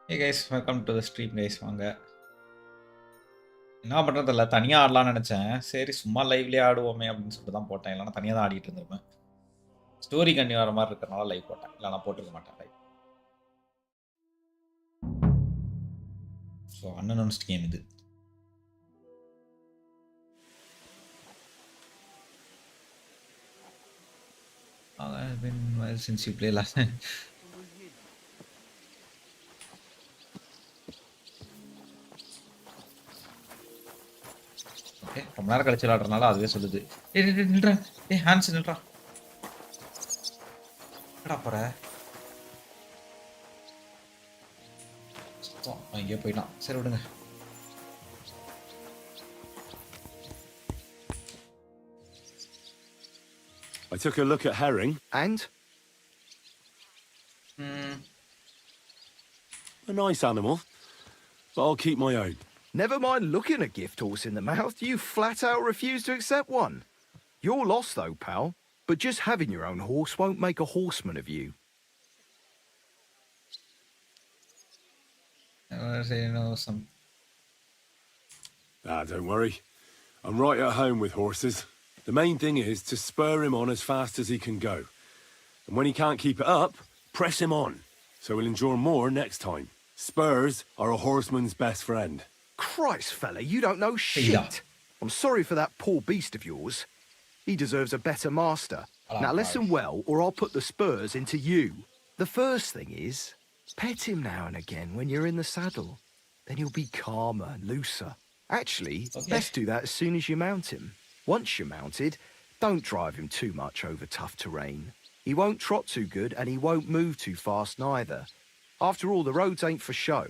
Hey guys, welcome to the stream guys. வாங்க. என்ன பண்றதில்ல. தனியா ஆடலாம்னு நெனச்சேன். சரி சும்மா லைவ்லயே ஆடுவோமே அப்படின்னு சொல்லிட்டு தான் போட்டேன். இல்லன்னா தனியா தான் ஆடிட்டு இருந்திருப்பேன். ஸ்டோரி கன்டினியூ ஆற மாரி இருக்கறனால லைவ் போட்டேன். இல்லன்னா போட்டுருக்க மாட்டேன் லைவ். ஸோ அன்அனௌன்ஸ்ட் கேம் இது. I've been well since you play last night. Okay. ரொம்ப நேரம் கழிச்சு விளையாடுறதுனால அதுவே சொல்லுது. டேய் நில்றா. டேய் ஹான்ஸ் நில்றா. எங்கடா போற? சுத்தம். எங்கேயோ போயிட்டான். சரி விடுங்க. I took a look at herring. And? A nice animal, but I'll keep my own. Never mind looking a gift horse in the mouth, you flat out refuse to accept one. You're lost though, pal. But just having your own horse won't make a horseman of you. Don't worry. I'm right at home with horses. The main thing is to spur him on as fast as he can go. And when he can't keep it up, press him on, so he'll endure more next time. Spurs are a horseman's best friend. Christ, fella, you don't know shit. I'm sorry for that poor beast of yours. He deserves a better master. Now listen well, or I'll put the spurs into you. The first thing is, pet him now and again when you're in the saddle. Then he'll be calmer and looser. Actually, best do that as soon as you mount him. Once you're mounted, don't drive him too much over tough terrain. He won't trot too good and he won't move too fast neither. After all, the roads ain't for show,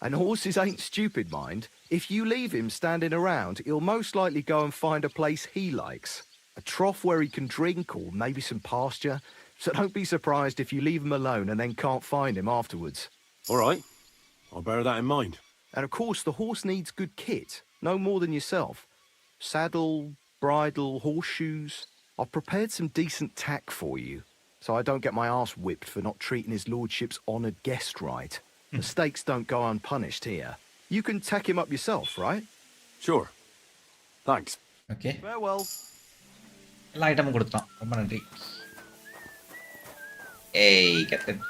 and horses ain't stupid, mind. If you leave him standing around, he'll most likely go and find a place he likes. A trough where he can drink or maybe some pasture. So don't be surprised if you leave him alone and then can't find him afterwards. All right, I'll bear that in mind. And of course, the horse needs good kit, no more than yourself. Saddle, bridle, horseshoes. I've prepared some decent tack for you, so I don't get my arse whipped for not treating his lordship's honoured guest right. Mistakes don't go unpunished here. You can tack him up yourself, right? Sure. Thanks. Okay. Farewell. எல்லா ஐட்டமும் கொடுத்துட்டான். ரொம்ப நன்றி. ஏய் captain.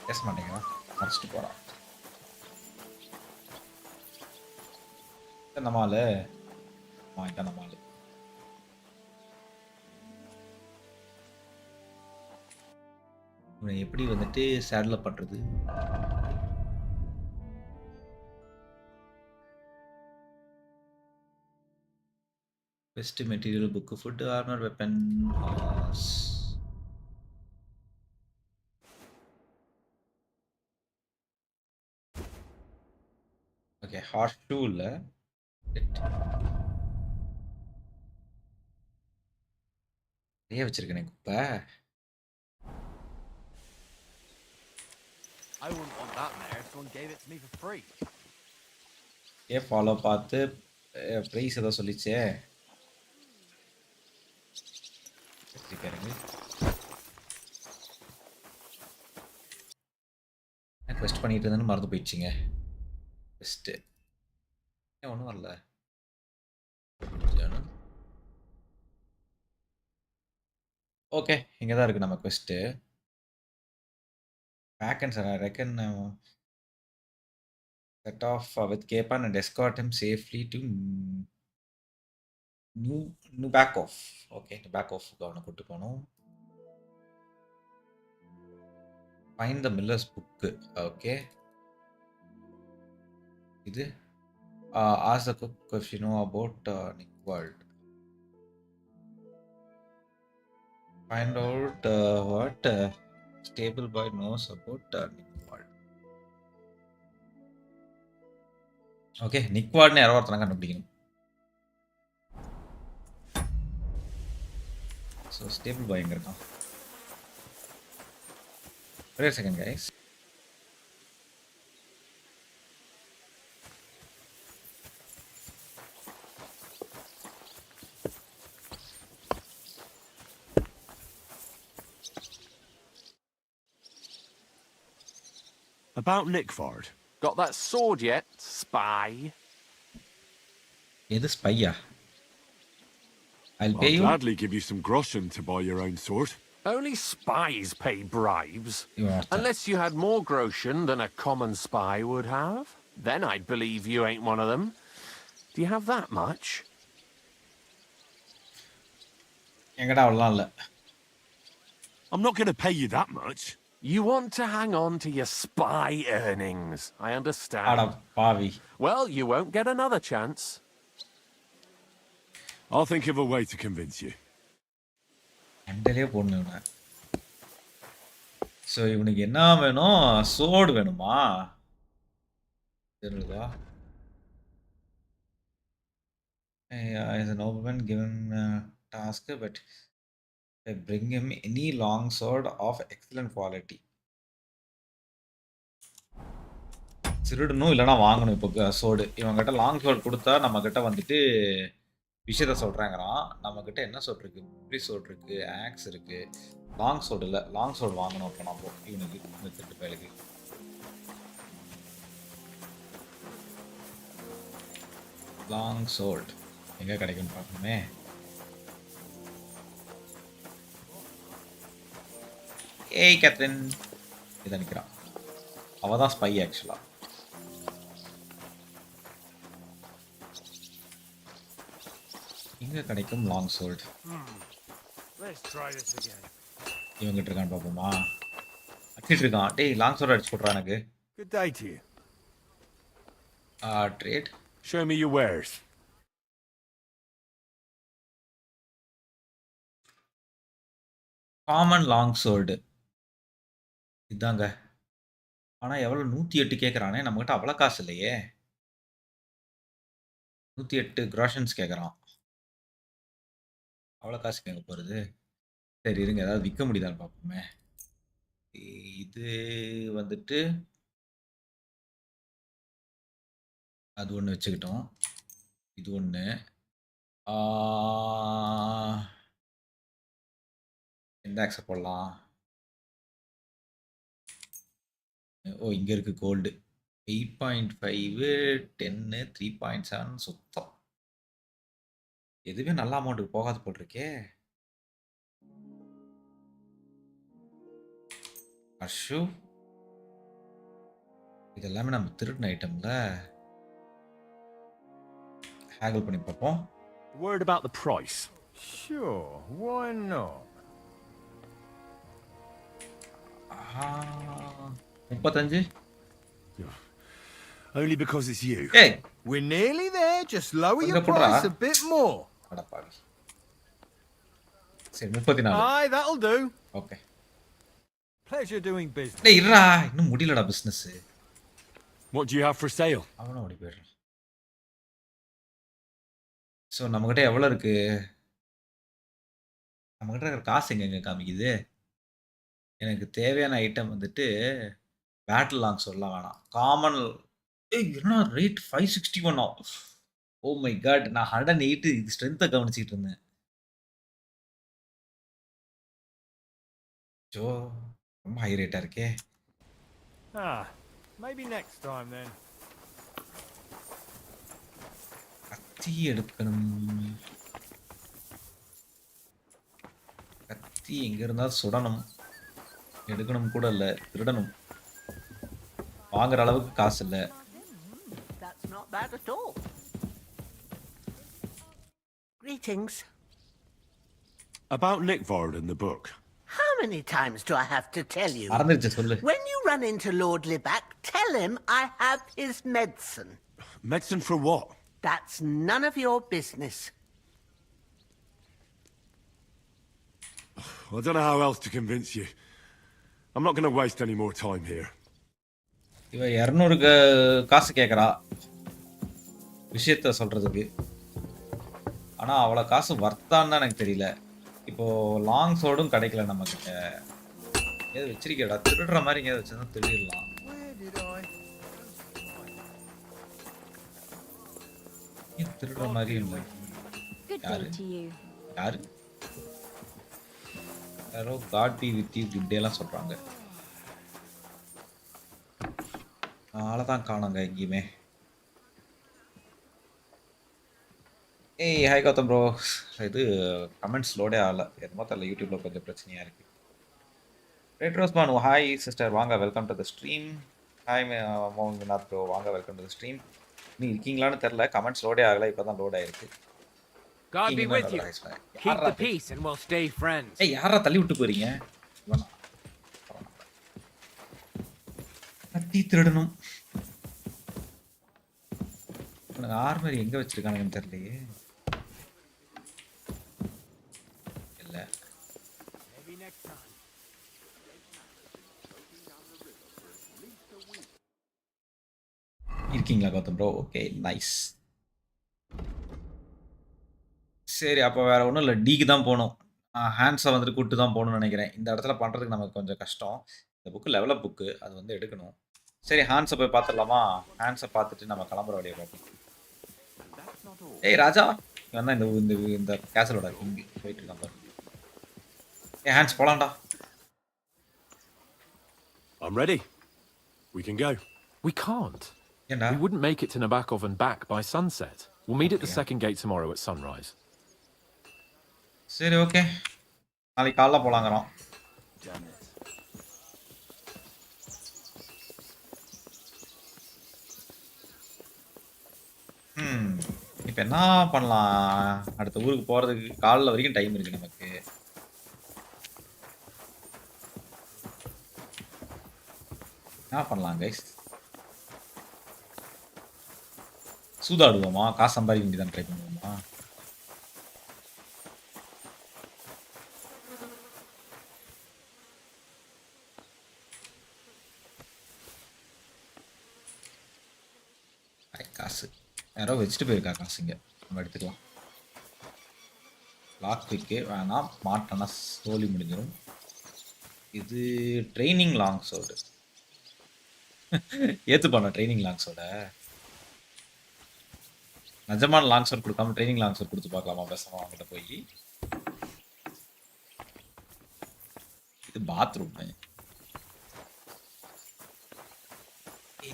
பேச மாட்டேங்கிறா. மறைச்சிட்டு போறான். நம்ம ஆளு. இதான் நம்ம ஆளு. இவனை எப்படி வந்துட்டு சேடல பண்றது? Best material, book, food, armor, weapon, horse. Okay, horse shoe இல்ல. நிறைய வச்சிருக்கேனே குப்பை. I wouldn't want that mare if someone gave it to me for free. Follow பார்த்து பிரைஸ் ஏதோ சொல்லிச்சே. குவெஸ்ட் பண்ணிட்டு இருந்தேன்னு மறந்து போயிடுச்சுங்க. குவெஸ்ட் ஒன்றும் வரல. ஓகே இங்கே தான் இருக்குது நம்ம quest. Back and sir I reckon set off with Kepan and escort him safely to new back off. Okay, the back off கவனம் கூட்டு போகணும். Find the miller's book. Okay. இது ask the cook if you know about Nick World. Find out what stable boy knows about Nick World. Okay, Nick Ward யாரோ ஒருத்தனை கண்டுபிடிக்கணும். So stable பாய் எங்கே இருக்கான்? ஒரே second guys. About Nickford. Got that sword yet, spy? எது ஸ்பையா? I'll pay I'll you. gladly give you some groschen to buy your own sword. Only spies pay bribes. You are Unless you had more groschen than a common spy would have. Then I'd believe you ain't one of them. Do you have that much? எங்கடா அவ்வளோலாம் இல்லை. I'm not going to pay you that much. You want to hang on to your spy earnings. I அட understand. பாவி. Well, you won't get another chance. I'll think of a way to convince you. அண்டலே போடணும் இவனை. So இவனுக்கு என்ன வேணும்? சோடு வேணுமா? தெரியுதா? Is an nobleman given task, but bring him any long sword of excellent quality. திருடணும் இல்லைனா வாங்கணும். இப்போ சோடு இவங்ககிட்ட லாங் சோடு கொடுத்தா நம்மக்கிட்ட வந்துட்டு விஷயத்த சொல்கிறாங்கிறான். நம்மக்கிட்ட என்ன சோடு இருக்குது? இப்படி சோடு இருக்குது, ஆக்ஸ் இருக்குது. லாங் சோடு இல்லை. லாங் சோடு வாங்கணும். அப்போ நம்ம இவனுக்கு இந்த திருட்டு பயலுக்கு லாங் சோல்ட் எங்கே கிடைக்கும்னு பார்க்கணுமே. ஏய் கேத்ரின் இதை நிற்கிறான். அவள் தான் ஸ்பை ஆக்சுவலாக. எங்கே கிடைக்கும் லாங் சோல்ட்? இவங்கிட்ட இருக்கான்னு பார்ப்போமா? அடிச்சிட்டு இருக்கான். டேய் லாங் சோல்ட் அடிச்சு போட்றான் எனக்கு. Good day to you. Trade. Show me your wares. Common long sold இதாங்க. ஆனால் எவ்வளோ? 108 கேட்குறானே. நம்மகிட்ட அவ்வளோ காசு இல்லையே. 108 கிராஷன்ஸ் கேட்குறான். அவ்வளோ காசு கேட்க போகிறது. சரி இருங்க, ஏதாவது விற்க முடியுதான்னு பார்ப்போமே. இது வந்துட்டு அது ஒன்று வச்சுக்கிட்டோம். இது ஒன்று. எந்த ஆக்ஸை போடலாம்? ஓ இங்கே இருக்குது கோல்டு. 8.5, 10, 3.7 சுத்தம். எதுவுமே நல்ல அமௌண்ட்டுக்கு போகாது போட்டிருக்கே. அஷு இதெல்லாமே நம்ம திருடின ஐட்டம்ல. ஹேங்கிள் பண்ணி பார்ப்போம். Word about the price. Sure, why not? 35. Only because it's you. ஏய் We're nearly there. Just lower your கொஞ்சம் போடுறா. price a bit more. அடப்பாவி. சரி 34. Aye, that'll do. Okay. Pleasure doing business. டேய் இருடா, இன்னும் முடியலடா business. What do you have for sale? அவனும் ஓடி போயிடுறான். ஸோ நம்மகிட்ட எவ்வளோ இருக்கு? நம்மகிட்ட இருக்கிற காசு எங்க காமிக்குது? எனக்கு தேவையான ஐட்டம் வந்துட்டு பேட்டில் லாங் சொல்லலாம் வேணாம். காமன் என்ன ரேட் 561 ஆகும். ஓ மை காட், நான் 108 இது ஸ்ட்ரென்த்தை கவனிச்சிட்டு இருந்தேன். ஜோ ரொம்ப ஹை ரேட்டாக இருக்கே. Ah, maybe next time then. கத்தி எடுக்கணும். கத்தி எங்கே இருந்தால் சுடணும். எடுக்கணும் கூட இல்லை, திருடணும். வாங்குற அளவுக்கு காசு இல்லை. That's not bad at all. Greetings. About Nickford and the book. How many times do I have to tell you? மறந்துருச்சு சொல்லு. When you run into Lord Libac, tell him I have his medicine. Medicine for what? That's none of your business. I don't know how else to convince you. I'm not going to waste any more time here. இவ 200 காசு கேட்குறா விஷயத்த சொல்கிறதுக்கு. ஆனால் அவ்வளோ காசு வர்த்தான்னு தான் எனக்கு தெரியல. இப்போது லாங் சோடும் கிடைக்கல நம்மக்கிட்ட. ஏதோ வச்சிருக்கேடா, திருடுற மாதிரி எங்கேயாவது வச்சுருந்தா திருடிடலாம். Where did I? ஏன் திருடுற மாதிரி இல்லை? Good day யாரு? to you. யாரு? யாரோ God be with you good டேலாம் சொல்கிறாங்க. ஆள தான் காணோங்க எங்கேயுமே. ஏய் ஹாய் கௌதம் ப்ரோ. இது கமெண்ட்ஸ் லோடே ஆகல. என்னமோ தெரியல யூடியூப்ல கொஞ்சம் பிரச்சனையா இருக்கு. Red rose Banu hi sister வாங்க welcome to the stream. Hi மோகன் வினாத் ப்ரோ வாங்க வெல்கம் டு த ஸ்ட்ரீம். நீ இருக்கீங்களான்னு தெரியல கமெண்ட்ஸ் லோடே ஆகல இப்போ தான் லோட் ஆயிருக்கு. God be with you. Keep the peace and we'll stay friends. ஏய் யாரா தள்ளி விட்டு போறீங்க? இவனா? கத்தி திருடணும். இவனுங்க ஆர்மர் எங்க வச்சிருக்கானுங்கன்னு தெரியலையே. இல்ல. Maybe next time. இருக்கீங்களா கௌதம் ப்ரோ? Okay nice. சரி அப்போ வேற ஒன்றும் இல்லை டிக்கு தான் போகணும். ஹேண்ட்ஸை வந்துட்டு கூப்பிட்டு தான் போகணும்னு நினைக்கிறேன். இந்த இடத்துல பண்ணுறதுக்கு நமக்கு கொஞ்சம் கஷ்டம். இந்த புக்கு லெவலப் புக்கு அது வந்து எடுக்கணும். சரி ஹேண்ட்ஸை போய் பார்த்துடலாமா? ஹேண்ட்ஸை பார்த்துட்டு நம்ம கிளம்புற வழியை பார்ப்போம். ஏய் ராஜா இவன் தான் இந்த இந்த இந்த கேசலோட கிங் போயிட்டு இருக்கான் பாரு. ஏய் hands போலாம்டா. I'm ready. We can go. We can't. ஏன்டா? We wouldn't make it to Nabakov and back by sunset. We'll meet at the Okay. second gate tomorrow at sunrise. சரி ஓகே. நாளைக்கு காலைல போலாங்கிறோம். இப்போ என்ன பண்ணலாம்? அடுத்த ஊருக்கு போகிறதுக்கு காலைல வரைக்கும் டைம் இருக்கு நமக்கு. என்ன பண்ணலாம் கைஸ்? சூதாடுவோமா? காசு சம்பாதிக்க வேண்டியதான் ட்ரை பண்ணுவோமா? காசு யாரோ வச்சுட்டு போயிருக்கா காசு இங்கே நம்ம எடுத்துக்கலாம். லாக் பிக்கு வேணாம் மாட்டேன்னா சோலி முடிஞ்சிடும். இது ட்ரைனிங் லாங் சோடு ஏற்று பண்ண ட்ரைனிங் லாங் சோட நிஜமான லாங் சோட் கொடுக்காம ட்ரைனிங் லாங் சோட் கொடுத்து பார்க்கலாமா பேசாம அவங்ககிட்ட போய். இது பாத்ரூம்.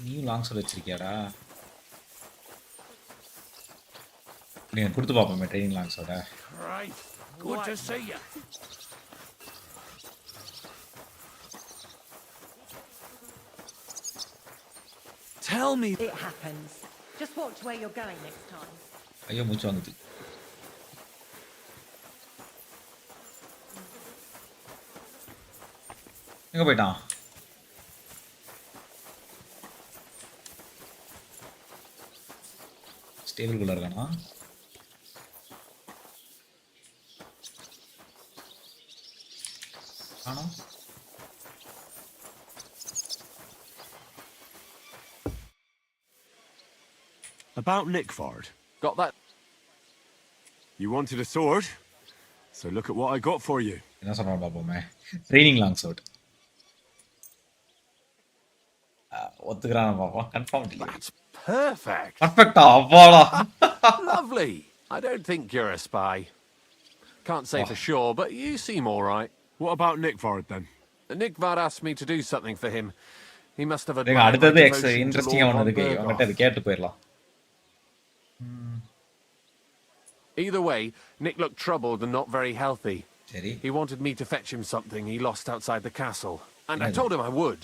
நீயும் லாங் சோட் வச்சிருக்கியாடா? நீங்கள் கொடுத்து பார்ப்போமே training லாங்ஸோட. Right. Good to see you. Tell me. It happens. Just watch where you're going next time. ஐயோ மூச்சு வாங்குது. எங்கே போயிட்டான்? ஸ்டேபிள்குள்ளே இருக்கானா? ஆனா About Nickford. Got that? You wanted a sword? So look at what I got for you. என்ன சொல்கிறான் பார்ப்போமே. ட்ரைனிங் லாங் சோட் ஒத்துக்கிறான பார்ப்போம். Confirm That's perfect. பர்ஃபெக்டா அவ்வாடா. Lovely. I don't think you're a spy. Can't say for sure, but you seem all right. What about Nickford then? Nickvad asked me to do something for him. He must have ஏங்க admired my அடுத்தது devotion to இன்ட்ரெஸ்டிங்காக Lord ஒன்று இருக்கு. Berghoff. அவங்ககிட்ட அது கேட்டு போயிடலாம். Either way, Nick looked troubled and not very healthy. சரி He wanted me to fetch him something he lost outside the castle. And I Right. told him I would.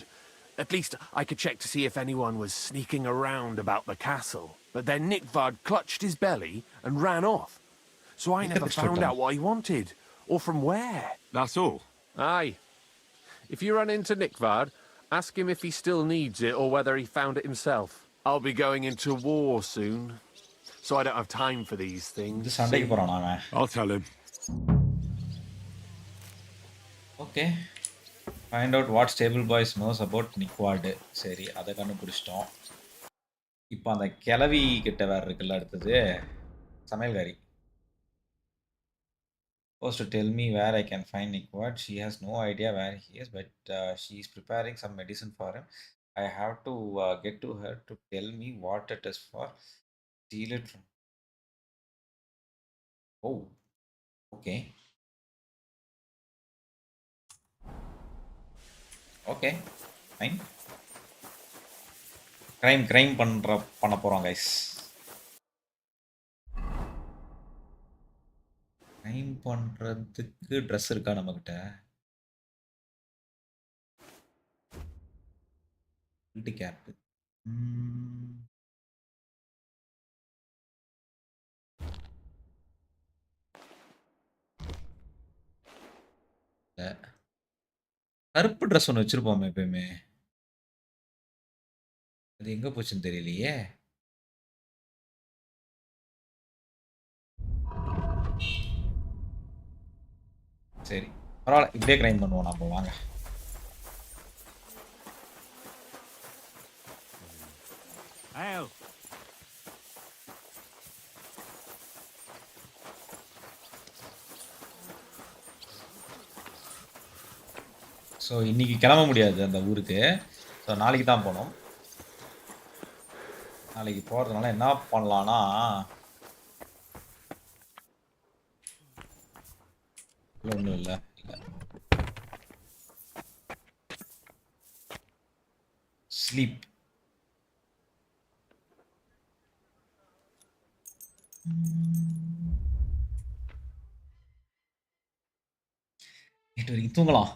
At least I could check to see if anyone was sneaking around about the castle. But then Nickvad clutched his belly and ran off. So I never found out what he wanted. Or from where. That's all. Aye. If you run into Nickvad, ask him if he still needs it or whether he found it himself. I'll be going into war soon. So I don't have time for these இது things. சண்டைக்கு போகிறான் அவன். I'll tell him. Okay find out what stable boys knows about நிக்வார்டு. சரி அதை கண்டுபிடிச்சிட்டோம். இப்போ அந்த கிளவி கிட்ட வேறு இருக்குல்ல அடுத்தது சமையல்காரி. Supposed to tell me where I can find Nikwad. She has no idea where he is, but she is preparing some medicine for him. I have to get to her to tell me what it is for. Steal it from. Oh, okay. Okay, fine. Crime பண்ண போறோம் guys. Crime பண்றதுக்கு dress இருக்கா நம்மகிட்ட? Guilt gap. கருப்பு dress ஒன்று வச்சிருப்போமே எப்பயுமே. அது எங்க போச்சுன்னு தெரியலையே. சரி பரவாயில்ல, இப்படியே கிரைம் பண்ணுவோம் நம்ம. வாங்க. ஸோ இன்னைக்கு கிளம்ப முடியாது அந்த ஊருக்கு. ஸோ நாளைக்கு தான் போகணும். நாளைக்கு போகிறதுனால என்ன பண்ணலான்னா, ஒன்றும் இல்லை. ஸ்லீப். நைட்டு வரைக்கும் தூங்கலாம்.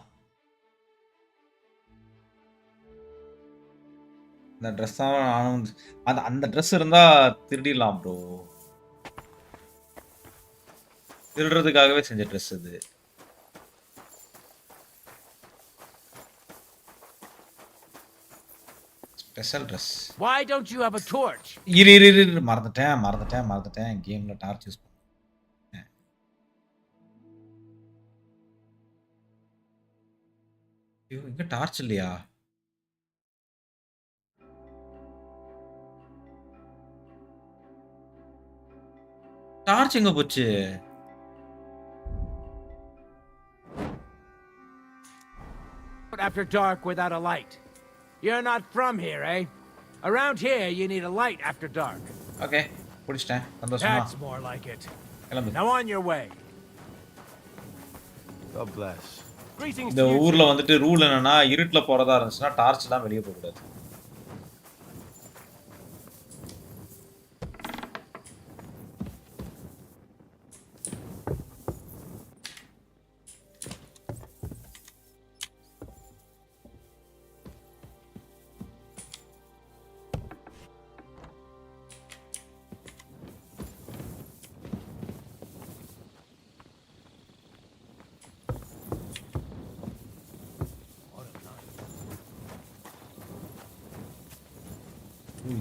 அந்த ட்ரெஸ் தான் நானும் அந்த ட்ரெஸ் இருந்தா திருடிடலாம் ப்ரோ. திருடுறதுக்காகவே செஞ்ச ட்ரெஸ் இது. Special dress. Why don't you have a torch? இரு மறந்துட்டேன். கேம்ல டார்ச் யூஸ் பண்ணேன். ஐயோ இங்க டார்ச் இல்லையா? டார்ச் எங்க போச்சு? After dark without a light. You're not from here, eh? Around here, you need a light after dark. Okay புடிச்சிட்டேன். சந்தோஷமா? That's more like it. கிளம்பு. Now on your way. God bless. Greetings இந்த to you. ஊர்ல வந்துட்டு rule என்னன்னா, இருட்டுல போறதா இருந்துச்சுன்னா டார்ச் எல்லாம் வெளியே போக கூடாது.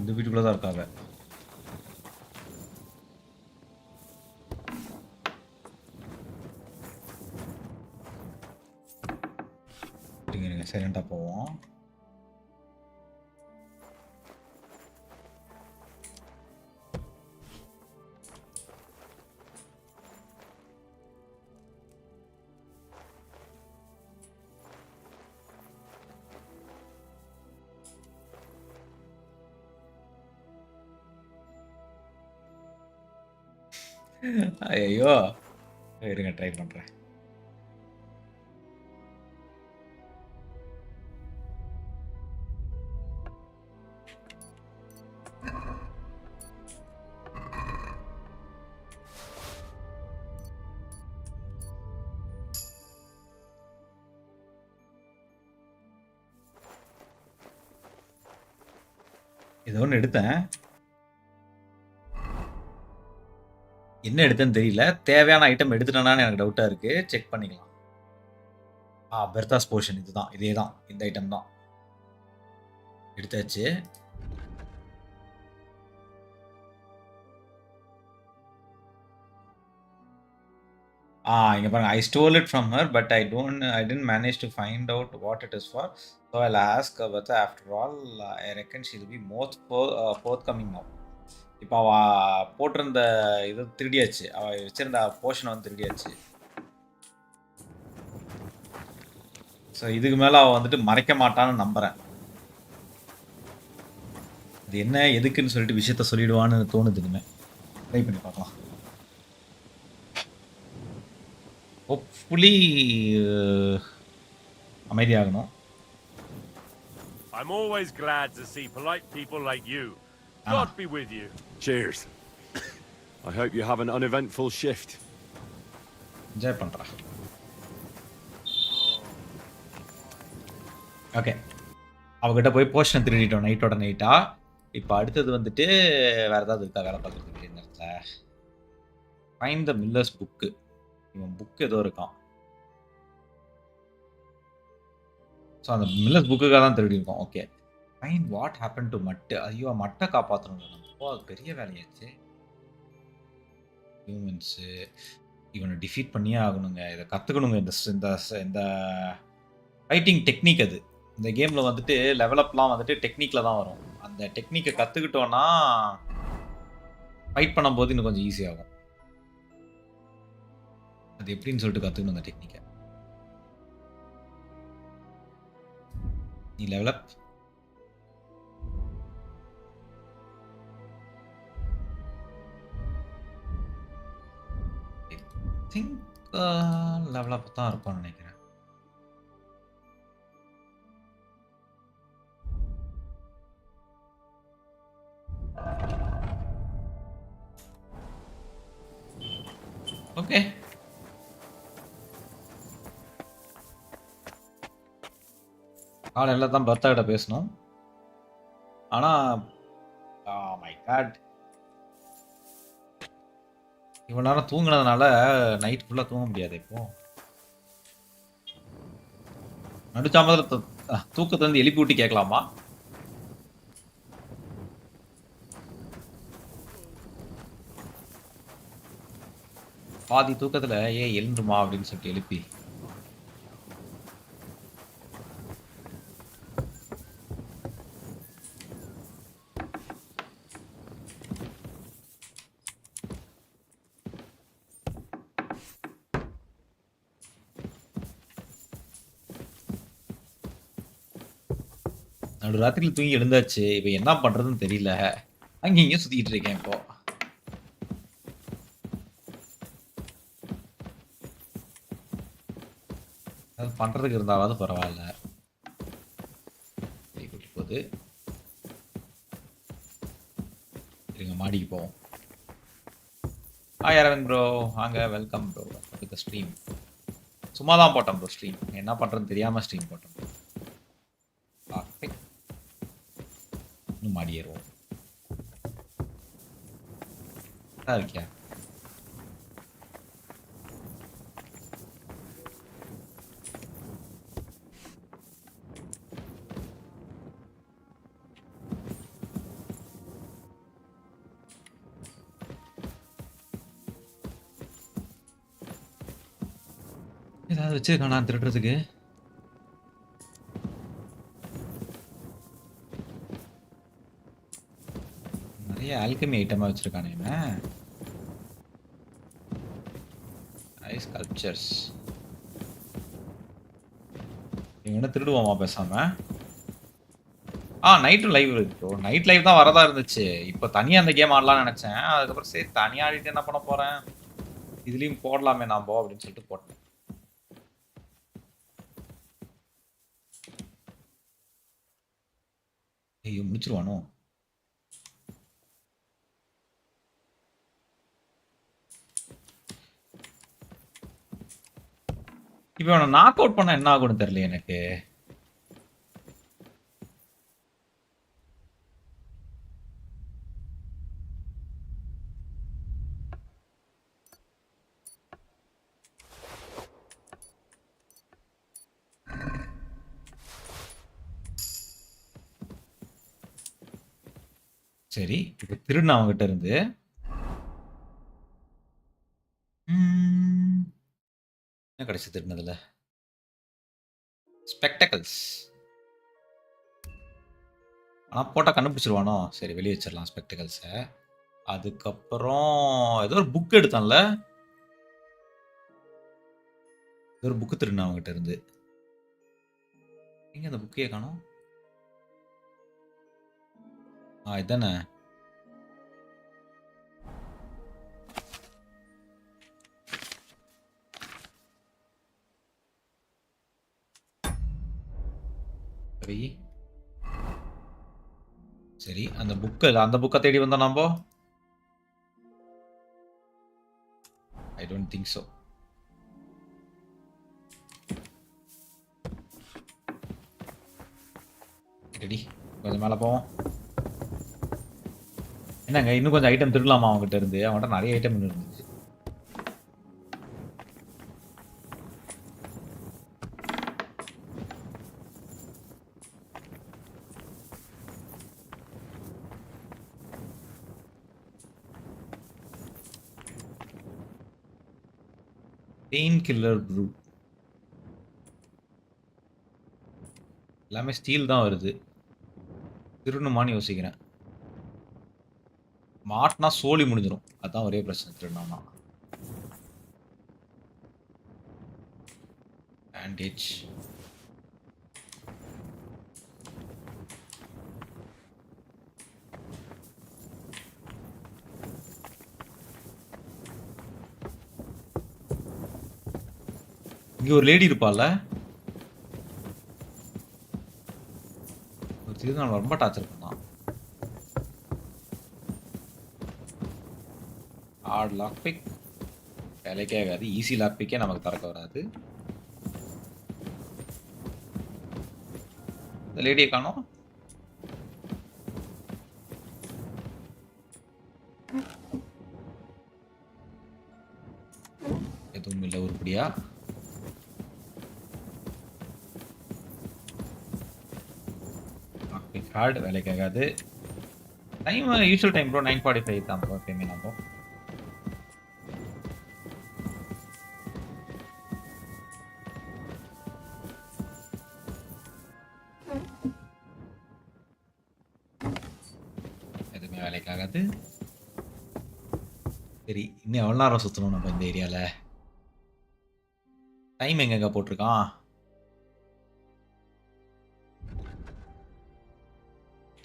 இந்த வீட்டுக்குள்ள தான் இருக்காங்க. இருங்க சைலண்டா போவோம். ஐயோ இருங்க ட்ரை பண்றேன். ஏதோ ஒன்று எடுத்தேன். என்ன எடுத்தேன்னு தெரியல. தேவையான ஐட்டம் எடுத்துட்டேனான்னு எனக்கு டவுட்டா இருக்கு. செக் பண்ணிக்கலாம். பெர்தாஸ் போர்ஷன் இதுதான். இதே தான். இந்த ஐட்டம் தான் எடுத்தாச்சு. இங்க பாருங்க. I stole it from her but I didn't manage to find out what it is for. So I'll ask her, but after all I reckon she'll be most forthcoming now. இப்போ அவ போட்டிருந்த இது திருடியாச்சு. அவ வச்சிருந்த போர்ஷன் வந்து திருடியாச்சு. So இதுக்கு மேலே அவள் வந்துட்டு மறைக்க மாட்டான்னு நம்புகிறேன். அது என்ன எதுக்குன்னு சொல்லிட்டு விஷயத்த சொல்லிடுவான்னு தோணுது. இனிமேல் ட்ரை பண்ணி பார்க்கலாம். Hopefully அமைதியாகணும். I I'm always glad to see polite people like you. God be with you. Cheers. I hope you have an uneventful shift. Enjoy பண்ணுறா. ஓகே, அவகிட்ட போய் போர்ஷன் திருடிட்டோம் நைட்டோட நைட்டா. இப்போ அடுத்தது வந்துட்டு வேற ஏதாவது இருக்கா வேலை பார்க்குறதுக்கு இந்த இடத்துல? Find the miller's book. இவன் புக் ஏதோ இருக்கான். ஸோ அந்த மில்லர்ஸ் புக்குக்காக தான் திருடிருக்கோம். Okay, find what happen to Mutt. ஐயோ, மட்டை காப்பாற்றணுங்க நம்ம. அது பெரிய வேலையாச்சு. ஹியூமன்ஸு இவனை டிஃபீட் பண்ணியே ஆகணுங்க. இதை கற்றுக்கணுங்க. இந்த ஃபைட்டிங் டெக்னிக் அது. இந்த கேமில் வந்துட்டு லெவலப்லாம் வந்துட்டு டெக்னிக்கில் தான் வரும். அந்த டெக்னிக்கை கற்றுக்கிட்டோன்னா ஃபைட் பண்ணும்போது இன்னும் கொஞ்சம் ஈஸியாகும். அது எப்படின்னு சொல்லிட்டு கற்றுக்கணும் அந்த டெக்னிக்கை. நீ லெவலப் திங்க் லெவலப் தான் இருக்கும்னு நினைக்கிறேன். ஓகே, காலையில் தான் பர்த்தா கிட்ட பேசணும். ஆனால் மை காட், இவ்வளோ நேரம் தூங்கினதுனால நைட் ஃபுல்லாக தூங்க முடியாது. இப்போ நடுச்சாமதில் தூக்கத்தை வந்து எழுப்பி விட்டு கேட்கலாமா? பாதி தூக்கத்தில் எழுந்துருமா அப்படின்னு சொல்லிட்டு எழுப்பி நடு ராத்திரியில் தூங்கி எழுந்தாச்சு. இப்போ என்ன பண்ணுறதுன்னு தெரியல. அங்கே இங்கேயும் சுற்றிக்கிட்டு இருக்கேன். இப்போ அது பண்ணுறதுக்கு இருந்தாலாவது பரவாயில்ல. கூட்டி போகுது. சரிங்க, மாடிக்கு போவோம். ஹாய் அரவிந்த் ப்ரோ, வாங்க, வெல்கம் ப்ரோ டு ஸ்ட்ரீம். சும்மா தான் போட்டோம் ப்ரோ ஸ்ட்ரீம். என்ன பண்ணுறதுன்னு தெரியாமல் ஸ்ட்ரீம் போட்டோம். இன்னும் மாடி ஏறுவோம். இருக்கியா? ஏதாவது வச்சிருக்கானா திருடுறதுக்கு? நிறைய ஆல்கமி ஐட்டமா வச்சிருக்கானே இவன். Ice sculptures. இவனை திருடுவோமா பேசாம? நைட்டும் லைவ் இருக்கு. நைட் லைவ் தான் வரதா இருந்துச்சு. இப்போ தனியாக அந்த கேம் ஆடலாம்னு நினச்சேன். அதுக்கப்புறம் சரி தனியாக ஆடிட்டு என்ன பண்ண போகிறேன், இதுலேயும் போடலாமே நாம அப்படின்னு சொல்லிட்டு போட்டேன். ஐயோ, முடிச்சிருவானோ? இப்போ அவனை நாக் அவுட் பண்ண என்ன ஆகும்னு தெரியல எனக்கு. சரி, இப்போ திருடின அவங்ககிட்ட இருந்து என்ன கிடைச்சி திருடினதுல? ஸ்பெக்டக்கல்ஸ். ஆனால் போட்டால் கண்டுபிடிச்சிருவானோ? சரி, வெளியே வச்சிடலாம் ஸ்பெக்டக்கல்ஸை. அதுக்கப்புறம் ஏதோ ஒரு புக் எடுத்தான்ல, ஏதோ ஒரு புக்கு திருடின அவங்ககிட்ட இருந்து. எங்க அந்த புக்கையே காணோம்? இதானே. சரி அந்த புக்கை தேடி வந்தோம் நம்ப. I don't think so. Ready கொஞ்சம் மேலே போவோம். என்னங்க இன்னும் கொஞ்சம் ஐட்டம் திருடலாமா அவங்ககிட்ட இருந்து? அவங்ககிட்ட நிறைய ஐட்டம் இருந்துச்சு. பெயின் கில்லர் ப்ரூ எல்லாமே ஸ்டீல் தான் வருது. திருடணுமான்னு யோசிக்கிறேன். மாட்டினா சோலி முடிஞ்சிடும். அதான் ஒரே பிரச்சனை திருடணும்னா. பேண்டேஜ் இங்க ஒரு லேடி இருப்பாள்ல, ஒரு திருநாள் ரொம்ப டார்ச்சர் பண்ணான். ஹார்ட் லாக் பிக் வேலைக்கே ஆகாது. ஈஸி லாக் பிக்கே நமக்கு திறக்க வராது. இந்த லேடியை காணோம். எதுவும் இல்லை உருப்படியா. ஹார்ட் வேலைக்கு ஆகாது. டைம் யூஷுவல் டைம் ப்ரோ 9:45 தான் ப்ரோ எப்பயுமே நம்ம. எதுவுமே வேலைக்கு ஆகாது. சரி இன்னும் எவ்வளோ நேரம் சுற்றணும் நம்ம இந்த ஏரியாவில்? டைம் எங்கெங்க போட்டிருக்கான்?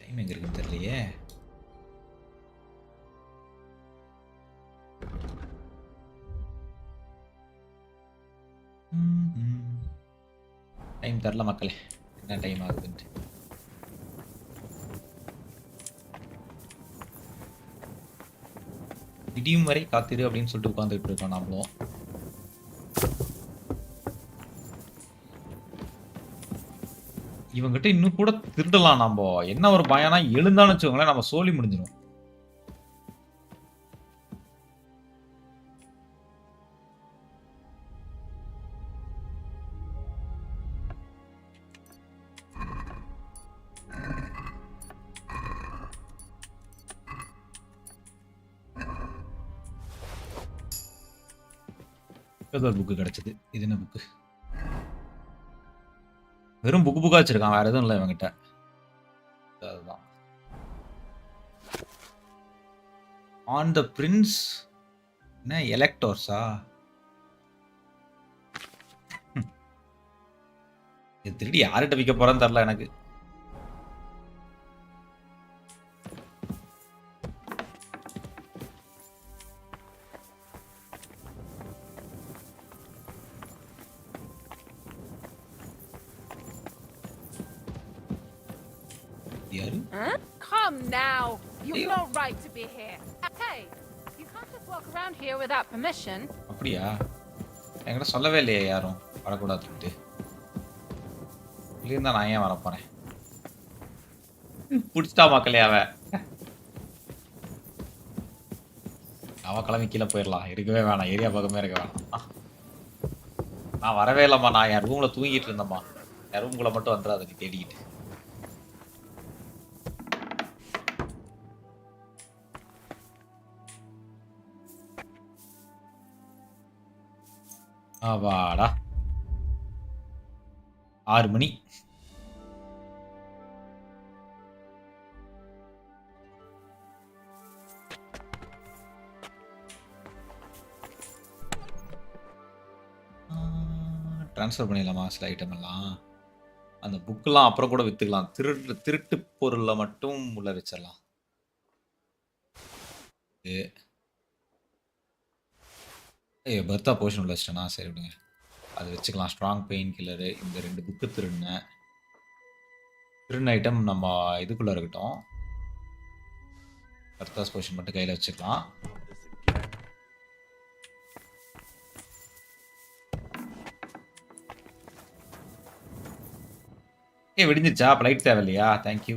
டைம் எங்க இருக்குன்னு தெரியலையே. டைம் தரல மக்களே, என்ன டைம் ஆகுதுன்ட்டு. திடீம் வரை காத்திரு அப்படின்னு சொல்லிட்டு உட்காந்துட்டு இருக்கோம் நாமளும். இவங்கிட்ட இன்னும் கூட திருடலாம் நாம. என்ன ஒரு பயனா எழுந்தான்னு வச்சுக்கோங்களேன், நம்ம சோலி முடிஞ்சிடும். ஏதோ ஒரு புக்கு கிடைச்சது. இது என்ன புக்கு? வெறும் புக்கா வச்சிருக்கான், வேற எதுவும் இல்லை இவங்கிட்ட. அதுதான் ஆன் த பிரின்ஸ். என்ன எலக்டோர்ஸா? இது திருடி யார்கிட்ட விற்க போறான்னு தெரியல எனக்கு. Come now. You've no right to be here. Hey, you can't just walk around here without permission. அப்படியா? என்கிட்ட சொல்லவே இல்லையே யாரும் வரக்கூடாதுன்ட்டு. இல்லையா நான் ஏன் வரப்போறேன்? பிடிச்சிட்டா மக்களே அவன். அவன் கிளம்பி கீழே போயிடலாம். இருக்கவே வேணாம், ஏரியா பக்கமே இருக்க வேணாம். நான் வரவே இல்லைம்மா, நான் என் ரூமில் தூங்கிட்டு இருந்தேம்மா. என் ரூம்குள்ளே மட்டும் வந்துடாது நீ தேடிக்கிட்டு. வாடா 6 மணி. ட்ரான்ஸ்ஃபர் பண்ணிடலாமா சில ஐட்டம் எல்லாம்? அந்த புக்கெல்லாம் அப்புறம் கூட விற்றுக்கலாம். திருட்டு பொருளை மட்டும் உள்ள வச்சிடலாம். பர்த்தா போர்ஷன் உள்ள வச்சிட்டேனா? சரி விடுங்க, அது வச்சுக்கலாம். ஸ்ட்ராங் பெயின் கில்லரு, இந்த 2 புக்கு திருடின ஐட்டம் நம்ம இதுக்குள்ளே இருக்கட்டும். பர்தாஸ் பொசிஷன் மட்டும் கையில் வச்சுக்கலாம். விடிஞ்சிருச்சா? அப்ப லைட் தேவையில்லையா? தேங்க்யூ.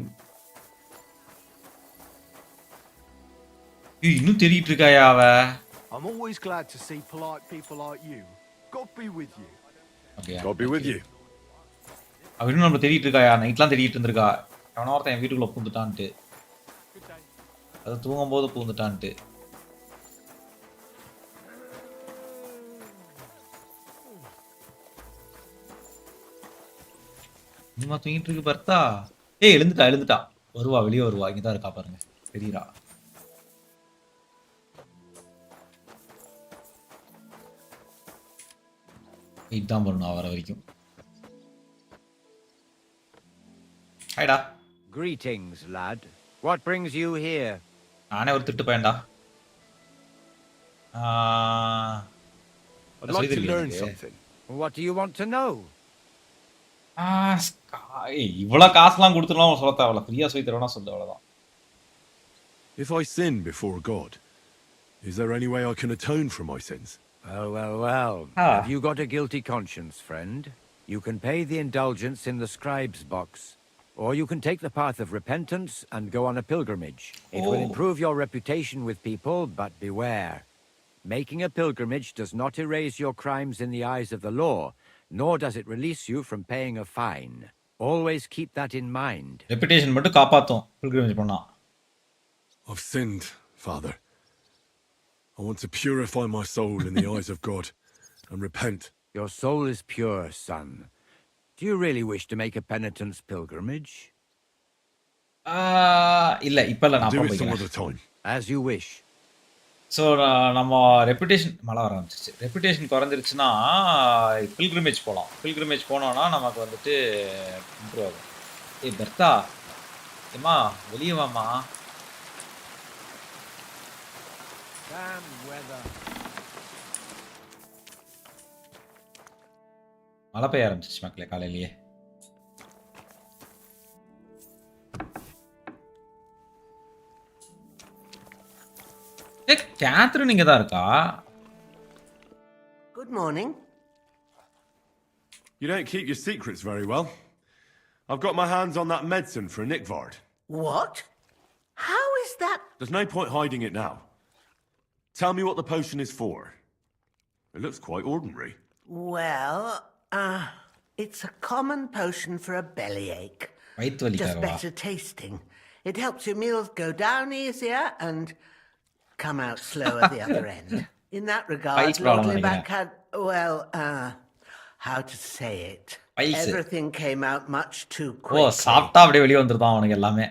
இன்னும் தேடிட்டு இருக்காயா அவ? I'm always glad to see polite people like you. God be with you. God be with you. அவ இன்னும் நம்ம தேடிட்டு இருக்காயா? நைட்லாம் தேடிட்டு இருந்திருக்கா. எவனோ ஒருத்தன் என் வீட்டுக்குள்ள பூந்துட்டான்ட்டு. அது தூங்கும்போது பூந்துட்டான்ட்டு. இன்னுமா தூங்கிட்டு இருக்கு பர்த்தா? எழுந்துட்டா. வருவா, வெளியே வருவா. இங்கதான் இருக்கா பாருங்க. தெரியுறா. இதான் பண்ணணும் வர வரைக்கும். ஹாய்டா. Greetings, lad. What brings you here? நானே ஒரு திட்டு பையன்டா. I'd like to learn something. What do you want to know? இவ்வளவு காசுலாம் கொடுத்துலாம் சொல்ல தேவையில்ல. ஃப்ரீயா சொல்லி தரவேனா சொல்லு அவ்வளவுதான். If I sin before God, is there any way I can atone for my sins? Well. Have you got a guilty conscience, friend? You can pay the indulgence in the scribe's box, or you can take the path of repentance and go on a pilgrimage. It will improve your reputation with people, but beware. Making a pilgrimage does not erase your crimes in the eyes of the law, nor does it release you from paying a fine. Always keep that in mind. Reputation மட்டும் காப்பாத்தும் pilgrimage பண்ணா. I've sinned, Father. I want to purify my soul in the eyes of God and repent. Your soul is pure, son. Do you really wish to make a penitence pilgrimage? இல்ல இப்ப இல்ல நான் Do அப்புறம் it some போய்க்கிறேன். other time. As you wish. So நம்ம reputation மழை வர ஆரம்பிச்சிச்சு. ரெப்புடேஷன் குறைஞ்சிருச்சுன்னா பில்கிரிமேஜ் போகலாம். பில்கிரிமேஜ் போனோன்னா நமக்கு வந்துட்டு இம்ப்ரூவ் ஆகும். பெர்த்தா ஏம்மா வெளியே வாம்மா. Damn weather. மழை பெய்ய ஆரம்பிச்சிச்சு மக்களே காலையிலேயே. கேத்ரின் இங்க தான் இருக்கா? Good morning. You don't keep your secrets very well. I've got my hands on that medicine for Nickvard. What? How is that? There's no point hiding it now. Tell me what the potion is for. It looks quite ordinary. Well, it's a common potion for a bellyache. வயித்து Just வலிக்காகவா? better tasting. It helps your meals go down easier and come out slower the other end. In that regard, Spice Lord problem Libac had, well, how to say it? Spice. Everything came out much too O quickly. சாப்பிட்டா அப்படியே வெளியே வந்துருதான் அவனுக்கு எல்லாமே.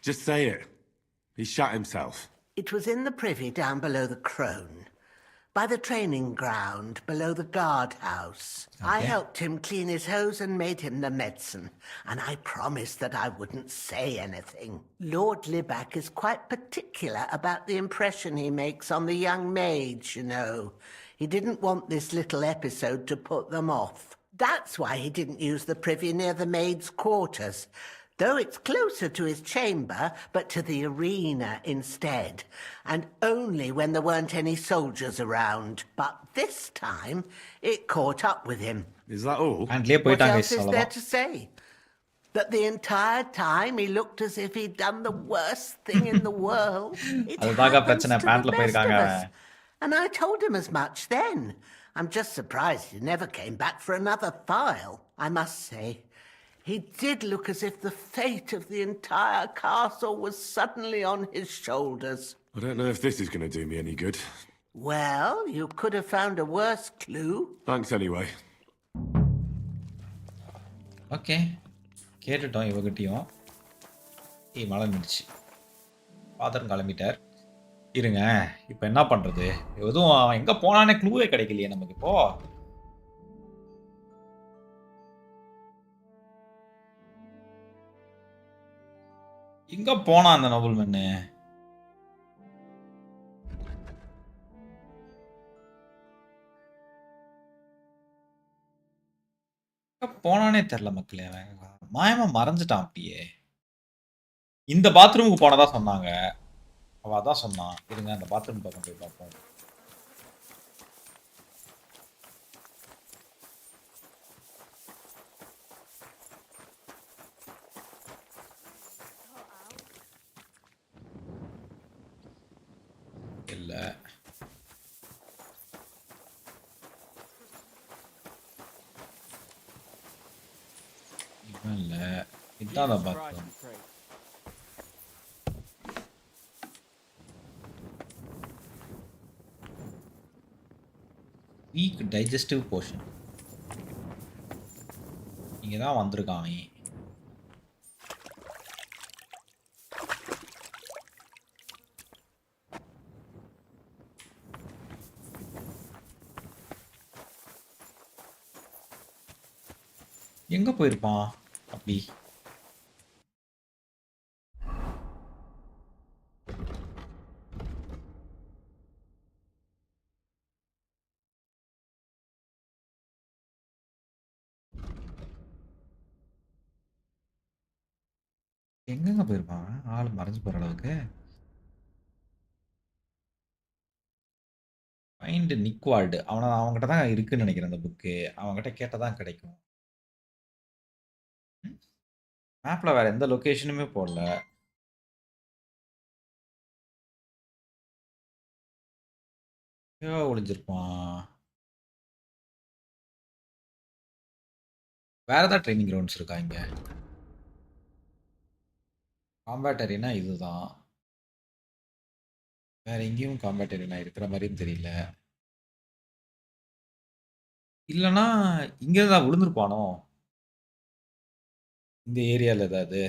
Just say it. He shot himself. It was in the privy down below the crone, by the training ground below the guardhouse. I helped him clean his hose and made him the medicine, and I promised that I wouldn't say anything. Lord Libac is quite particular about the impression he makes on the young maids, you know. He didn't want this little episode to put them off. That's why he didn't use the privy near the maids' quarters, though it's closer to his chamber, but to the arena instead, and only when there weren't any soldiers around. But this time, it caught up with him. Is that all? அண்ட்லயே What போயிட்டாங்க else is there to say? That the entire time he looked as if he'd done the worst thing in the world. It அதுதாங்க happens பிரச்சனை. to the பேண்ட்ல best of போயிருக்காங்க us. அவன். And I told him as much then. I'm just surprised he never came back for another file. I must say, he did look as if the fate of the entire castle was suddenly on his shoulders. I don't know if this is going to do me any good. Well, you could have found a worse clue. Thanks anyway. Okay கேட்டுட்டோம் இவகிட்டையும். மழை நின்றுச்சு. Father கிளம்பிட்டார். இருங்க இப்போ என்ன பண்றது? எதுவும் அவன் எங்க போனானே க்ளூவே கிடைக்கலையே நமக்கு இப்போ. எங்க போனா அந்த நோபல்மேன்? போனானே தெரியல மக்களே. அவன் மாயமா மறைஞ்சிட்டான் அப்படியே. இந்த பாத்ரூமுக்கு போனதா சொன்னாங்க. அவ அதான் சொன்னான். இருங்க அந்த பாத்ரூம் பக்கம் போய் பார்ப்போம். இல்ல. இவன் இல்ல. இதான் அந்த பாத்ரூம். Week digestive portion. இங்க தான் வந்திருக்கான் அவன். எங்க போயிருப்பான் அப்படி? எங்கங்க போயிருப்பான்? ஆள் மறைஞ்சு போற அளவுக்கு. ஃபைண்ட் நிக்வால்டு. அவன்கிட்ட தான் இருக்குன்னு நினைக்கிறேன் அந்த புக்கு. அவன்கிட்ட கேட்டா தான் கிடைக்கும். மேப்ல வேற எந்த லொகேஷனுமே போடல. எங்க ஒளிஞ்சிருப்பான்? வேற ஏதாவது ட்ரைனிங் கிரவுண்ட்ஸ் இருக்கா இங்க? காம்பேட் அரீனா இதுதான். வேற எங்கேயும் காம்பேட் அரீனா இருக்கிற மாதிரியும் தெரியல. இல்லனா இங்க தான் விழுந்திருப்பானோ? இந்த ஏரியால ஏதாவது?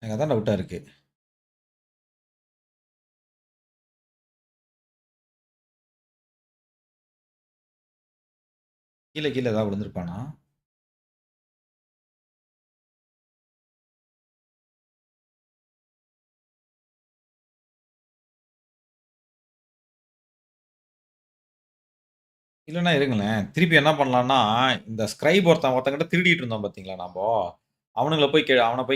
எனக்கு அதான் டவுட்டா இருக்கு. கீழ ஏதாவது விழுந்திருப்பானா? இல்லன்னா இருங்களேன். திருப்பி என்ன பண்ணலான்னா, இந்த ஸ்கிரைப் ஒருத்தங்கிட்ட திருடிட்டு இருந்தோம் பார்த்தீங்களா நம்போ? அவன போய்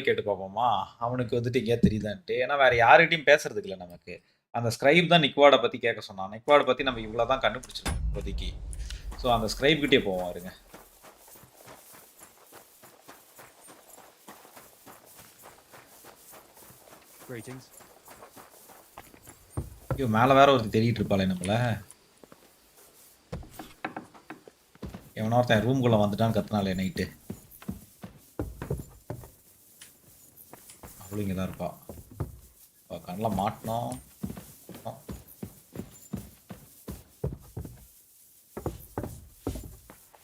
கேட்டு பார்ப்போமா? அவனுக்கு வந்துட்டு எங்கேயாவது தெரியுதான்ட்டு. ஏன்னா வேற யார்கிட்டயும் பேசுறதுக்கு இல்ல நமக்கு. அந்த ஸ்கிரைப் தான் நிக்வாட பத்தி கேட்க சொன்னான். நிக்வாட பத்தி நம்ம இவ்வளோ தான் கண்டுபிடிச்சிருக்கோம் இப்போதைக்கு. ஸோ அந்த ஸ்கிரைப் கிட்டயே போவோம் இருங்க. Greetings. ஐயோ! மேல வேற ஒருத்தன் தேடிட்டு இருப்பாளே நம்மள. எவனோ ஒருத்தன் ரூம்குள்ள வந்துட்டான்னு கத்துனாலே நைட்டு. அவளும் இங்க தான் இருப்பா. கண்ணுல மாட்டணும்.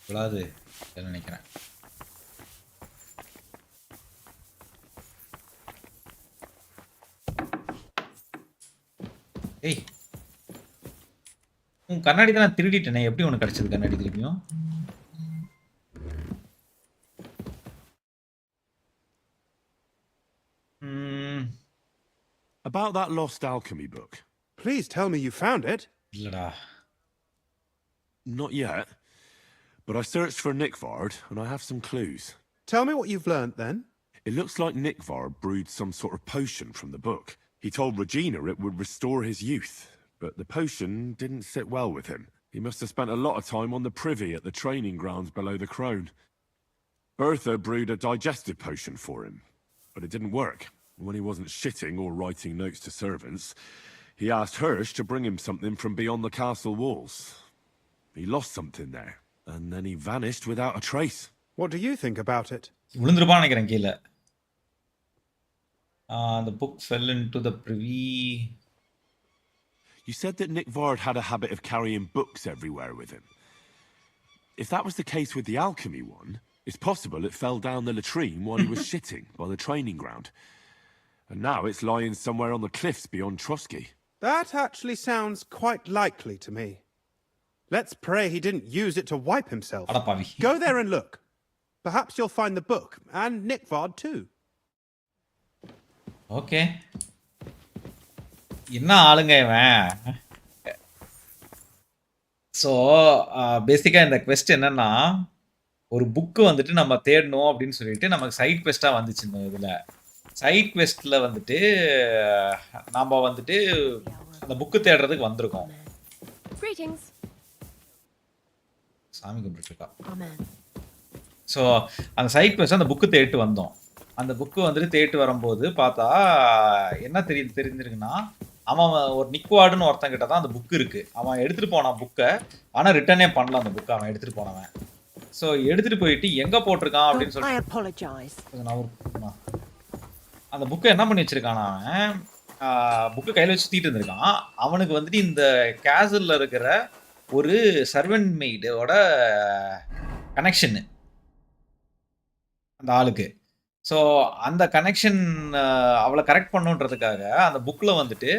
விழாது நினைக்கிறேன். ஏய், உன் கண்ணாடி தான் நான் திருடிட்டேனே. எப்படி உனக்கு கிடைச்சது கண்ணாடி திருப்பியும்? About that lost alchemy book. Please tell me you found it. இல்லடா. Not yet. But I searched for Nickvard, and I have some clues. Tell me what you've learnt then. It looks like Nickvard brewed some sort of potion from the book. He told Regina it would restore his youth, but the potion didn't sit well with him. He must have spent a lot of time on the privy at the training grounds below the Crone. Bertha brewed a digestive potion for him, but it didn't work. When he wasn't shitting or writing notes to servants, he asked Hirsch to bring him something from beyond the castle walls. He lost something there, and then he vanished without a trace. What do you think about it? விழுந்துருப்பான்னு நினைக்கிறேன் கீழே. The book fell into the privy. You said that Nickvard had a habit of carrying books everywhere with him. If that was the case with the alchemy one, it's possible it fell down the latrine while he was shitting by the training ground. And now it's lying somewhere on the cliffs beyond Trotsky. That actually sounds quite likely to me. Let's pray he didn't use it to wipe himself. அடப்பாவி. Go there and look. Perhaps you'll find the book, and Nickvard too. Okay. என்ன ஆளுங்க இவன்? So பேசிக்கா இந்த quest என்னன்னா, ஒரு book வந்துட்டு நம்ம தேடணும் அப்படின்னு சொல்லிட்டு நமக்கு சைட் குவெஸ்ட்டா வந்துச்சு இந்த இதுல. சைட் குவெஸ்ட்ல வந்துட்டு நாம வந்துட்டு அந்த புக் தேடுறதுக்கு வந்திருக்கோம். Greetings. சாமி கும்பிட்டுட்டு இருக்கா. Amen. ஸோ அந்த சைட் குவெஸ்ட் அந்த புக்கு தேடிட்டு வந்தோம். அந்த புக்கு வந்துட்டு தேடிட்டு வரும்போது பார்த்தா என்ன தெரிஞ்சிருக்குன்னா, அவன் ஒரு நிக்வார்டுன்னு ஒருத்தங்கிட்ட தான் அந்த புக் இருக்கு. அவன் எடுத்துட்டு போனான் புக்க. ஆனா ரிட்டர்னே பண்ணல அந்த புக்க அவன் எடுத்துட்டு போனவன். ஸோ எடுத்துட்டு போயிட்டு எங்க போட்டிருக்கான் அப்படின்னு I சொல்லிட்டு apologize. நான் அந்த புக்கை என்ன பண்ணி வச்சிருக்கான் அவன், புக்கை கையில் வச்சு சுத்திட்டு இருந்திருக்கான். அவனுக்கு வந்துட்டு இந்த கேசல்ல இருக்கிற ஒரு சர்வெண்ட் மெய்டோட கனெக்ஷன் அந்த ஆளுக்கு. ஸோ அந்த கனெக்ஷன் அவளை கரெக்ட் பண்ணுன்றதுக்காக அந்த புக்கில் வந்துட்டு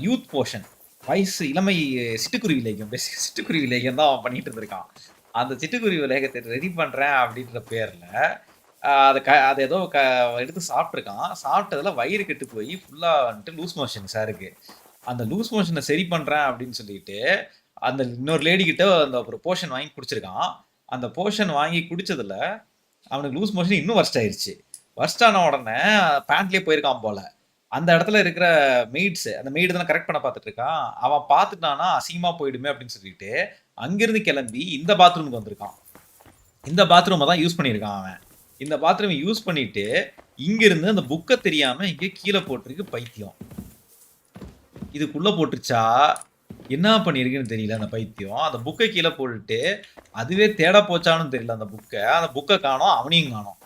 யூத் போர்ஷன் வயசு இளமை சிட்டுக்குருவி லேகம் பேசிக் சிட்டுக்குருவி லேகம் தான் அவன் பண்ணிட்டு இருந்திருக்கான். அந்த சிட்டுக்குருவி லேகத்தை ரெடி பண்ணுறேன் அப்படின்ற பேரில் அதை ஏதோ எடுத்து சாப்பிட்ருக்கான். சாப்பிட்டதுல வயிறு கெட்டு போய் ஃபுல்லாக வந்துட்டு லூஸ் மோஷன் சாருக்கு. அந்த லூஸ் மோஷனை சரி பண்ணுறேன் அப்படின்னு சொல்லிட்டு அந்த இன்னொரு லேடி கிட்ட அந்த ஒரு போர்ஷன் வாங்கி குடிச்சிருக்கான். அந்த போர்ஷன் வாங்கி குடிச்சதுல அவனுக்கு லூஸ் மோஷன் இன்னும் வர்ஸ்ட் ஆயிருச்சு. வர்ஸ்ட் ஆன உடனே பேண்ட்லேயே போயிருக்கான் போல. அந்த இடத்துல இருக்கிற மெய்ட்ஸ் அந்த மெய்டு தானே கரெக்ட் பண்ண பார்த்துட்டு இருக்கான். அவன் பார்த்துட்டானா அசிங்கமாக போயிடுமே அப்படின்னு சொல்லிட்டு அங்கிருந்து கிளம்பி இந்த பாத்ரூமுக்கு வந்திருக்கான். இந்த பாத்ரூமை தான் யூஸ் பண்ணியிருக்கான் அவன். இந்த பாத்ரூமை யூஸ் பண்ணிட்டு இங்கிருந்து அந்த புக்கை தெரியாம இங்கே கீழே போட்டிருக்கு பைத்தியம். இதுக்குள்ள போட்டுருச்சா என்ன பண்ணியிருக்குன்னு தெரியல அந்த பைத்தியம். அந்த புக்கை கீழே போட்டுட்டு அதுவே தேட போச்சான்னு தெரியல அந்த புக்கை காணோம், அவனையும் காணோம்.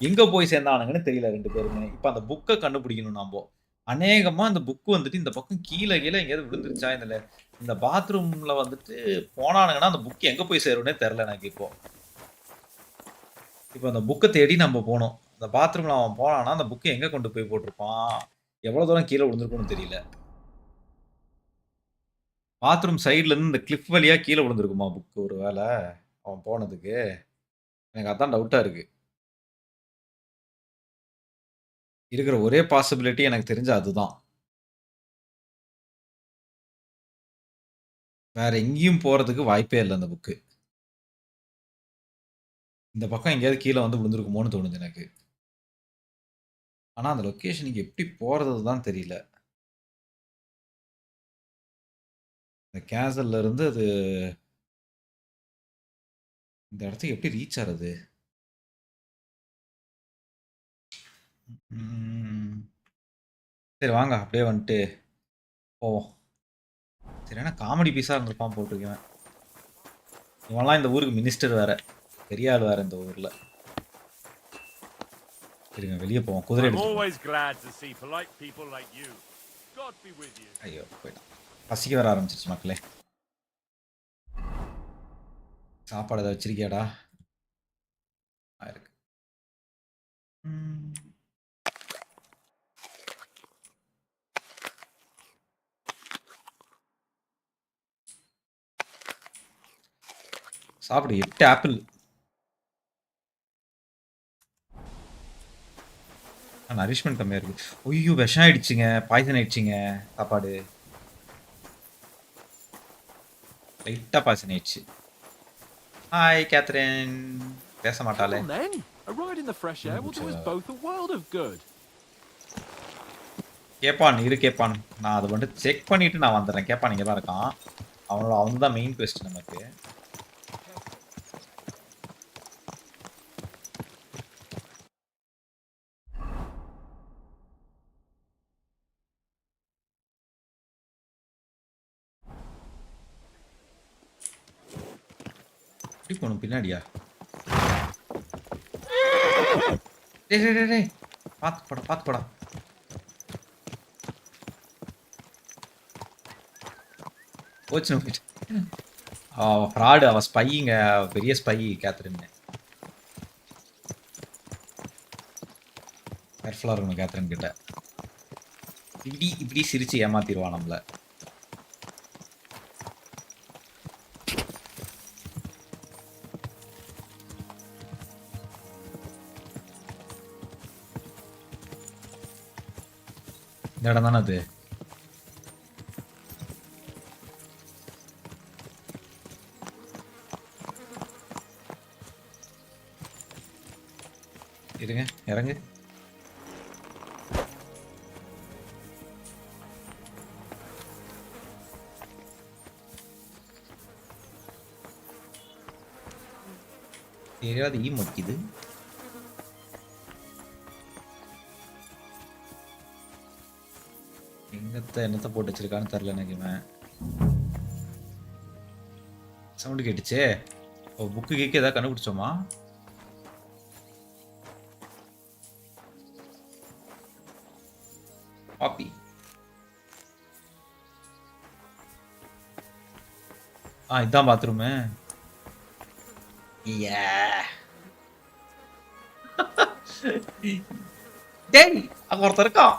எங்க போய் சேர்ந்தானுங்கன்னு தெரியல ரெண்டு பேருமே. இப்போ அந்த புக்கை கண்டுபிடிக்கணும் நாம. அநேகமா அந்த புக்கு வந்துட்டு இந்த பக்கம் கீழே எங்கேயாவது விழுந்துருச்சா இந்த பாத்ரூம்ல வந்துட்டு போனானுங்கன்னா அந்த புக் எங்க போய் சேரும்னே தெரியல எனக்கு இப்போ. இப்போ அந்த புக்கை தேடி நம்ம போனோம். அந்த பாத்ரூம்ல அவன் போனானா அந்த புக்கை எங்க கொண்டு போய் போட்டிருப்பான், எவ்வளவு தூரம் கீழே விழுந்திருக்கும்னு தெரியல. பாத்ரூம் சைடுல இருந்து இந்த கிளிஃப் வழியா கீழே விழுந்திருக்குமா புக் ஒரு வேளை அவன் போனதுக்கு? எனக்கு அதான் டவுட்டா இருக்கு. இருக்கிற ஒரே பாசிபிலிட்டி எனக்கு தெரிஞ்ச அதுதான். வேற எங்கேயும் போறதுக்கு வாய்ப்பே இல்லை அந்த புக்கு. இந்த பக்கம் எங்கேயாவது கீழே வந்து விழுந்திருக்குமோன்னு தோணுது எனக்கு. ஆனா அந்த லொகேஷனுக்கு எப்படி போறது தான் தெரியல. இந்த கேசல்ல இருந்து அது இந்த இடத்துக்கு எப்படி ரீச் ஆறது? சரி வாங்க அப்படியே வந்துட்டு போவோம். சரி ஏன்னா காமெடி பீஸா இருந்திருப்பான் போட்டிருக்கேன். இவன்லாம் இந்த ஊருக்கு மினிஸ்டர் வேற, பெரிய ஆள் வேற இந்த ஊர்ல. சரிங்க வெளியே போவோம். குதிரை ஐயோ போயிட்டான். பசிக்க வர ஆரம்பிச்சிருச்சு மக்களே. சாப்பாடு ஏதாவது வச்சிருக்கியாடா? இருக்கு. சாப்பிடு 8 ஆப்பிள். நரிஷ்மெண்ட் கம்மியா இருக்கு. ஐயோ விஷம் ஆயிடுச்சுங்க, பாய்சன் ஆயிடுச்சுங்க சாப்பாடு. லைட்டா பாய்சன் ஆயிடுச்சு. Hi Catherine. பேச மாட்டாளே. கேப்பான் இரு கேப்பான். நான் அதை வந்துட்டு செக் பண்ணிட்டு நான் வந்துடுறேன். கேப்பான் இங்கே தான் இருக்கான். அவன் தான் மெயின் குவெஸ்ட் நமக்கு. எப்படி போகணும் பின்னாடியா? டேய் பார்த்து போடா. போச்சு போயிட்டு. ஃப்ராடு அவ ஸ்பைங்க, பெரிய ஸ்பை கேத்ரின். கேர்ஃபுல்லாக இருக்கணும் கேத்ரின் கிட்ட. இப்படி சிரிச்சு ஏமாத்திடுவான் நம்மள. இந்த இடம் தானே அது? இருங்க, இறங்கு. தெரியாத ஈ மொக்கிது. என்னத்த போட்டு வச்சிருக்கான்னு தெரியல எனக்கு. இவன் சவுண்டு கேட்டுச்சே. புக்கு கேட்க ஏதாவது கண்டுபிடிச்சோமா? பாப்பி. இதான் பாத்ரூமு. டேய், அங்க ஒருத்தர் இருக்கான்.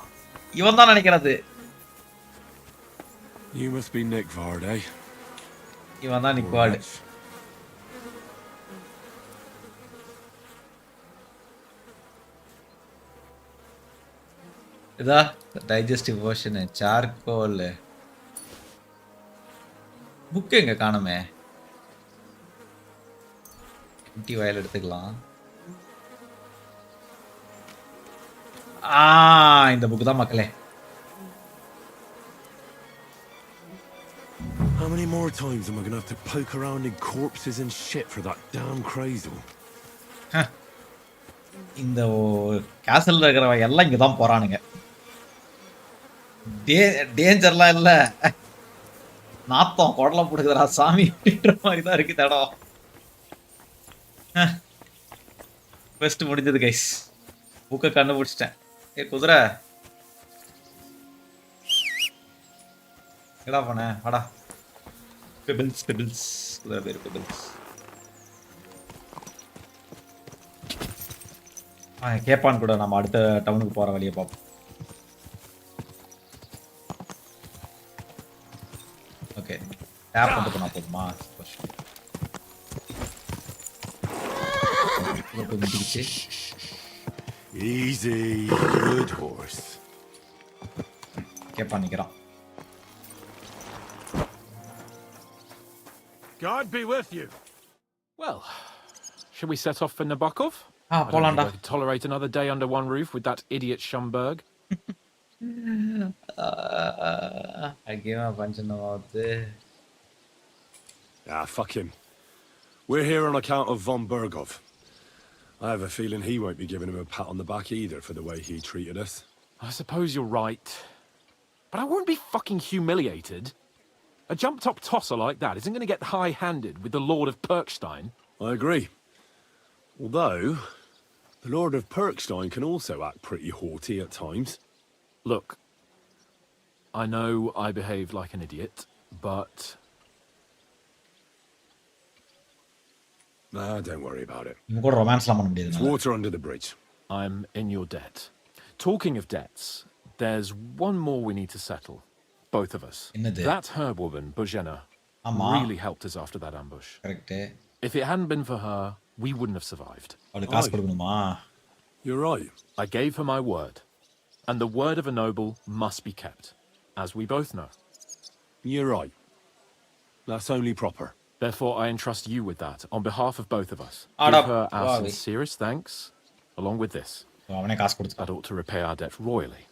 இவன் தான் நினைக்கிறது. You must be Nick Vard, eh? இவன் தான் நிக் வார்டு. இதா டைஜஸ்டிவ் வெர்ஷன் சார்கோல். புக் எங்க காணுமே? எம்டி வயல் எடுத்துக்கலாம். இந்த புக் தான் மக்களே. How many more times am I gonna have to poke around in corpses and shit for that damn cradle? இந்த கேசல்ல இருக்கிறவங்க எல்லாம் இங்க தான் போறானுங்க. டேஞ்சர்லாம் இல்ல, நாத்தம் குடலாம் போடுக்குறா சாமி அப்படின்ற மாதிரி தான் இருக்கு தடம். ஃபர்ஸ்ட் முடிஞ்சது கைஸ். புக்கை கண்டுபிடிச்சிட்டேன். குதிரை எடா பண்ண வாடா. பெபிள்ஸ் குதிரை பேர் பெபிள்ஸ். கேப்பான் கூட நம்ம அடுத்த டவுனுக்கு போற வழியை பார்ப்போம். ஓகே, டேப் வந்து பண்ணா போதுமா? Easy, good horse. கேப்பான் நிக்கிறான். God be with you. Well, shall we set off for Nabokov? I don't போலாம்டா. think I could tolerate another day under one roof with that idiot Schumberg. I gave him a bunch of notes. Fuck him. We're here on account of von Bergov. I have a feeling he won't be giving him a pat on the back either for the way he treated us. I suppose you're right. But I won't be fucking humiliated. A jump-top tosser like that isn't going to get high-handed with the Lord of Perkstein. I agree. Although, the Lord of Perkstein can also act pretty haughty at times. Look, I know I behaved like an idiot, but... Nah, don't worry about it. It's It's water under the bridge. I'm in your debt. Talking of debts, there's one more we need to settle. Both of us. That herb woman, Bojena, really helped us after that ambush. Correct. If it hadn't been for her, we wouldn't have survived. You're right. I gave her my word. And the word of a noble must be kept, as we both know. You're right. That's only proper. Therefore, I entrust you with that, on behalf of both of us. Give her our sincerest thanks, along with this. That ought to repay our debt royally.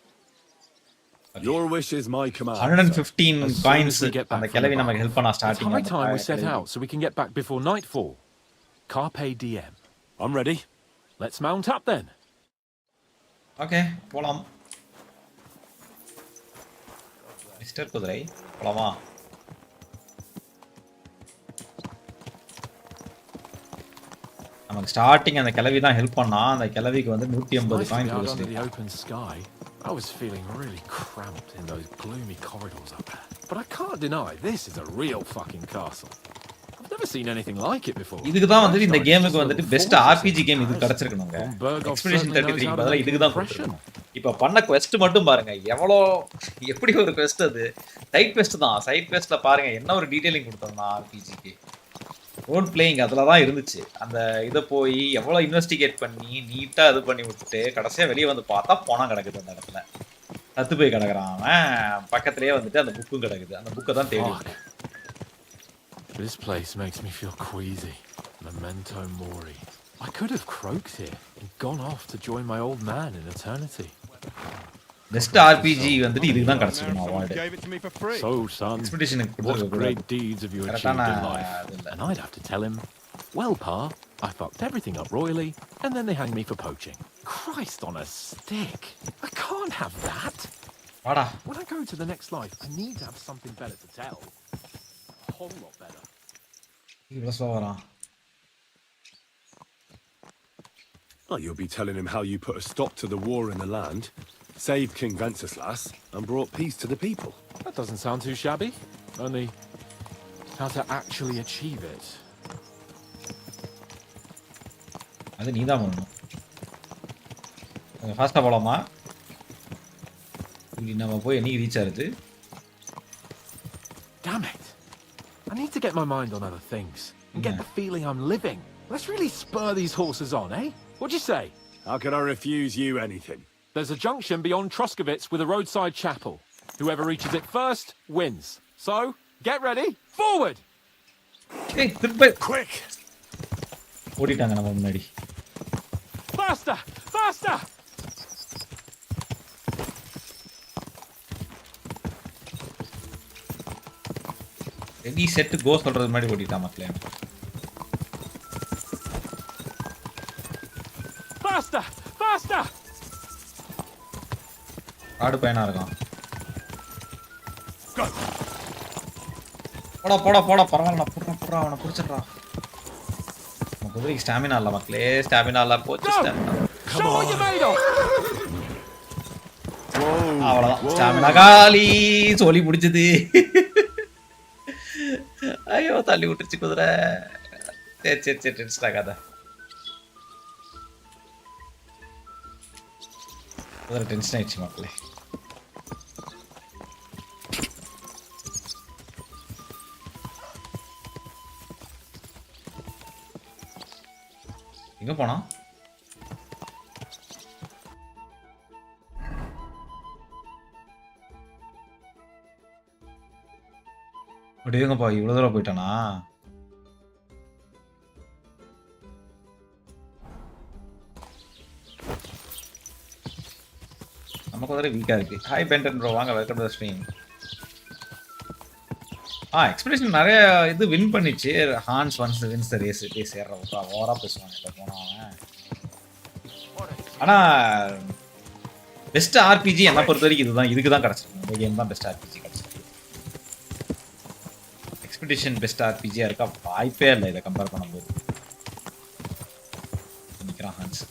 Your wish is my command. 115 coins. அந்த கிளவி நமக்கு help பண்ணா starting. It's high time we set out so we can get back before nightfall. Carpe diem. I'm ready. Let's mount up then. Okay, போலாம். Mister குதிரை போலாமா? நமக்கு starting அந்த கிளவி தான் ஹெல்ப் பண்ணா. அந்த கிளவிக்கு வந்து 150 காயின் கொடுத்துட்டேன். I was feeling really cramped in those gloomy corridors up there. But I can't deny this is a real fucking castle. I've never seen anything like it before. இதுக்கு தான் வந்து இந்த கேமுக்கு வந்துட்டு பெஸ்ட் ஆர்பிஜி கேம் இது கிடைச்சிருக்கணுங்க. Expedition 33 பதிலா இதுக்கு தான் கொடுத்திருக்கணும். இப்போ பண்ண quest மட்டும் பாருங்க. எப்படி ஒரு quest அது. சைட் quest தான். சைட் questல பாருங்க என்ன ஒரு டீடைலிங் கொடுத்தாங்க ஆர்பிஜிக்கு. ரோல் பிளேயிங் அதில் தான் இருந்துச்சு. அந்த இதை போய் எவ்வளோ இன்வெஸ்டிகேட் பண்ணி நீட்டாக இது பண்ணி விட்டுட்டு கடைசியாக வெளியே வந்து பார்த்தா பணம் கிடக்குது அந்த இடத்துல. சத்து போய் கிடக்குறான் அவன். பக்கத்துலயே வந்துட்டு அந்த புக்கும் கிடக்குது. அந்த புக்கை தான் தேடி. This place makes me feel queasy. Memento mori. I could have croaked here and gone off to join my old man in eternity. Best RPG வந்துட்டு இதுக்கு தான் கிடைச்சிருக்கும் award. So son, what great deeds have you achieved in life? And I'd have to tell him, well pa, I fucked everything up royally and then they hang me for poaching. Christ on a stick. I can't have that. வாடா. When I go to the next life, I need to have something better to tell. A whole lot better. இவ்வளவு சோவரா. Oh, you'll be telling him how you put a stop to the war in the land, saved King Venceslas, and brought peace to the people. That doesn't sound too shabby. Only how to actually achieve it. அது நீ தான் பண்ணணும். கொஞ்சம் ஃபாஸ்டா போலாமா? இப்படி நம்ம போய் என்னைக்கு ரீச் ஆகுது? Damn it. I need to get my mind on other things and get the feeling I'm living. Let's really spur these horses on, eh? What'd you say? How can I refuse you anything? There's a junction beyond Troskovitz with a roadside chapel. Whoever reaches it first wins. So, get ready. Forward! Hey, திரும்ப Quick! ஓடிட்டாங்க நம்ம முன்னாடி. Faster! Faster! Ready set go சொல்றது மாதிரி ஓடிட்டான் மக்களே. Faster! Faster! ஆடு பையனா இருக்கான். போடா போடா போடா பரவாயில்ல புறா அவனை புடிச்சிடுறா. நம்ம குதிரைக்கு ஸ்டாமினா இல்ல மக்களே. ஸ்டாமினா இல்ல போச்சு stamina. Show what you made of! அவ்வளவுதான் ஸ்டாமினா காலி. சோலி பிடிச்சது. ஐயோ தள்ளி விட்டுருச்சு குதிரை. சரி சரி சரி டென்ஷன் ஆகாத. குதிரை டென்ஷன் ஆயிடுச்சு மக்களே. எங்க போனா? அப்படியேங்கப்பா இவ்வளவு தூரம் போயிட்டானா? நம்ம குதிரை வீக்கா இருக்கு. ஹாய் பென்டன் ப்ரோ, வாங்க welcome to the stream. Expedition நிறைய இது வின் பண்ணிச்சு. ஹான்ஸ் வின்ஸ் தி ரேஸ் பேசி ஏறறப்பா ஓவரா பேசுவாங்க இப்ப போனவன். ஆனா பெஸ்ட் ஆர்பிஜி என்ன பொறுத்த வரைக்கும் இதுதான். இதுக்கு தான் கிடைச்சிருக்கு. இந்த கேம் தான் பெஸ்ட் ஆர்பிஜி கிடைச்சிருக்கு. எக்ஸ்பெடிஷன் பெஸ்ட் ஆர்பிஜியா இருக்கா வாய்ப்பே இல்லை இதை கம்பேர் பண்ணும்போது. நிற்கிறான் ஹான்ஸ்.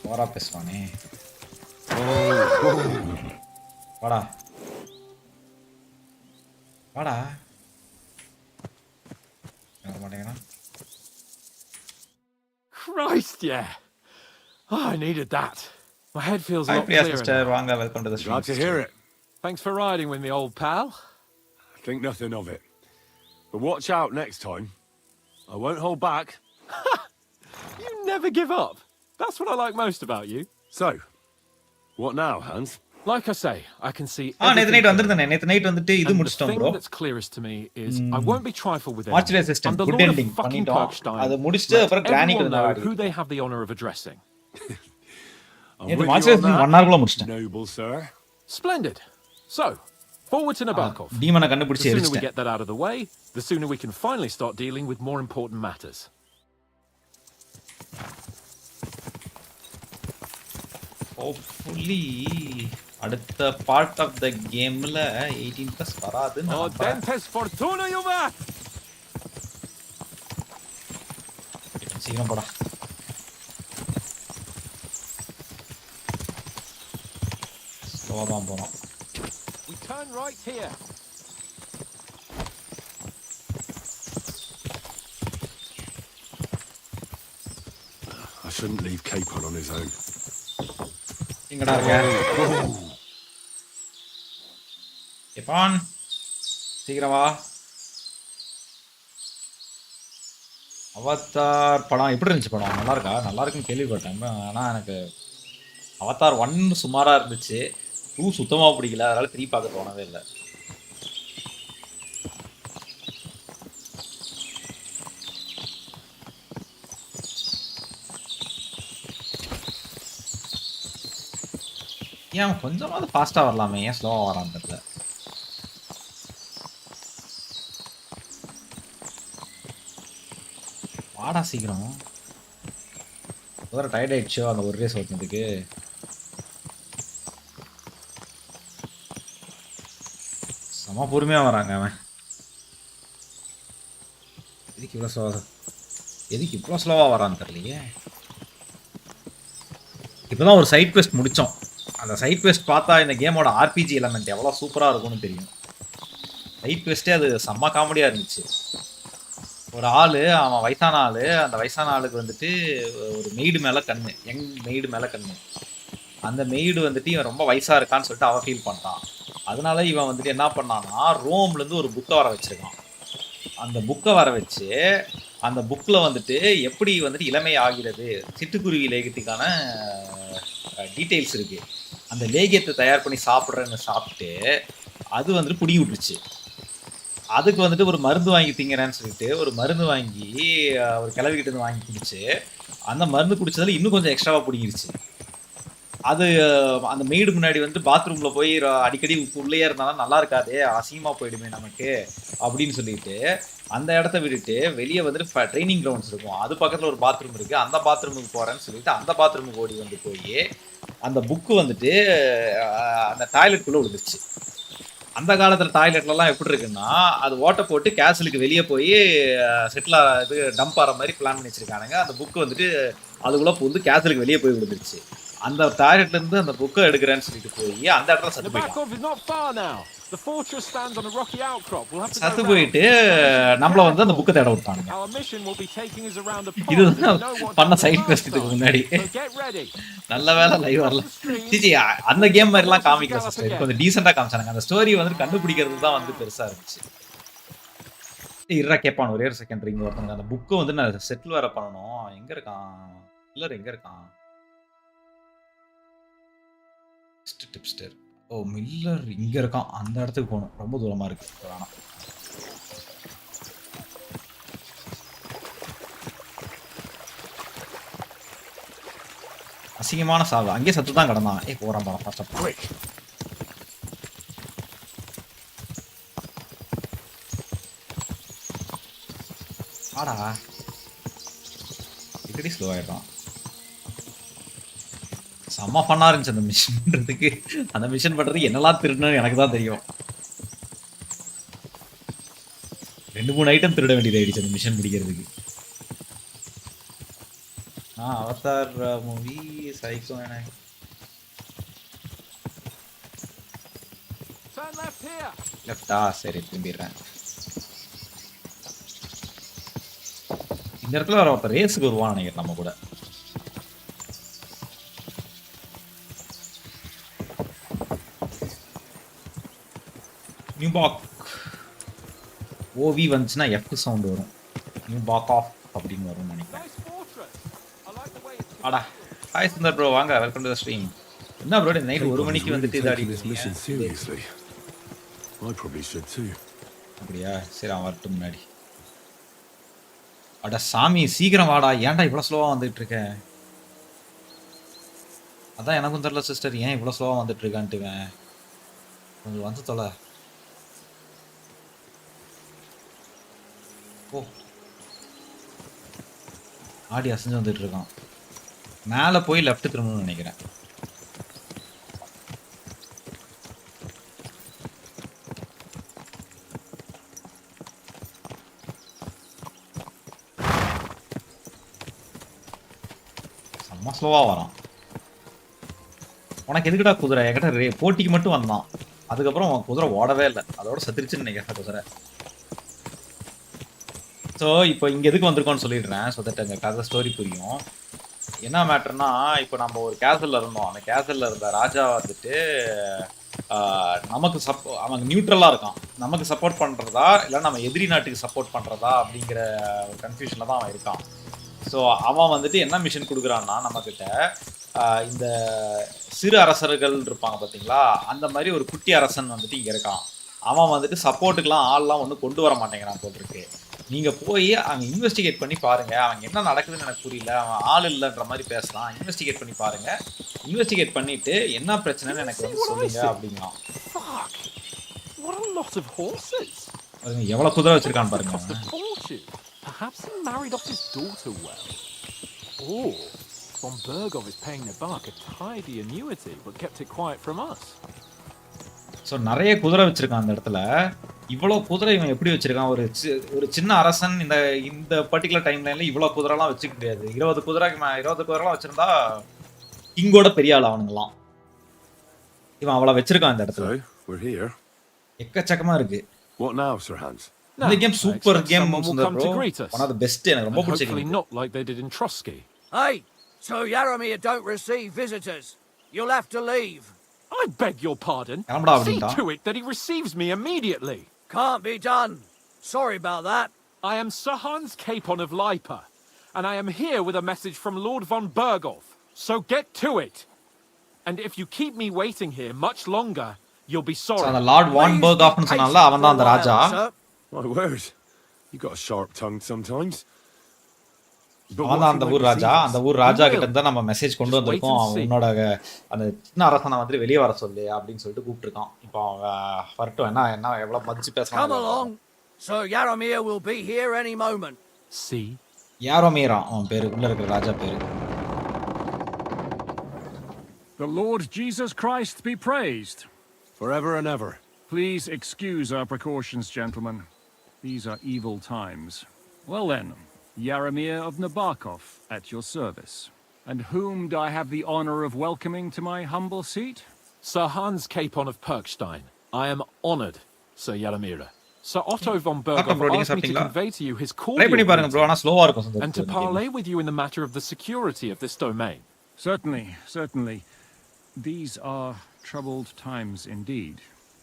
ஓவரா பேசுவானே. வாடா வாடா. வர மாட்டேங்கிறா. Christ, yeah. Oh, I needed that. My head feels a lot Priya clearer sister, now. வாங்க welcome to the stream. Glad to hear it. Thanks for riding with me, old pal. Think nothing of it. But watch out next time. I won't hold back. You never give up. That's what I like most about you. So, what now, Hans? Like I say, I can see நேத்து night வந்திருந்தேனே. நேத்து night வந்துட்டு இது முடிச்சிட்டோம் bro. The thing that's clearest to me is I won't be trifled with March anyone. assistant I'm the good Lord of ending fucking பண்ணிட்டோம். Perkstein. அது முடிச்சிட்டு அப்புறம் கிரானிக்கு Everyone know வந்தாங்க. who they have the honor of addressing. நேத்து March assistant 1 hour குள்ள முடிச்சிட்டேன். Noble sir. Splendid. So, forward to Nabokov. டீமனை The கண்டுபிடிச்சு sooner we எரிச்சிட்டேன். get that out of the way, the sooner we can finally start dealing with more important matters. Hopefully அடுத்த part of the கேம்ல 18+ வராது. Dentes fortuna juve! சீக்கிரம் போடா. ஸ்லோவா தான் போறோம். We turn right here. I shouldn't leave Capon on his own. எங்கடா இருக்க? கேப்பான் சீக்கிரம் வா. அவதார் படம் எப்படி இருந்துச்சு? படம் நல்லா இருக்கா? நல்லா இருக்குன்னு கேள்விப்பட்டேன். ஆனா எனக்கு அவதார் 1 சுமாரா இருந்துச்சு. 2 சுத்தமா பிடிக்கல. அதனால 3 பார்க்க தோணவே இல்ல. ஏன் கொஞ்சமாவது ஃபாஸ்டா வரலாமே? ஏன் ஸ்லோவா வரான்னு தெரியல. வாடா சீக்கிரம். வேற டயர்ட் ஆயிடுச்சோ அந்த ஒரு ரேஸ் ஓட்டுனதுக்கு. செம பொறுமையா வராங்க அவன். எதுக்கு இவ்வளோ ஸ்லோவா வரான்னு தெரியலையே. இப்போதான் ஒரு சைட் குவெஸ்ட் முடிச்சோம். அந்த சைட் குவெஸ்ட் பார்த்தா இந்த கேமோட ஆர்பிஜி எலமெண்ட் எவ்வளோ சூப்பராக இருக்கும்னு தெரியும். சைட் குவெஸ்ட்டே அது செம்ம காமெடியாக இருந்துச்சு. ஒரு ஆள், அவன் வயசான ஆள், அந்த வயசான ஆளுக்கு வந்துட்டு ஒரு மெய்டு மேலே கண்ணு, யங் மெய்டு மேலே கண்ணு. அந்த மெய்டு வந்துட்டு இவன் ரொம்ப வயசாக இருக்கான்னு சொல்லிட்டு அவன் ஃபீல் பண்ணிட்டான். அதனால இவன் வந்துட்டு என்ன பண்ணான்னா ரோம்லேருந்து ஒரு புக்கை வர வச்சிருக்கான். அந்த புக்கை வர வச்சு அந்த புக்கில் வந்துட்டு எப்படி வந்துட்டு இளமை ஆகிறது, சிட்டுக்குருவி லேகியத்துக்கான டீட்டெயில்ஸ் இருக்குது. அந்த லேகியத்தை தயார் பண்ணி சாப்பிட்டு அது வந்துட்டு பிடிங்கி விட்டுருச்சு. அதுக்கு வந்துட்டு ஒரு மருந்து வாங்கி திங்கிறேன்னு சொல்லிட்டு ஒரு மருந்து வாங்கி ஒரு கிளவிக்கிட்ட இருந்து வாங்கி குடிச்சு அந்த மருந்து குடிச்சதில் இன்னும் கொஞ்சம் எக்ஸ்ட்ராவாக பிடிங்கிருச்சு. அது அந்த மெய்டு முன்னாடி வந்து பாத்ரூமில் போய் அடிக்கடி உள்ளே இருந்தாலும் நல்லா இருக்காதே, அசிங்கமாக போயிடுமே நமக்கு அப்படின்னு சொல்லிட்டு அந்த இடத்த விட்டுட்டு வெளியே வந்துட்டு ட்ரைனிங் கிரவுண்ட்ஸ் இருக்கும், அது பக்கத்தில் ஒரு பாத்ரூம் இருக்குது, அந்த பாத்ரூமுக்கு போகிறேன்னு சொல்லிட்டு அந்த பாத்ரூமுக்கு ஓடி வந்து போய் அந்த புக்கு வந்துட்டு அந்த டாய்லெட்குள்ளே விழுந்துருச்சு. அந்த காலத்தில் டாய்லெட்லலாம் எப்படி இருக்குன்னா அது ஓட்டை போட்டு கேசலுக்கு வெளியே போய் செட்டில் இது டம்ப் ஆகிற மாதிரி பிளான் பண்ணி வச்சுருக்கானுங்க. அந்த புக்கு வந்துட்டு அதுக்குள்ளே வந்து கேசலுக்கு வெளியே போய் விழுந்துருச்சு. அந்த டாய்லெட்லேருந்து அந்த புக்கை எடுக்கிறேன்னு சொல்லிட்டு போய் அந்த இடத்துல சத்து போயிட்டான். சத்து போயிட்டு நம்மள வந்து அந்த புக்கை தேட விட்டானுங்க. இதுதான் பண்ண சைட் குவெஸ்ட்டுக்கு முன்னாடி. நல்ல வேலை லைவ் வரல. சிச்சி அந்த கேம் மாதிரிலாம் காமிக்கல சிஸ்டர், கொஞ்சம் டீசெண்டாக காமிச்சானுங்க. அந்த ஸ்டோரி வந்து கண்டுபிடிக்கிறது தான் வந்து பெருசாக இருந்துச்சு. இருடா கேட்பான் ஒரே ஒரு செகண்ட். இங்கே ஒருத்தவங்க அந்த புக்கை வந்து நான் செட்டில் வேற பண்ணணும். எங்கே இருக்கான் இல்லர், எங்கே இருக்கான்? டிப்ஸ்டர். ஓ மில்லர் இங்கே இருக்கான். அந்த இடத்துக்கு போகணும், ரொம்ப தூரமாக இருக்கு. வேணாம். அசிங்கமான சாவு. அங்கேயே சத்து தான் கிடந்தான். போகிறான் போகிறான் ஃபர்ஸ்ட். ஆடா இப்படி ஸ்லோ ஆகிடும். செம்ம ஃபன்னாக இருந்துச்சு அந்த மிஷன் பண்ணுறதுக்கு. அந்த மிஷன் பண்ணுறதுக்கு என்னெல்லாம் திருடணும்னு எனக்கு தான் தெரியும். 2-3 ஐட்டம் திருட வேண்டியதாகிடுச்சு அந்த மிஷன் முடிக்கிறதுக்கு. அவதார் மூவி சைக்கோ எனக்கு லெஃப்டா. சரி திரும்பிடுறேன். இந்த இடத்துல வர ஒருத்தர் ரேஸுக்கு வருவான்னு நினைக்கிறேன் நம்ம கூட. நியூ பாக் ஓவி வந்துச்சுன்னா எஃப் சவுண்ட் வரும். நியூ பாக் ஆஃப் அப்படின்னு வரும்னு நினைக்கிறேன். ஆடா ஹாய் சுந்தர் ப்ரோ, வாங்க, வெல்கம் டு தி ஸ்ட்ரீம். என்ன ப்ரோ நைட் 1 மணிக்கு வந்துட்டு இதாடிட்டு அப்படியா? சரி அவன் வரட்டும் முன்னாடி. அட சாமி சீக்கிரம் வாடா, ஏன்டா இவ்வளோ ஸ்லோவாக வந்துட்டு இருக்க? அதான் எனக்கும் தெரியல சிஸ்டர், ஏன் இவ்வளோ ஸ்லோவாக வந்துட்டு இருக்கான்ட்டுவேன். கொஞ்சம் வந்து தொலை. ஓ ஆடி அசைஞ்சு வந்துட்டு இருக்கான். மேலே போய் லெஃப்ட் திரும்பணும்னு நினைக்கிறேன். செம்ம ஸ்லோவாக வரான். உனக்கு எதுக்குடா குதிரை? என்கிட்ட போட்டிக்கு மட்டும் வந்தான், அதுக்கப்புறம் உன் குதிரை ஓடவே இல்லை. அதோட செத்துருச்சுன்னு நினைக்கிறேன் குதிரை. ஸோ இப்போ இங்கே எதுக்கு வந்திருக்கோன்னு சொல்லிடுறேன், ஸோ தட் எங்கள் கதை ஸ்டோரி புரியும். என்ன மேட்டர்னா, இப்போ நம்ம ஒரு கேசலில் இருந்தோம். அந்த கேசலில் இருந்த ராஜா வந்துட்டு நமக்கு அவங்க நியூட்ரலாக இருக்கான். நமக்கு சப்போர்ட் பண்ணுறதா இல்லை நம்ம எதிரி நாட்டுக்கு சப்போர்ட் பண்ணுறதா அப்படிங்கிற ஒரு கன்ஃபியூஷனில் தான் அவன் இருக்கான். ஸோ அவன் வந்துட்டு என்ன மிஷன் கொடுக்குறான்னா நம்மக்கிட்ட இந்த சிறு அரசர்கள் இருப்பாங்க பார்த்தீங்களா, அந்த மாதிரி ஒரு குட்டி அரசன் வந்துட்டு இங்கே இருக்கான். அவன் வந்துட்டு சப்போர்ட்டுக்கெலாம் ஆள்லாம் ஒன்றும் கொண்டு வர மாட்டேங்கிறான் போட்டிருக்கு. நீங்கள் போய் அங்கே இன்வெஸ்டிகேட் பண்ணி பாருங்கள். அவங்க என்ன நடக்குதுன்னு எனக்கு புரியல, அவன் ஆள் இல்லைன்ற மாதிரி பேசலாம். இன்வெஸ்டிகேட் பண்ணி பாருங்கள். இன்வெஸ்டிகேட் பண்ணிவிட்டு என்ன பிரச்சனைன்னு எனக்கு வந்து சொல்லுங்க அப்படிங்களாம். What a lot of horses. எவ்வளோ குதிரை வச்சிருக்கான்னு பாருங்க. Perhaps he married off his daughter well. Or von Bergov is paying Embark a tidy annuity but kept it quiet from us. So நிறைய குதிரை வச்சிருக்கான் அந்த இடத்துல. இவ்வளோ குதிரை இவன் எப்படி வச்சிருக்கான்? ஒரு சின்ன அரசன் இந்த பர்டிகுலர் டைம் லைனில் இவ்வளோ குதிரைலாம் வச்சுக்க முடியாது. 20 குதிரைலாம் வச்சிருந்தா கிங்கோட பெரிய ஆள் அவனுங்களாம். இவன் அவ்வளோ வச்சிருக்கான் இந்த இடத்துல. எக்கச்சக்கமா இருக்கு. What now, Sir Hans? இந்த game super game. One of the best. எனக்கு ரொம்ப பிடிச்ச game. Not like they did in Trotsky. Hey, so Yaromir don't receive visitors. You'll have to leave. I beg your pardon. See to it that he receives me immediately. Can't be done. Sorry about that. I am Sir Hans Capon of Lipa, and I am here with a message from Lord von Bergov. So get to it. And if you keep me waiting here much longer, you'll be sorry. So the Lord von Bergov னு சொன்னால அவன் தான் அந்த ராஜா. My word. You got a sharp tongue sometimes. அவன் தான் அந்த ஊர் ராஜா. அந்த ஊர் ராஜா கிட்ட இருந்தா நம்ம மெசேஜ் கொண்டு வந்திருக்கோம். உன்னோட அந்த சின்ன அரசனை வந்து வெளியே வர சொல்லு அப்படின்னு சொல்லிட்டு கூப்பிட்டுருக்கான். இப்போ அவன் வரட்டும். என்ன எவ்வளவு மதிச்சு பேசலாம். Come along. So Yaromir will be here any moment. See. யாரோமீரா அவன் பேரு, உள்ள இருக்கிற ராஜா பேரு. The Lord Jesus Christ be praised. Forever and ever. Please excuse our precautions, gentlemen. These are evil times. Well then, Yaromir of Nabokov at your service. And whom do I have the honor of welcoming to my humble seat? Sir Hans Capon of Perkstein. I am honored, Sir Yaromir. Sir Otto von Bergov asked me to convey to you his cordial and to parley with you in the matter of the security of this domain. Certainly, certainly. These are troubled times indeed.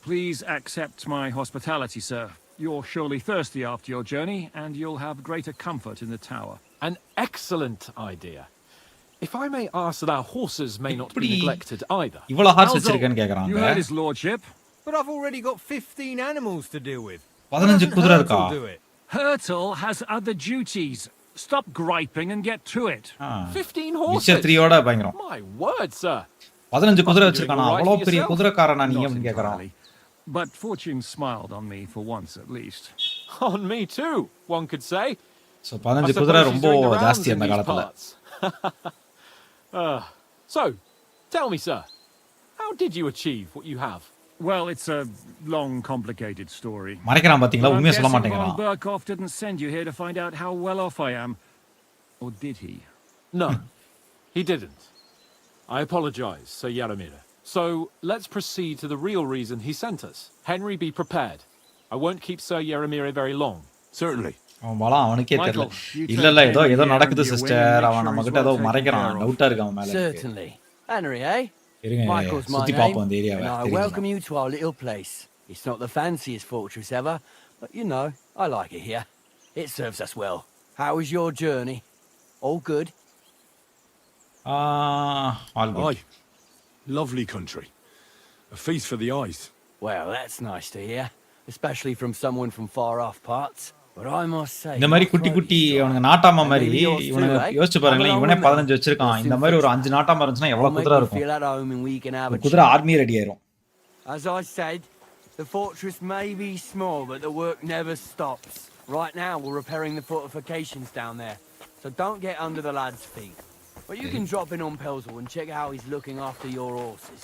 Please accept my hospitality, sir. You're surely thirsty after your journey, and you'll have greater comfort in the tower. An excellent idea. If I may ask that our horses may not be neglected either. You heard his lordship. But I've already got 15 animals to deal with. 15 குதிரை இருக்கா? Hurtle has other duties. Stop griping and get to it. 15 horses. விஷயத்ரியோட பயங்கரம். My word, sir. 15 குதிரை வச்சிருக்கானா? அவ்வளவு பெரிய குதிரைக்காரனா நீ அப்படின்னு கேக்குறான். But fortune smiled on me for once at least. On me too, one could say. So 15 குதிரை ரொம்ப ஜாஸ்தி அந்த காலத்துல. So, tell me, sir, how did you achieve what you have? Well, it's a long, complicated story. மறைக்கறான் பாத்தீங்களா? உண்மையை சொல்ல மாட்டேங்கறான். Berkov didn't send you here to find out how well off I am. Or did he? No, he didn't. I apologize, Sir Yaromir. So, let's proceed to the real reason he sent us. Henry, be prepared. I won't keep Sir Yaromir very long. Certainly. அவன் வளா அவனுக்கே தெரியல. இல்ல ஏதோ நடக்குது sister. அவன் நம்ம கிட்ட ஏதோ மறைக்கறான். டவுட்டா இருக்கு அவன் மேல. Certainly. Henry, eh? Michael's my name, and I welcome you to our little place. It's not the fanciest fortress ever, but you know, I like it here. It serves us well. How was your journey? All good? All good. Aye. Lovely country. A feast for the eyes. Well, that's nice to hear, especially from someone from far off parts. But I must say, இந்த மாதிரி குட்டி அவனுங்க நாட்டாம மாதிரி இவனுங்க யோசிச்சு பாருங்களேன். இவனே 15 வச்சிருக்கான். இந்த மாதிரி ஒரு 5 நாட்டாம இருந்துச்சுனா எவ்வளவு குதிரை இருக்கும்? குதிரை ஆர்மி ரெடி ஆயிரும். As I said, the fortress may be small, but the work never stops. Right now we're repairing the fortifications down there, so don't get under the lad's feet. But you can drop in on Pelzel and check how he's looking after your horses.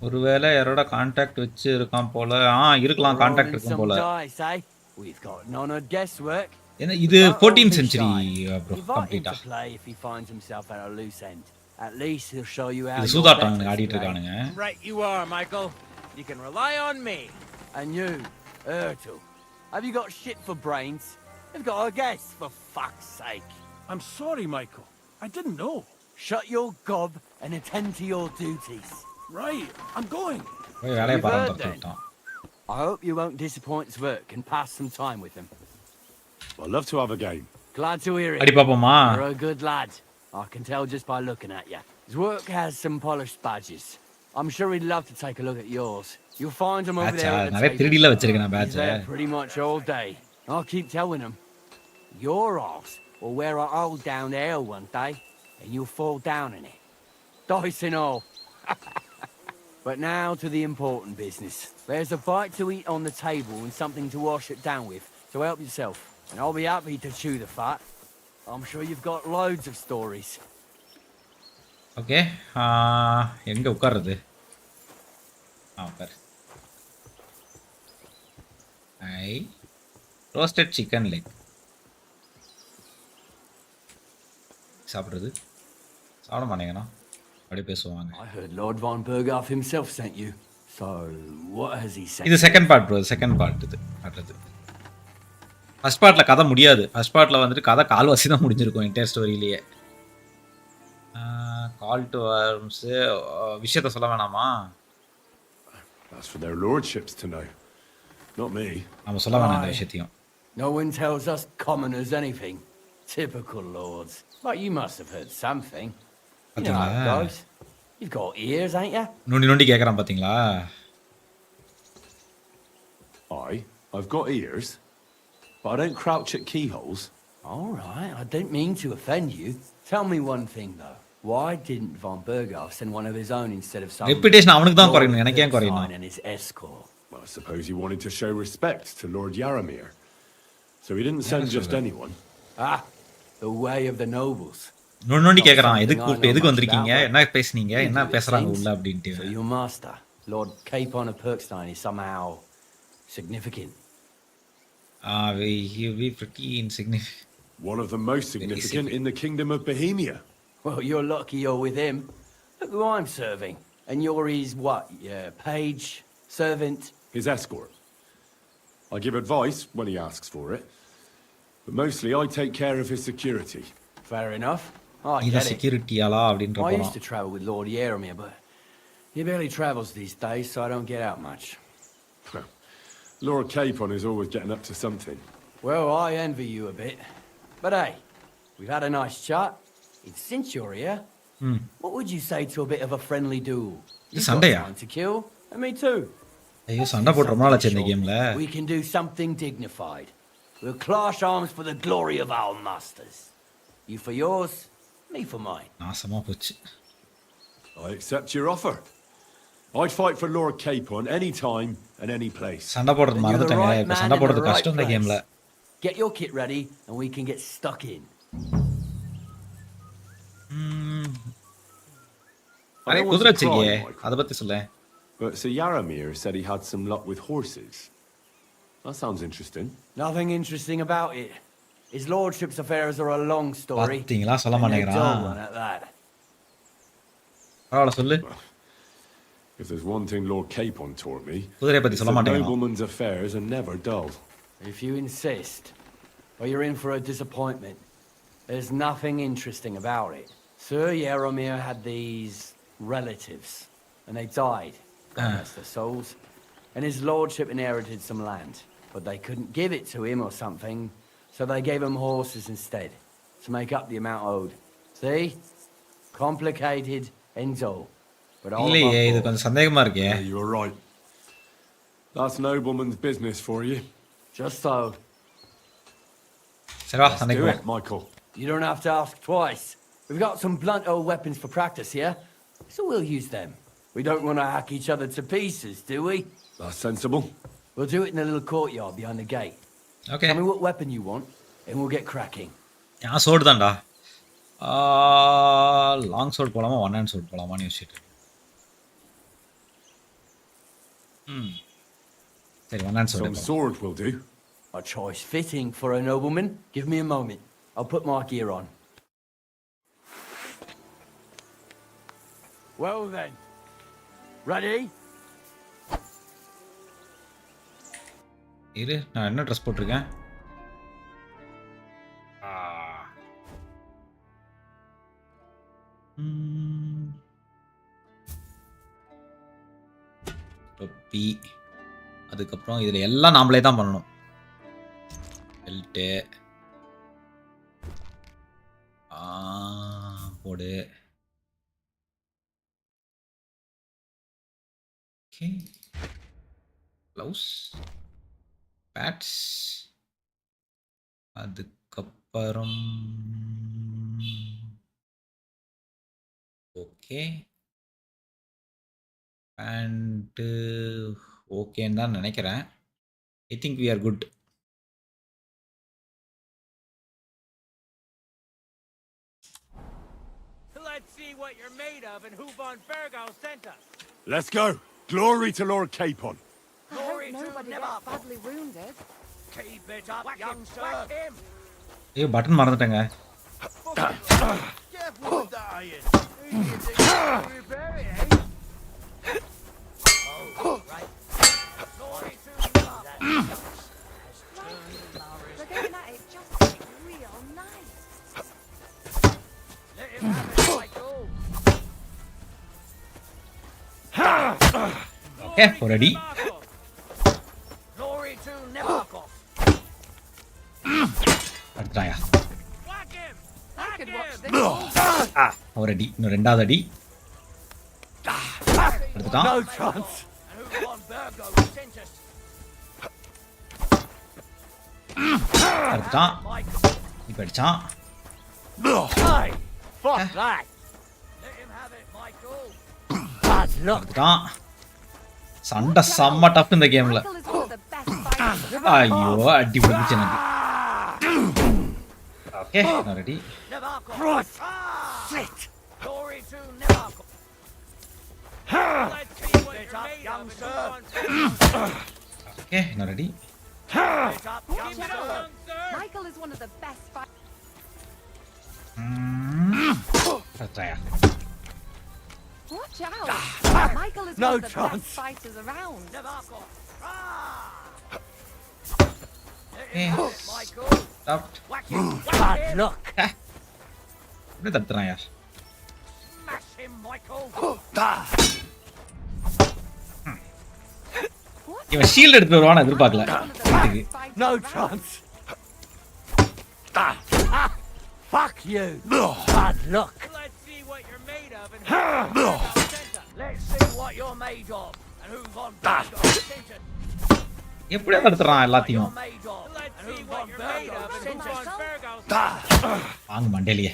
ஒருவேளை யாரோட contact வச்சு இருக்கான் போல. இருக்கலாம், contact இருக்கும் போல. We've got none of guesswork. இது 14th century bro கம்ப்ளீட்டா. If he finds himself at a loose end, at least he'll show you how. இது சூதாட்டம் ஆடிட்டு இருக்கானுங்க. Right you are, Michael. You can rely on me. And you, Ertul. Have you got shit for brains? You've got a guess, for fuck's sake. I'm sorry, Michael. I didn't know. Shut your gob and attend to your duties. Right, I'm going. I hope you won't disappoint Zwerk and pass some time with him. I'd love to have a game. Glad to hear it. அடி பாப்போமா? You're a good lad. I can tell just by looking at you. His work has some polished badges. I'm sure he'd love to take a look at yours. You'll find him over there at the நிறைய table. 3Dல வச்சிருக்கேன் நான் He's badge. there pretty much all day. I'll keep telling him. Your arse will wear a hole down there one day, and you'll fall down in it. Dice and all. But now to the important business. There's a bite to eat on the table and something to wash it down with, so help yourself. And I'll be happy to chew the fat. I'm sure you've got loads of stories. Okay. எங்க உட்கார்றது? உட்கார். Roasted chicken leg. சாப்பிடுறது. சாப்பிட மாட்டேங்கண்ணா. அப்படியே பேசுவாங்க. I heard Lord von Berghoff himself sent you. So, what has he said? இது second part bro. Second part இது. அடுத்து. ஃபர்ஸ்ட் பார்ட்ல கதை முடியாது. ஃபர்ஸ்ட் பார்ட்ல வந்துட்டு கதை கால்வாசி தான் முடிஞ்சிருக்கும் என்டையர் ஸ்டோரியிலேயே. கால் டு ஆர்ம்ஸ் விஷயத்தை சொல்ல வேணாமா? That's for their lordships to know, not me. நம்ம சொல்ல வேணாம் இந்த விஷயத்தையும். No one tells us commoners anything. Typical lords. But you must have heard something. You know how it goes. You've got ears, ain't you? நோண்டி நோண்டி கேக்குறான் பாத்தீங்களா? I've got ears, but I don't crouch at keyholes. All right, I don't mean to offend you. Tell me one thing though. Why didn't von Berghoff send one of his own instead of some reputation அவனுக்கு தான் குறையணும், எனக்கு ஏன் குறையணும்? and his escort? Well, I suppose he wanted to show respect to Lord Yaramir. So he didn't send just anyone. Ah, the way of the nobles. நோண்டி கேக்குறான், எதுக்கு வந்திருக்கீங்க, என்ன பேசுனீங்க, என்ன பேசுறாங்க உள்ள அப்படின்ட்டு. So your master, Lord Capon of Perkstein, is somehow significant. We pretty insignificant. One of the most significant in the kingdom of Bohemia. Well, you're lucky you're with him. Look who I'm serving. And you're his what? Page? Servant? His escort. I give advice when he asks for it. But mostly I take care of his security. Fair enough. I இத get it. செக்யூரிட்டியாலா அப்படின்ற I போறான். used to travel with Lord Yaramir, but he barely travels these days, so I don't get out much. Lord Capon is always getting up to something. Well, I envy you a bit. But hey, we've had a nice chat. It's since you're here. What would you say to a bit of a friendly duel? You've got time to kill, and me too. ஐயோ சண்டை போட்டு ரொம்ப நாளாச்சு இந்த கேம்ல. We can do something dignified. We'll clash arms for the glory of our masters. You for yours, me for mine. நாசமா போச்சு. I accept your offer. I'd fight for Lord Capon any time and any place. சண்டை போடுறது மறந்துட்டேங்க. இப்ப சண்டை போடுறது கஷ்டம் இந்த கேம்ல. Get your kit ready and we can get stuck in. Array குதிரை வச்சிருக்கே, அத பத்தி சொல்ல. But Sir Yaramir said he had some luck with horses. That sounds interesting. Nothing interesting about it. His lordship's affairs are a long story. பாத்தீங்களா சொல்ல மாட்டேங்கறான். பரவால சொல்லு. If there's one thing Lord Capon taught me, குதிரை பத்தி சொல்ல மாட்டேங்கறான். Noblemen's affairs are never dull. If you insist, or you're in for a disappointment. There's nothing interesting about it. Sir Yaramir had these relatives, and they died. God rest their souls. And his lordship inherited some land, but they couldn't give it to him or something, so they gave him horses instead, to make up the amount owed. See? Complicated and dull. But all இல்லையே இது கொஞ்சம் சந்தேகமா இருக்கே. You're right. That's nobleman's business for you. Just so. சரி வா Do சண்டைக்கு it, Michael. You don't have to ask twice. We've got some blunt old weapons for practice here, so we'll use them. We don't want to hack each other to pieces, do we? That's sensible. We'll do it in the little courtyard behind the gate. Okay. Tell me what weapon you want, and we'll get cracking. நான் soared தான்டா. Long soared போலாமா one hand soared போலாமான்னு யோசிச்சுட்டு. சரி one hand soared. Some sword will do. A choice fitting for a nobleman. Give me a moment. I'll put my gear on. Well then. Ready? இரு நான் என்ன dress போட்டிருக்கேன்? தொப்பி. அதுக்கப்புறம் இதில் எல்லாம் நாமளே தான் பண்ணணும். பெல்ட்டு. போடு. ஓகே. க்ளவுஸ். பேட்ஸ். அதுக்கப்புறம் ஓகே. பேண்ட்டு ஓகேன்னு தான் நினைக்கிறேன். I think we are good. Let's see what you're made of and who Von Fergo sent us. Let's go. Glory to Lord Capon. Glory to Nobody never gets badly wounded. keep it up, young sir. Whack him. ஐயோ button மறந்துட்டேங்க. Careful with the iron. Easy to repair it, eh? Oh, right. Glory to never. They're going at it just real nice. Let him have it, Michael. Okay ready. Glory to Nebarkov. அடுத்தாயா. Whack him. I could watch this all ஒரு அடி. இன்னும் ரெண்டாவது அடி. அடுத்துட்டான். No chance. And who Von Fergo sent us. அடுத்துட்டான். இப்ப அடிச்சான். Hey, fuck that. Let him have it, Michael. Bad luck. அடுத்துட்டான். சண்டை செம்ம tough இந்த கேம்ல. Michael is one of the best fighters. ஐயோ அடி பிடிச்சு எனக்கு. ஓகே நான் ready. Nebarkov. Shit. Glory to Nebarkov. Let's see what you're made young of, sir. Okay நான் ready. Get up, young sir. Michael is one of the best fighters. அடுத்தாயா. Watch out! Michael is No one of the chance. best fighters around. Nebarkov. A Michael. Stop. Whack him. Whack him. Look. இப்படி தட்டுறான் யார். Smash him, Michael. இவன் shield எடுத்து வருவான்னு எதிர்பார்க்கல. வீட்டுக்கு. No chance. Fuck you. Bad luck. Let's see what you're made of and who Let's see what you're made of and who Von Fergo sent us. எப்படியா தடுத்துறான் எல்லாத்தையும். Made of and who Von Fergo sent us. வாங்க மண்டேலியே.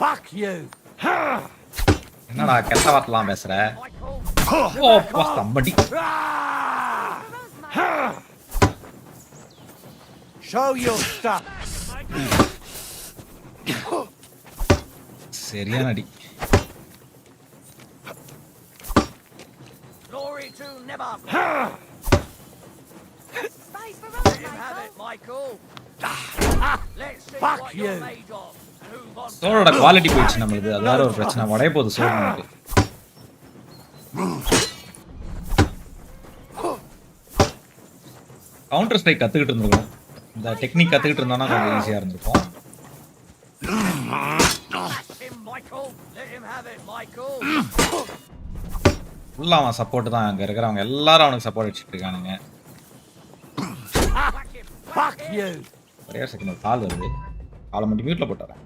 Fuck you. என்னடா கெட்ட வார்த்தைலாம் பேசுற. ஓ பா somebody. Show your stuff. சரியான அடி. Glory to Nebarkov. Fight for us, Let him have it, Michael. Michael. Let's see Fuck what you're you. made of and who Von சோளோட quality போயிடுச்சு நம்மளுக்கு. அது வேற ஒரு பிரச்சனை. உடைய போகுது சோறு நமக்கு. கவுண்டர் ஸ்ட்ரைக் கத்துக்கிட்டு இருந்திருக்கோம். இந்த டெக்னிக் கத்துக்கிட்டு இருந்தோம்னா கொஞ்சம் ஈஸியா இருந்திருக்கும். Smash him, Michael. Let him have it, Michael. ஃபுல்லா அவன் சப்போர்ட் தான். அங்க இருக்கிறவங்க எல்லாரும் அவனுக்கு சப்போர்ட் அடிச்சிட்டு இருக்கானுங்க. Whack him. Fuck you. ஒரே செகண்ட் ஒரு கால் வருது. காலை மட்டும் மியூட்ல போட்டுறேன்.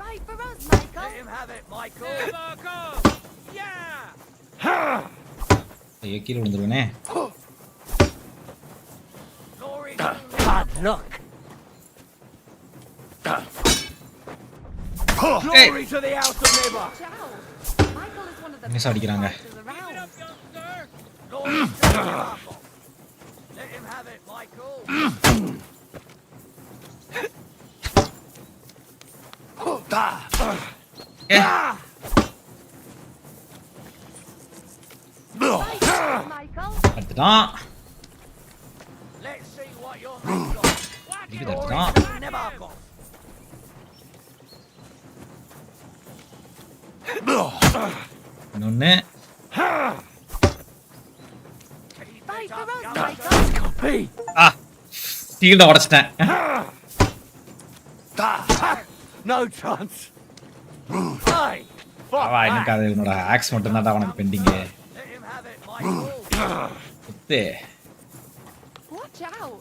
Fight for us, Let Michael. him have it, Michael. Nebarkov. Yeah. ஐயோ கீழே விழுந்துருவேனே. Glory to Bad luck. Glory to the house of Nebar. Watch out! Michael is one of the miss best அடிக்கிறாங்க. fighters around. Glory to Nebarkov. Let him have it, Michael. Fight for us, Michael. அடுத்துட்டான். Let's see what you're made of. திருப்பி Glory தடுத்துட்டான். to Nebarkov. இன்னொன்னு. Fight for us, Michael. Hey. ஷீல்ட உடைச்சிட்டேன். No chance. Hey. அவா எனக்கு அது என்னோட aux மட்டும் தான் அவனுக்கு bending. Let him have it, Michael. Watch out.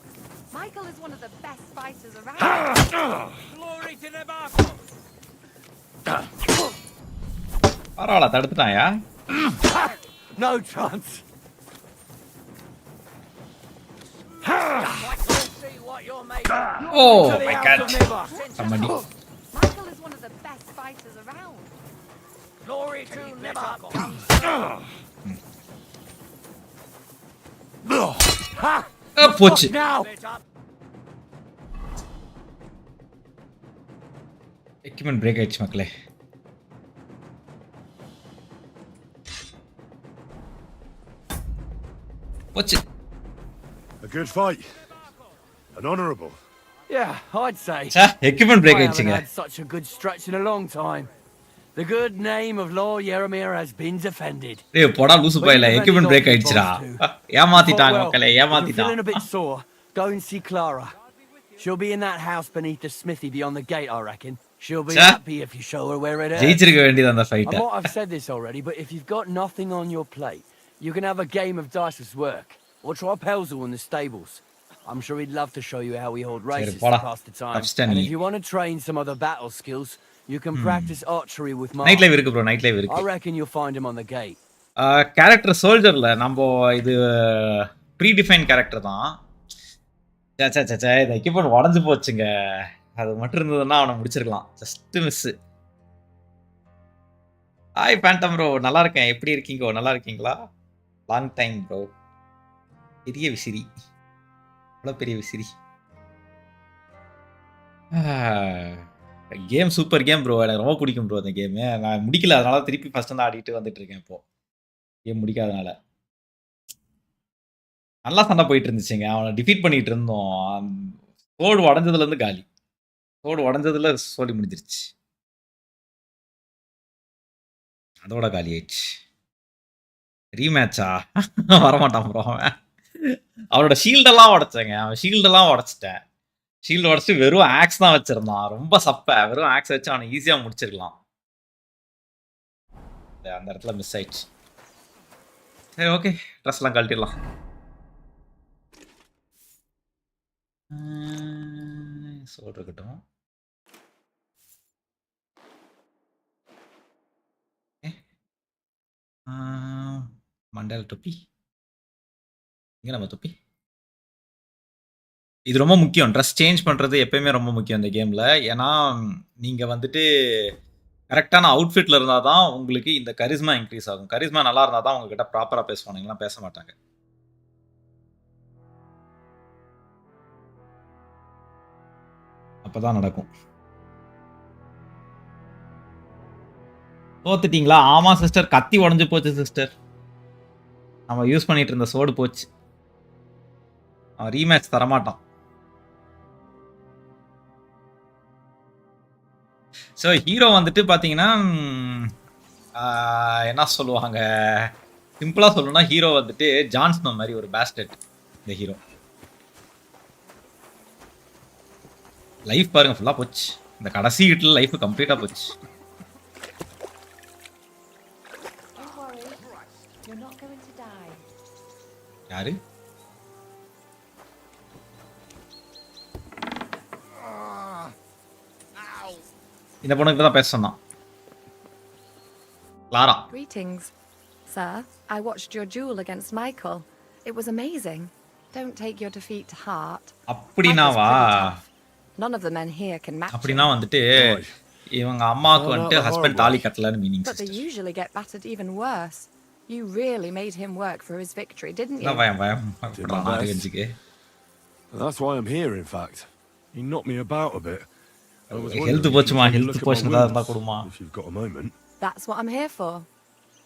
Michael is one of the best fighters around. Glory to the Barco. பரவாயில்ல தடுத்துட்டாயா? No chance. Oh my god. Somebody. Michael is one of the best fighters around. Glory to Nebarco. போச்சு. Now. Equipment break ஆயிடுச்சு மக்களே. போச்சு. A good fight. An honourable. Yeah, I'd say. Equipment break I haven't ஆயிடுச்சுங்க. had such a good stretch in a long time. The good name of Lord Yaramir has been defended. டேய் போடா லூசு பையல equipment break ஆயிடுச்சுடா. ஏமாத்திட்டாங்க மக்களே ஏமாத்திட்டாங்க. Feeling a bit sore. Go and see Clara. She'll be in that house beneath the smithy beyond the gate, I reckon. She'll be happy if you show her where it is. ஜெயிச்சிருக்க வேண்டியது அந்த fight. I might have said this already, but if you've got nothing on your plate, you can have a game of dice's work, or try Pelzel in the stables. I'm sure he'd love to show you how we hold races to pass the time. And if you want to train some other battle skills, you can practice archery with Mark. Night live இருக்கு bro, night live இருக்கு. I reckon you'll find him on the gate. Character சோல்ஜர்ல நம்ம இது pre define character தான். சே இந்த equipment உடைஞ்சு போச்சுங்க. அது மட்டும் இருந்ததுன்னா அவனை முடிச்சிருக்கலாம். Just miss. Hi Phantom bro, நல்லா இருக்கேன். எப்படி இருக்கீங்க? நல்லா இருக்கீங்களா? Long time bro. பெரிய விசிறி. அவ்வளோ பெரிய விசிறி. Game super game bro. எனக்கு ரொம்ப பிடிக்கும் ப்ரோ அந்த கேமு. நான் முடிக்கல, அதனால திருப்பி ஃபர்ஸ்ட் வந்து ஆடிட்டு வந்துட்டு இருக்கேன் இப்போ. கேம் முடிக்காதனால. நல்லா சண்டை போயிட்டு இருந்துச்சுங்க. அவனை டிஃபீட் பண்ணிட்டு இருந்தோம். சோடு உடஞ்சதுலேருந்து காலி. சோடு உடஞ்சதுல சோழி முடிஞ்சிருச்சு. அதோட காலி ஆயிடுச்சு. ரீமேட்சா? வரமாட்டான் ப்ரோ அவன். அவனோட ஷீல்டெல்லாம் உடைச்சேங்க. அவன் ஷீல்டெல்லாம் உடைச்சிட்டேன். ஷீல்டு உடச்சிட்டு வெறும் ஆக்ஸ் தான் வச்சிருந்தான். ரொம்ப சப்பை. வெறும் ஆக்ஸ் வச்சு அவனை ஈஸியாக முடிச்சிருக்கலாம். அந்த இடத்துல மிஸ் ஆயிடுச்சு. சரி ஓகே, ட்ரெஸ்லாம் கழட்டிடலாம். சோடு இருக்கட்டும். மண்டல தொப்பி இங்கே நம்ம தொப்பி. இது ரொம்ப முக்கியம். ட்ரெஸ் சேஞ்ச் பண்ணுறது எப்பயுமே ரொம்ப முக்கியம் இந்த கேமில். ஏன்னா நீங்கள் வந்துட்டு கரெக்டான அவுட்ஃபிட்டில் இருந்தால் தான் உங்களுக்கு இந்த கரிஸ்மா இன்க்ரீஸ் ஆகும். கரிஸ்மா நல்லா இருந்தால் தான் உங்ககிட்ட ப்ராப்பராக பேசுவாங்க, இல்லைனா பேச மாட்டாங்க. அப்போ தான் நடக்கும். தோத்துட்டீங்களா? ஆமாம் சிஸ்டர், கத்தி உடஞ்சி போச்சு சிஸ்டர். நம்ம யூஸ் பண்ணிட்டு இருந்த சோடு போச்சு. அவன் ரீமேட்ச் தரமாட்டான். ஸோ ஹீரோ வந்துட்டு பார்த்தீங்கன்னா என்ன சொல்லுவாங்க, சிம்பிளாக சொல்லணும்னா ஹீரோ வந்துட்டு ஜான்ஸ்னோ மாதிரி ஒரு பேஸ்டட். இந்த ஹீரோ லைஃப் பாருங்க ஃபுல்லாக போச்சு. இந்த கடைசி வீட்டில் லைஃப் கம்ப்ளீட்டாக போச்சு. யாரு? இந்த பொண்ணுக்கு தான் பேச சொன்னான். Clara. Greetings, sir. I watched your duel against Michael. It was amazing. Don't take your defeat to heart. அப்படினாவா? None of the men here can match. அப்படினா வந்துட்டு இவங்க அம்மாக்கு வந்துட்டு ஹஸ்பண்ட் தாலி கட்டலன்னு meaning. But they usually get battered even worse. You really made him work for his victory, didn't you? நான் பயம் ஆரம்பிச்சுக்கு. That's why I'm here, in fact. He knocked me about a bit. Health போச்சுமா, health போச்சுனா இருந்தா கொடுமா. If you've got a moment. That's what I'm here for.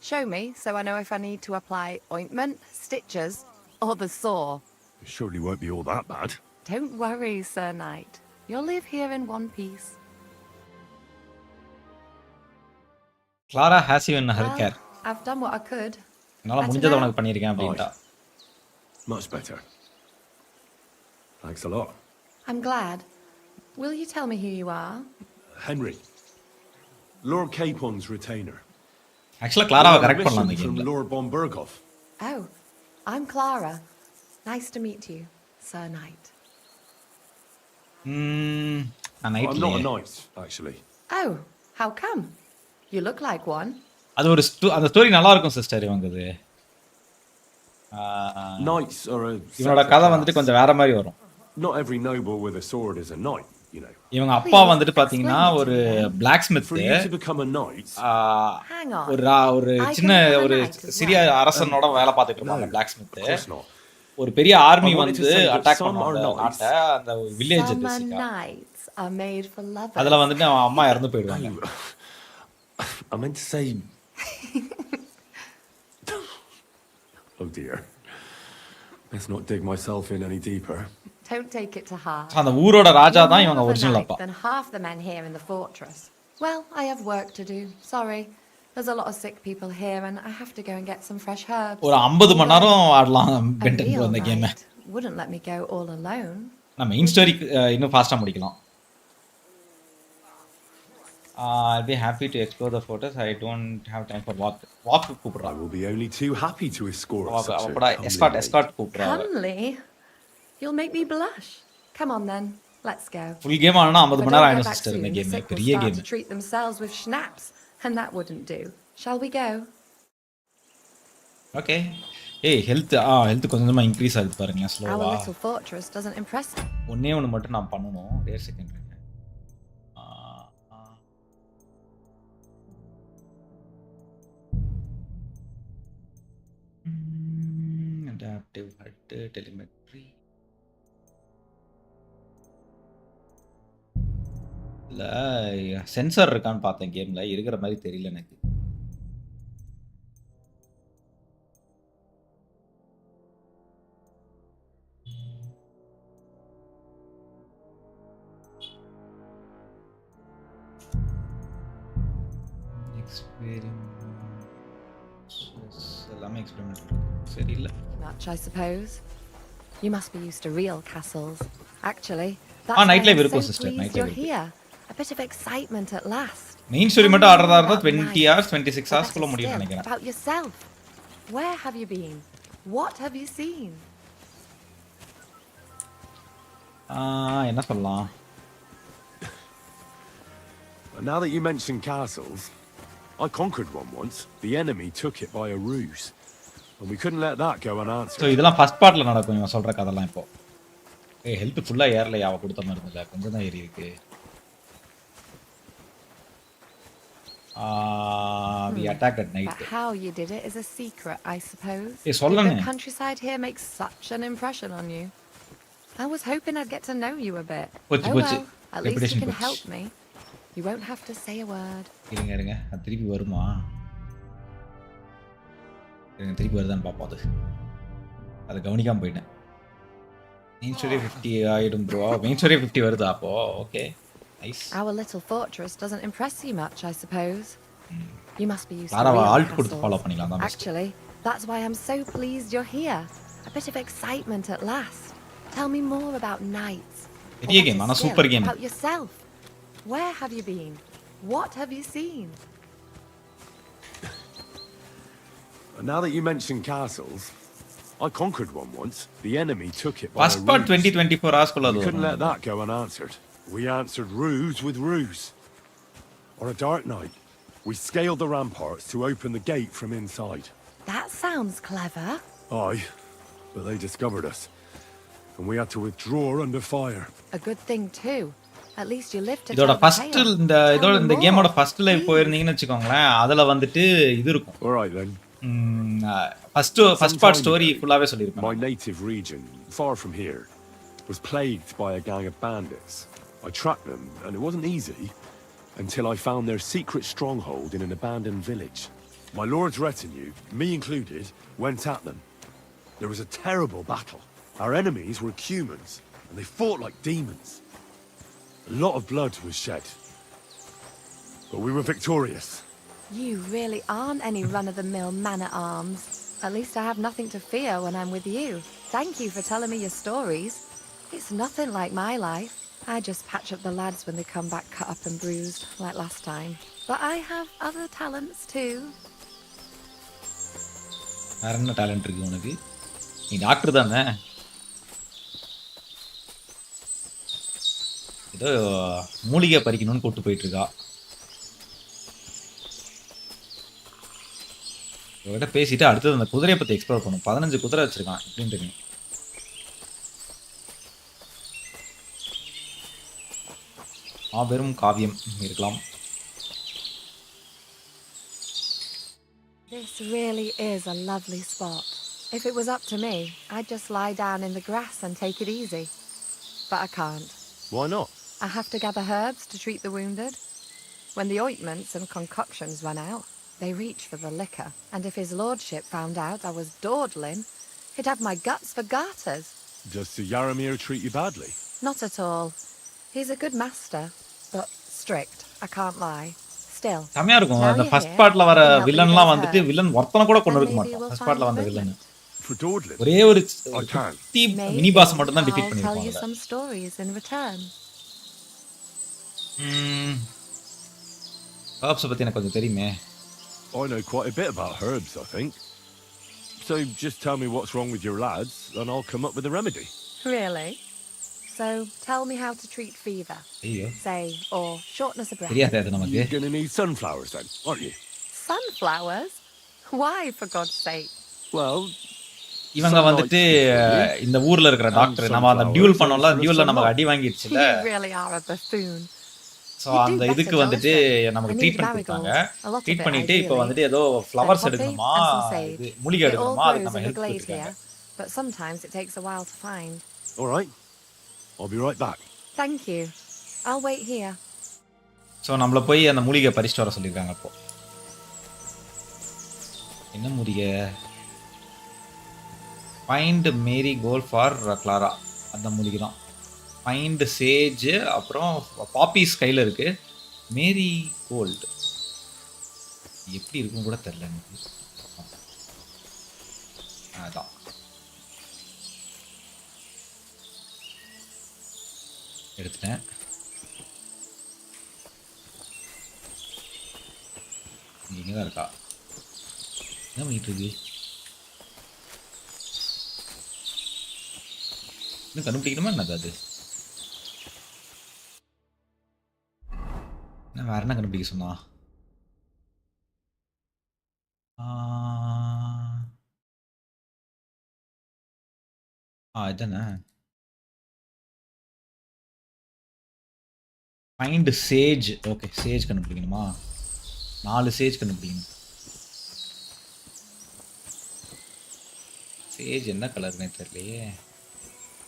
Show me so I know if I need to apply ointment, stitches, or the saw. It surely won't be all that bad. Don't worry, Sir Knight. You'll live here in one piece. Clara has you in her care. I've done what I could. என்னால முடிஞ்சத உனக்கு பண்ணிருக்கேன் அப்படிட்டா. Much better. Thanks a lot. I'm glad. Will you tell me who you are? Henry. Lord Capon's retainer. Actually, Clara correct பண்ணலாம் இந்த from கேம்ல. Lord von Berghoff. Oh, I'm Clara. Nice to meet you, Sir Knight. நான் night I'm not a knight, actually. Oh, how come? You look like one. அது ஒரு அந்த story நல்லா இருக்கும் sister இவங்கது. Knights are a இவனோட கதை வந்துட்டு கொஞ்சம் வேற மாதிரி வரும். Not every noble with a sword is a knight, you know. இவங்க அப்பா வந்துட்டு பாத்தீங்கன்னா ஒரு blacksmith. For you to become a knight, ஒரு சின்ன ஒரு சிறிய அரசனோட வேலை பார்த்துட்டு இருப்பாங்க பிளாக் ஸ்மித். ஒரு பெரிய ஆர்மி வந்து அட்டாக் பண்ணுவாங்க நாட்டை, அந்த வில்லேஜ் பேசிக்கா. அதுல வந்துட்டு அவன் அம்மா இறந்து போயிடுவாங்க. I meant to say Oh dear. Let's not dig myself in any deeper. Don't take it to heart. அந்த ஊரோட ராஜா தான் இவங்க ஒரிஜினல் அப்பா. Than half the men here in the fortress. Well, I have work to do. Sorry. There's a lot of sick people here and I have to go and get some fresh herbs. ஒரு 50 மணி நேரம் ஆடலாம் Ben 10 அந்த game. Wouldn't let me go all alone. நான் main story இன்னும் ஃபாஸ்டா முடிக்கலாம். I'll be happy to explore the fortress. I don't have time for walk கூப்றா. I will be only too happy to escort. அப்படா escort கூப்றா. Comely. You'll make me blush. Come on then. Let's go. Full game ஆனா 50 மணி நேரம் ஆயிடும் sister இந்த game. பெரிய game. To treat themselves with schnapps and that wouldn't do. Shall we go? Okay. Hey, health கொஞ்சமா increase ஆகுது பாருங்க ஸ்லோவா. Our little fortress doesn't impress me. ஒண்ணே ஒன்னு மட்டும் நான் பண்ணனும். Wait a second. Adaptive HUD telemetry. இல்ல சென்சார் இருக்கான்னு பார்த்தேன் கேம்ல, இருக்கிற மாதிரி தெரியல எனக்கு. எல்லாமே எக்ஸ்பெரிமெண்ட் சரியில்லை. Much, I suppose. You must be used to real castles. Actually, that's night life why I'm irukku so sister, night pleased you're life here. A bit of excitement at last. Main story மட்டும் ஆடுறதா இருந்தா 20 hours 26 hours குள்ள முடியும் நினைக்கிறேன். About yourself. Where have you been? What have you seen? என்ன சொல்லலாம்? Now that you mention castles, I conquered one once. The enemy took it by a ruse. And we couldn't let that go unanswered. So இதெல்லாம் first பார்ட்ல நடக்கும் இவன் சொல்ற கதைலாம் இப்போ. Health ஃபுல்லா ஏறலையா அவ கொடுத்த மாதிரி இல்ல, கொஞ்சம் தான் ஏறி இருக்கு. We attacked at night. But how you did it is a secret, I suppose. சொல்லனே. The countryside here makes such an impression on you. I was hoping I'd get to know you a bit. போச்சு. At least you can help me. You won't have to say a word. இருங்க அது திருப்பி வருமா? திருப்பி வருதான்னு பாப்போம். அது கவனிக்காம போயிட்டேன். மெயின் ஸ்டோரி 50 ஆயிடும் ப்ரோ. மெயின் ஸ்டோரி 50 வருதா அப்போ? Okay. Nice. Our little fortress doesn't impress you much, I suppose. You must be used to alt கொடுத்து ஃபாலோ பண்ணிக்கலாம் தான். Actually, that's why I'm so pleased you're here. A bit of excitement at last. Tell me more about knights. பெரிய game ஆனா super game. About yourself. Where have you been? What have you seen? Now that you mention castles, I conquered one once. The enemy took it by First part 2024 hours kulla. We couldn't let that go unanswered. We answered ruse with ruse. On a dark night, we scaled the ramparts to open the gate from inside. That sounds clever. Aye, but they discovered us, and we had to withdraw under fire. A good thing too. At least you lived to இதோட first இந்த கேமோட first live போயிருந்தீங்கன்னு வெச்சுக்கோங்களேன், அதுல வந்துட்டு இது இருக்கும். All right then. First part story ஃபுல்லாவே சொல்லிருப்பேன். My native region, far from here, was plagued by a gang of bandits. I tracked them, and it wasn't easy until I found their secret stronghold in an abandoned village. My lord's retinue, me included, went at them. There was a terrible battle. Our enemies were humans, and they fought like demons. A lot of blood was shed, but we were victorious. You really aren't any run-of-the-mill man-at-arms. At least I have nothing to fear when I'm with you. Thank you for telling me your stories. It's nothing like my life. I just patch up the lads when they come back cut up and bruised, like last time. But I have other talents too. வேற என்ன talent இருக்கு உனக்கு? நீ doctor தானே? ஏதோ மூலிகை பறிக்கணும்னு கூட்டு போயிட்டு இருக்கா. இவகிட்ட பேசிட்டு அடுத்தது அந்த குதிரையை பத்தி எக்ஸ்ப்ளோர் பண்ணும். 15 குதிரை வச்சிருக்கான். எப்படின்னு தெரியும். மாபெரும் காவியம் இருக்கலாம். This really is a lovely spot. If it was up to me, I'd just lie down in the grass and take it easy. But I can't. Why not? I have to gather herbs to treat the wounded. When the ointments and concoctions run out, they reach for the liquor. And if his lordship found out I was dawdling, he'd have my guts for garters. Does Sir Yaramir treat you badly? Not at all. He's a good master, but strict, I can't lie. Still. செமையா இருக்கும். அந்த first பார்ட்ல வர வில்லன்லாம் வந்துட்டு villain ஒருத்தன கூட கொண்டு இருக்க மாட்டான். ஃபர்ஸ்ட் பார்ட்ல வந்த வில்லன். For dawdling. ஒரே ஒரு மினி பாஸ் மட்டும் தான் டிஃபீட் I'll tell you பண்ணிருப்பாங்க. some stories in return. Herbs பத்தி எனக்கு கொஞ்சம் தெரியுமே. I know quite a bit about herbs, I think. So just tell me what's wrong with your lads, and I'll come up with a remedy. Really? So tell me how to treat fever. ஐயோ. Say, or shortness of breath. தெரியாது அது நமக்கு. You're gonna need sunflowers then, aren't you? Sunflowers? Why, for God's sake? Well, இவங்க வந்துட்டு இந்த ஊர்ல இருக்கிற doctor நம்ம அந்த டியூல் பண்ணோம்ல, டியூல்ல நமக்கு அடி வாங்கிடுச்சுல. You really are a buffoon. So அந்த இதுக்கு வந்துட்டு நமக்கு ட்ரீட்மென்ட் கொடுத்தாங்க. ட்ரீட் பண்ணிட்டு இப்போ வந்துட்டு ஏதோ ஃப்ளவர்ஸ் எடுக்கணுமா, இது மூலிகை எடுக்கணுமா, அதுக்கு நம்ம ஹெல்ப் கொடுத்தாங்க. But sometimes it takes a while to find. all right. I'll be right back. Thank you. I'll wait here. So நம்மள போய் அந்த மூலிகை பறிச்சிட்டு வர சொல்லிருக்காங்க இப்போ. என்ன மூலிகை? Find marigold for Clara. அந்த மூலிகை தான். ஃபைண்ட் சேஜ், அப்புறம் பாப்பீஸ் கையில் இருக்கு. மேரி கோல்டு எப்படி இருக்குன்னு கூட தெரியல எனக்கு. அதான் எடுத்துட்டேன். இங்கே தான் இருக்கா? என்ன பண்ணிட்டு இருக்கு? இன்னும் கண்டுபிடிக்கணுமா என்னது அது? என்ன வேற என்ன கண்டுபிடிக்க சொன்னா? இதானே. Find sage. ஓகே, சேஜ் கண்டுபிடிக்கணுமா? 4 சேஜ் கண்டுபிடிக்கணும். சேஜ் என்ன கலர்னே தெரியலையே.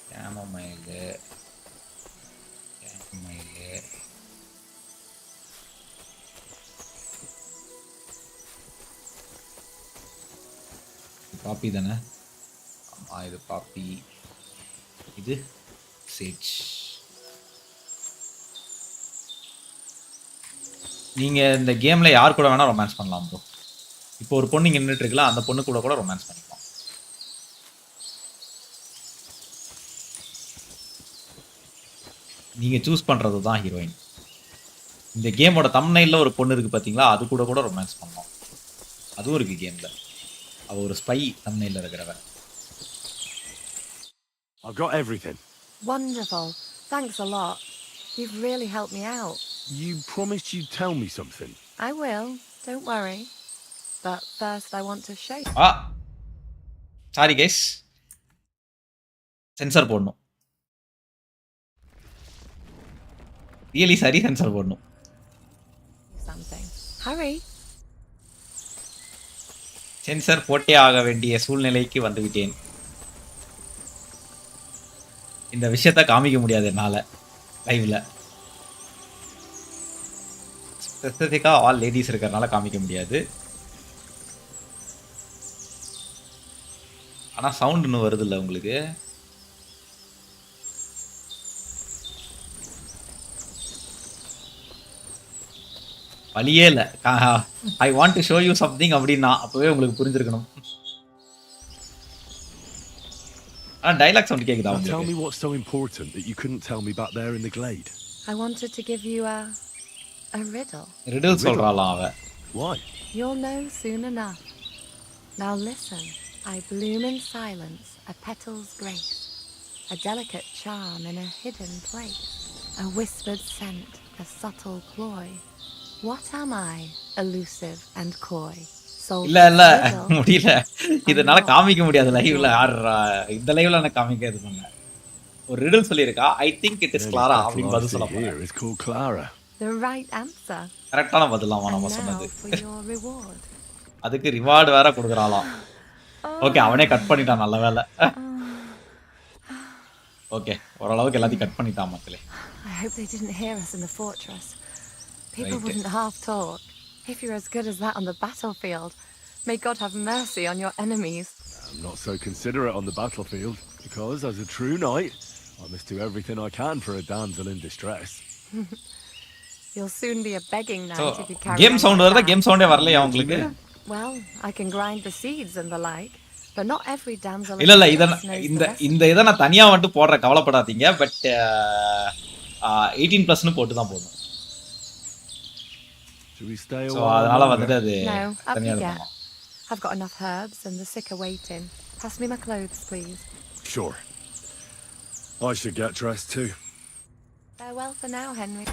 கேமமைலு. பாப்பி தானே? ஆமாம், இது பாப்பி, இது சேஜ். நீங்கள் இந்த கேமில் யார் கூட வேணால் ரொமான்ஸ் பண்ணலாம் ப்ரோ. இப்போ ஒரு பொண்ணு இங்கே நின்றுட்டு இருக்கலாம், அந்த பொண்ணு கூட ரொமான்ஸ் பண்ணிக்கலாம். நீங்கள் சூஸ் பண்ணுறது தான் ஹீரோயின். இந்த கேமோட தம்ப்நெயில்ல ஒரு பொண்ணு இருக்குது பார்த்தீங்களா, அது கூட ரொமான்ஸ் பண்ணலாம். அதுவும் இருக்குது கேமில். அவ ஒரு ஸ்பை தம்ப்நெயில்ல இருக்கிறவ. I've got everything. Wonderful. Thanks a lot. You've really helped me out. You promised you'd tell me something. I will. Don't worry. But first I want to show you. Sorry guys. Sensor போடணும். Really sorry, sensor போடணும். Something. Hurry. Sensor போட்டே ஆக வேண்டிய சூழ்நிலைக்கு வந்துவிட்டேன். இந்த விஷயத்தை காமிக்க முடியாது என்னால் லைவ்ல. ஸ்பெசிஃபிக்காக ஆல் லேடிஸ் இருக்கிறதுனால காமிக்க முடியாது. ஆனால் சவுண்ட் இன்னும் வருது இல்லை உங்களுக்கு? வழியே இல்லை. I want to show you something அப்படின்னா அப்போவே உங்களுக்கு புரிஞ்சிருக்கணும். ஆனால் டைலாக் சவுண்ட் கேட்குதா உங்களுக்கு? Tell me what's so important that you couldn't tell me back there in the glade. I wanted to give you a riddle. Riddle சொல்றாளாம் அவ. Why? You'll know soon enough. Now listen. I bloom in silence, a petal's grace, a delicate charm in a hidden place, a whispered scent, a subtle ploy. What am I, elusive and coy? இல்ல முடியல. இதனால காமிக்க முடியாது லைவ்ல. இந்த லைவ்ல நான் காமிக்க இது பண்ணல. ஒரு ரிடில் சொல்லியிருக்கா. I think it is Clara அப்படின்னு பதில் சொல்ல போறேன். It's called Clara. The right answer. கரெக்டான பதிலாமா நம்ம சொன்னது. For your reward. அதுக்கு ரிவார்ட் வேற கொடுக்கறாளாம். ஓகே, அவனே கட் பண்ணிட்டான், நல்ல வேளை. ஓகே, ஓரளவுக்கு எல்லாத்தையும் கட் பண்ணிட்டான் மக்களே. I hope they didn't hear us in the fortress. People wouldn't half talk. If you're as good as that on the battlefield, may God have mercy on your enemies. I'm not so considerate on the battlefield, because as a true knight, I must do everything I can for a damsel in distress. You'll soon be a begging knight if you carry game sound வருதா? game sound ஏ வரலையா உங்களுக்கு? Well, I can grind the seeds and the like, but not every damsel. இல்ல இந்த இத நான் தனியா வந்து போடுற, கவலைப்படாதீங்க. பட் 18 பிளஸ்னு போட்டு தான் போடுறோம். Should we stay so அதனால வந்துட்டு அது தனியா எடுப்போம். I've got enough herbs and the sick are waiting. Pass me my clothes, please. Sure. I should get dressed too. Farewell for now, Henry.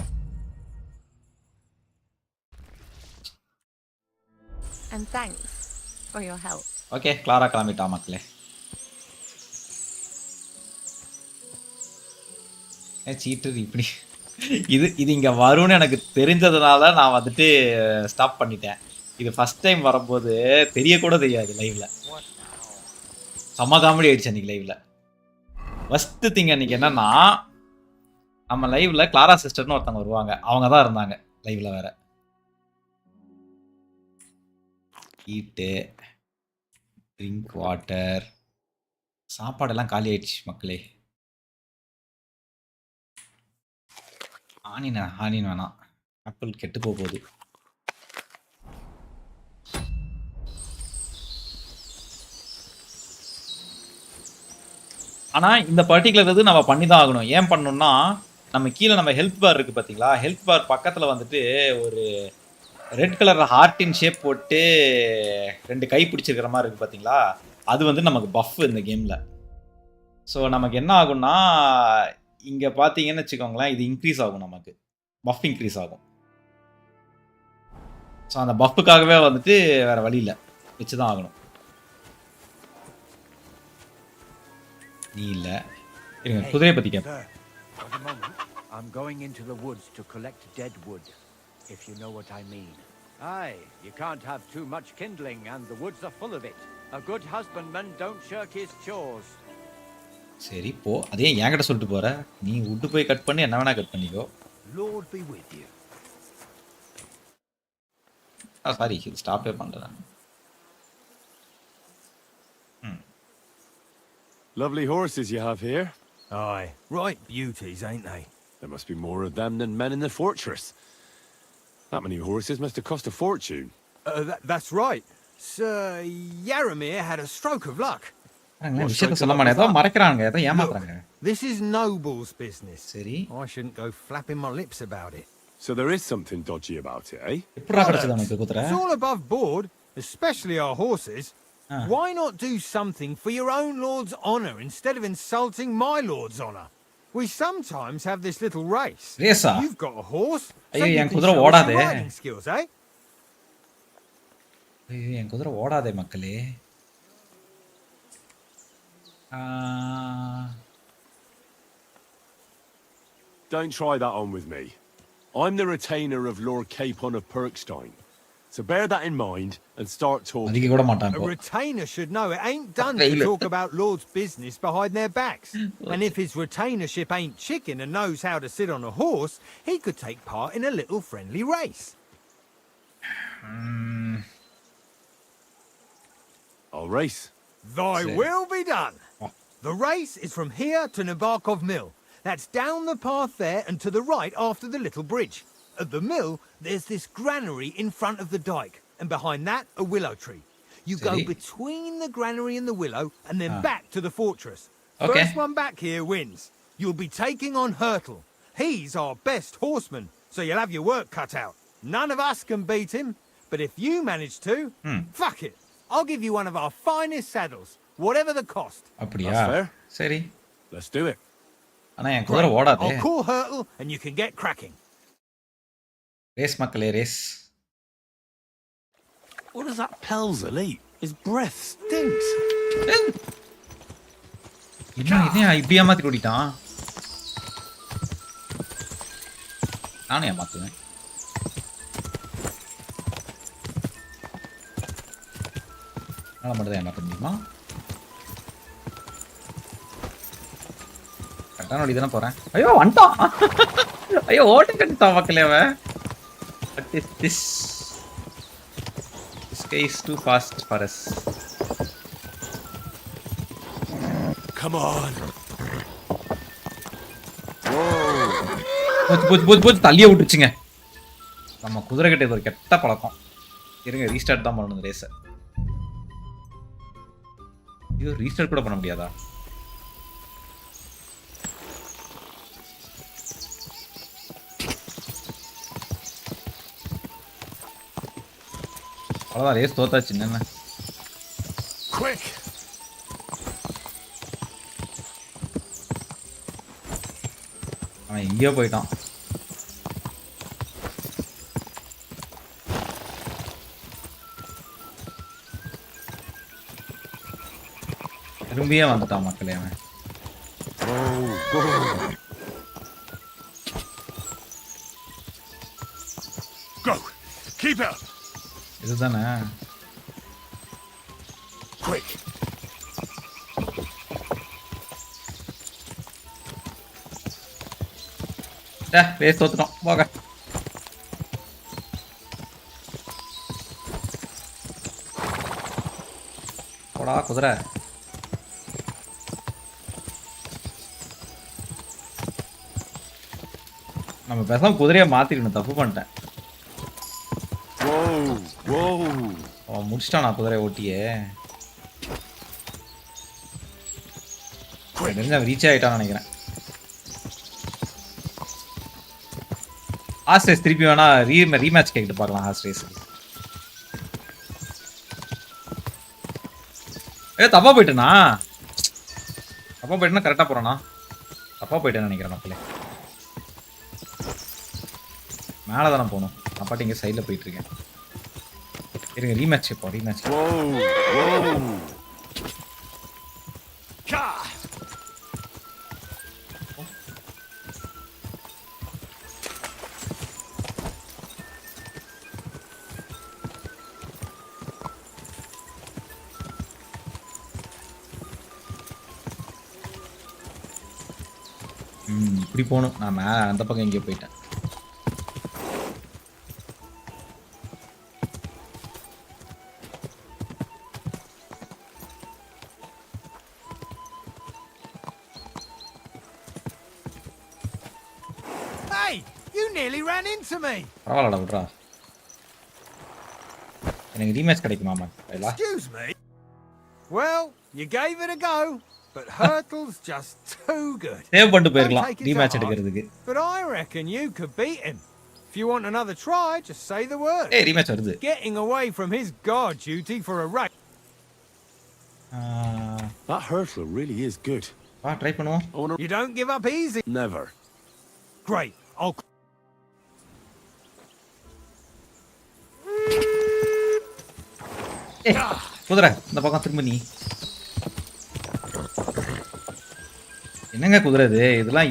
And thanks for your help. Okay, Clara கிளம்பிட்டா மக்களே. Seater இப்படி இது இங்க வரும்னு எனக்கு தெரிஞ்சதுனால நான் வந்துட்டு stop பண்ணிட்டேன். இது ஃபர்ஸ்ட் டைம் வரும்போது தெரியக்கூட தெரியாது லைவ்ல. செம்ம காமெடி ஆயிடுச்சு அன்னைக்கு லைவ்ல. ஃபர்ஸ்ட் திங் அன்னைக்கு என்னன்னா, நம்ம லைவ்ல கிளாரா சிஸ்டர்னு ஒருத்தவங்க வருவாங்க. அவங்க தான் இருந்தாங்க லைவ்ல வேற. ஈட்டு, ட்ரிங்க் வாட்டர், சாப்பாடெல்லாம் காலி ஆயிடுச்சு மக்களே. ஆனியன் வேணாம், ஆப்பிள் கெட்டு போகுது. ஆனா இந்த பர்டிகுலர் இது நம்ம பண்ணி தான் ஆகணும். ஏன் பண்ணணும்னா, நம்ம கீழே நம்ம ஹெல்த் பார் இருக்கு பார்த்தீங்களா, ஹெல்த் பார் பக்கத்தில் வந்துட்டு ஒரு ரெட் கலர் ஹார்ட்டின் ஷேப் போட்டு 2 கை பிடிச்சிருக்கிற மாதிரி இருக்குது பார்த்தீங்களா, அது வந்து நமக்கு பஃப் இந்த கேமில். ஸோ நமக்கு என்ன ஆகும்னா, இங்கே பார்த்தீங்கன்னு வச்சுக்கோங்களேன், இது இன்க்ரீஸ் ஆகும், நமக்கு பஃப் இன்க்ரீஸ் ஆகும். ஸோ அந்த பஃப்புக்காகவே வந்துட்டு வேறு வழி இல்லை, வச்சு தான் ஆகணும். நீ இல்லை, இருங்க குதிரையை பற்றி கேட்பேன். I'm going into the woods to collect dead wood, if you know what I mean. Aye, you can't have too much kindling, and the woods are full of it. A good husbandman don't shirk his chores. சரி போ, அதே என்கிட்ட சொல்லிட்டு போற. நீ விட்டு போய் cut பண்ணி என்ன வேணா கட் பண்ணிக்கோ. Lord be with you. Sorry, இது ஸ்டாப்பே பண்றேன். Lovely horses you have here. Aye, right beauties, ain't they? There must be more of them than men in the fortress. That many horses must have cost a fortune. That's right. Sir Yaramir had a stroke of luck. This is Noble's business. I shouldn't go flapping my lips about it. So there is something dodgy about it, eh? It's all above board, especially our horses. Why not do something for your own lord's honour instead of insulting my lord's honour? We sometimes have this little race. You've got a horse, so you can show us your riding skills, eh? என் குதிரை ஓடாதே மக்களே. Don't try that on with me. I'm the retainer of Lord Capon of Perkstein. So bear that in mind and start talking. A retainer should know it ain't done to talk about lords' business behind their backs. And if his retainership ain't chicken and knows how to sit on a horse, he could take part in a little friendly race. I'll race. Thy will be done. The race is from here to Nabarkov Mill. That's down the path there and to the right after the little bridge. At the mill, there's this granary in front of the dike, and behind that, a willow tree. You go between the granary and the willow, and then back to the fortress. First one back here wins. You'll be taking on Hurtle. He's our best horseman, so you'll have your work cut out. None of us can beat him, but if you manage to, fuck it. I'll give you one of our finest saddles, whatever the cost. அப்படியா? That's fair. சரி. Let's do it. ஆனா என் குதிரை ஓடாதே. I'll call Hurtle and you can get cracking. Race மக்களே race. What does that Pelzel eat? His breath stinks. என்ன இதையும் இப்படி ஏமாத்தி ஓடிட்டான்? நானும் ஏமாத்துவேன். நான் மட்டும் தான் ஏமாத்த முடியுமா? கரெக்டான வழி தானே போறேன். ஐயோ வந்துட்டான். ஐயோ ஓட்டு கட்டிட்டான் மக்களே அவன். What is this? This guy is too fast for us. Come on. போச்சு தள்ளியே விட்டுச்சுங்க. நம்ம குதிரை கிட்ட இது ஒரு கெட்ட பழக்கம். இருங்க ரீஸ்டார்ட் தான் பண்ணணும் ரேஸை. ஐயோ ரீஸ்டார்ட் கூட பண்ண முடியாதா? அவ்வளோதான் ரேஸ் தோத்தாச்சு என்ன? Quick. அவன் எங்கேயோ போயிட்டான். திரும்பியே வந்துட்டான் மக்களே அவன். Go. Keep up. இதுதானே? Quick. ரேஸ் தோத்துட்டோம் போக. போடா குதிரை. நம்ம பேசாம குதிரையை மாத்திக்கணும். தப்பு பண்ணிட்டேன். அவன் முடிச்சிட்டான் நான் குதிரையை ஓட்டியே. தெரிஞ்ச அவன் ரீச் ஆகிட்டான்னு நினைக்கிறேன். ஹார்ஸ் ரேஸ் திருப்பி வேணா ரீமேட்ச் கேட்டு பார்க்கலாம். ஹார்ஸ் ரேஸுக்கு தப்பா போயிட்டேனா? தப்பா போயிட்டேன்னா கரெக்டாக போகிறேண்ணா. தப்பா போயிட்டேன்னு நினைக்கிறேன் மக்களே. மேலே தானே போகணும். நான் பாட்டு இங்கே சைடில் போயிட்டு இருக்கேன். இருங்க ரீமேட்ச் இப்போ ரீமேட்ச். இப்படி போகணும். நான் அந்த பக்கம் எங்கேயோ போயிட்டேன். Hey, you nearly ran into me. பரவாயில்லடா விட்றா. எனக்கு ரீமேட்ச் கிடைக்குமா? Excuse me. Well, you gave it a go, but Hurtle's just too good. Save பண்ணிட்டு போயிரலாம் ரீமேட்ச் எடுக்கிறதுக்கு. But I reckon you could beat him. If you want another try, just say the word. ஏய் rematch வருது. Getting away from his guard duty for a race. That Hurtle really is good. வா try பண்ணுவோம். You don't give up easy. Never. Great. I'll குதிரை இந்த பக்கம் திரும்ப. நீ என்னங்க குதிரை இது? இதெல்லாம்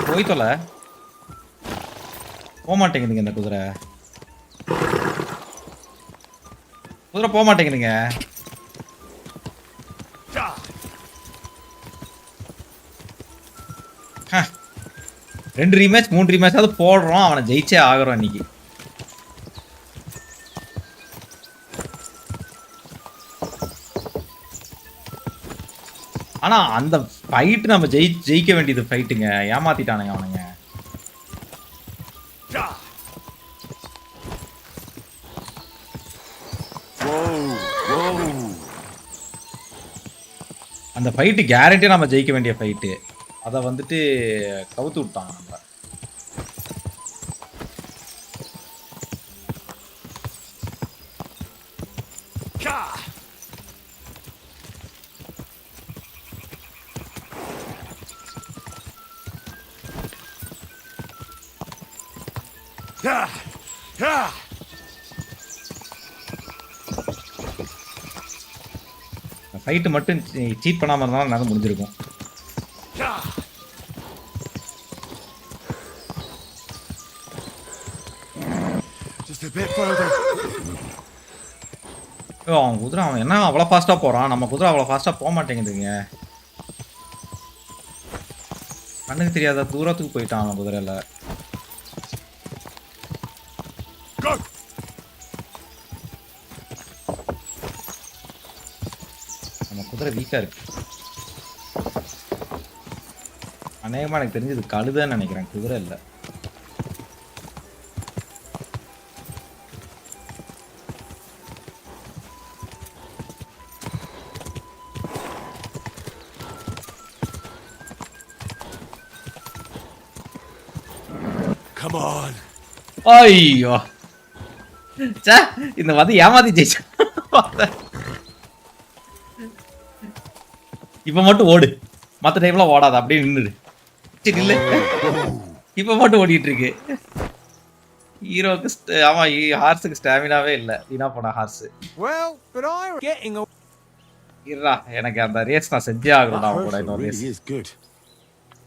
போய் தொலை. போக மாட்டேங்குதுங்க இந்த குதிரை. குதிரை போக மாட்டேங்குதுங்க. ரெண்டு ரீமேட்ச் 3 ரீமேட்ச் அது போடுறோம். அவனை ஜெயிச்சே ஆகிறோம் இன்னைக்கு. ஆனா அந்த ஃபைட் நம்ம ஜெயிக்க வேண்டியது ஃபைட்டுங்க. ஏமாத்திட்டானுங்க அவனுங்க. அந்த ஃபைட்டு கேரண்டியா நம்ம ஜெயிக்க வேண்டிய ஃபைட்டு. அதை வந்துட்டு கவுத்து விட்டாங்க நம்ம. ஃபைட் மட்டும் சீட் பண்ணாம இருந்தாலும் நாங்க முடிஞ்சிருக்கும். Just a bit further. அவன் குதிரை அவன் என்ன அவ்வளோ ஃபாஸ்ட்டாக போகிறான், நம்ம குதிரை அவ்வளோ ஃபாஸ்ட்டாக போக மாட்டேங்குதுங்க. கண்ணுக்கு தெரியாத தூரத்துக்கு போயிட்டான் அவன் குதிரையில். நம்ம குதிரை வீக்காக இருக்கு. அநேகமாக எனக்கு தெரிஞ்சது கழுதைன்னு நினைக்கிறேன், குதிரை இல்லை. Come on. ஐயோ சே, இந்த வந்து ஏமாத்தி ஜெயிச்சா. இப்ப மட்டும் ஓடு, மற்ற டைம்ல ஓடாத, அப்படியே நின்னுடு. இல்ல இப்ப மட்டும் ஓடிட்டு இருக்கு. ஹீரோக்கு ஆமா, ஹார்ஸுக்கு ஸ்டாமினாவே இல்ல, வீணா போன ஹார்ஸ். இருடா, எனக்கு அந்த ரேஸ் நான் செஞ்சே ஆகணும். அவன் கூட இன்னொரு race. He is good.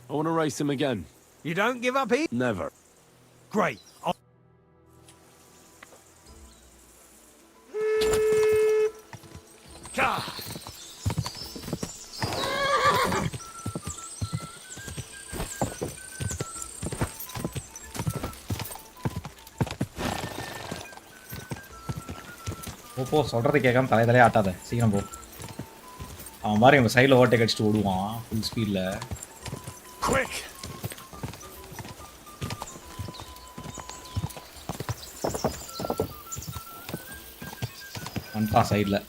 I want to race him again. You don't give up here? Never. Great. போ, சொல்றது கேட்காம தலையே ஆட்டாத, சீக்கிரம் போ. அவன் மாதிரி இவங்க சைடில் ஓட்டை கடிச்சிட்டு ஓடுவான் ஃபுல் ஸ்பீடில். வந்துட்டான் சைடில்.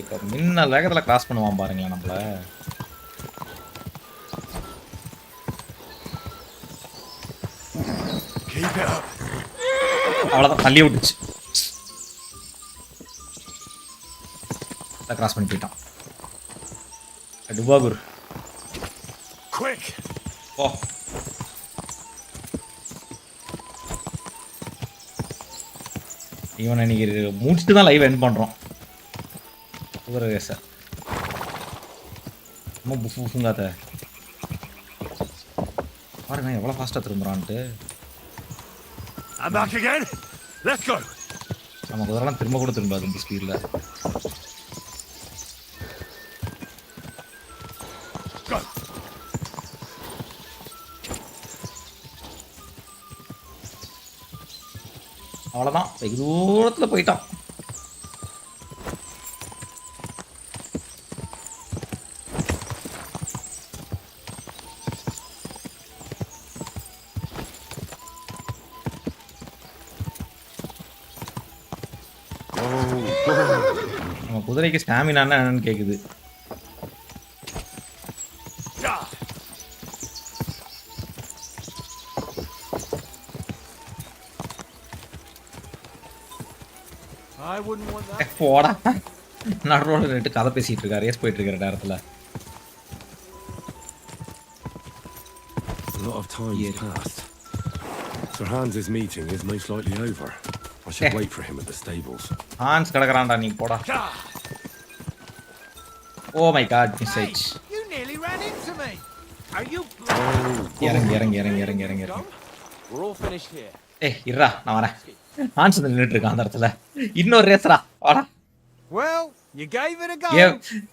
இப்போ மின்னல் வேகத்தில் கிராஸ் பண்ணுவான் பாருங்களேன் நம்மள. அவ்வளோதான், தள்ளி விட்டுச்சு. கிராஸ் பண்ணி போயிட்டான். டுபாகுர் ஓ, இவனை இன்னைக்கு முடிச்சுட்டு தான் லைவ் எண்ட் பண்ணுறோம். குதிரை ரேஸை ரொம்ப புஃபு புஃபுங்காத பாருங்க எவ்வளோ ஃபாஸ்ட்டாக திரும்புறான்ட்டு. நம்ம குதிரைலாம் திரும்ப கூட திரும்பாது இந்த ஸ்பீடில். அவ்வளோதான், வெகு தூரத்தில் போயிட்டான். நம்ம குதிரைக்கு ஸ்டாமினான்னா என்னன்னு கேட்குது. போடா, நடுரோட நின்று கதை பேசிட்டு இருக்காரு, ரேஸ் போயிட்டு இருக்கிற நேரத்தில். A lot of time has passed. Sir Hans's meeting is most likely over. I should wait for him at the stables. Hans கடக்கறான்டா, நீ போடா. Oh my god, message. You nearly ran into me. Are you? இறங்கு. We're all finished here. ஏய் இருடா, நான் வரேன். Hans வந்து நின்னுட்டு இருக்கான் அந்த இடத்துல. இன்னொரு ரேஸ்ரா, வாடா. Well, you gave it a go.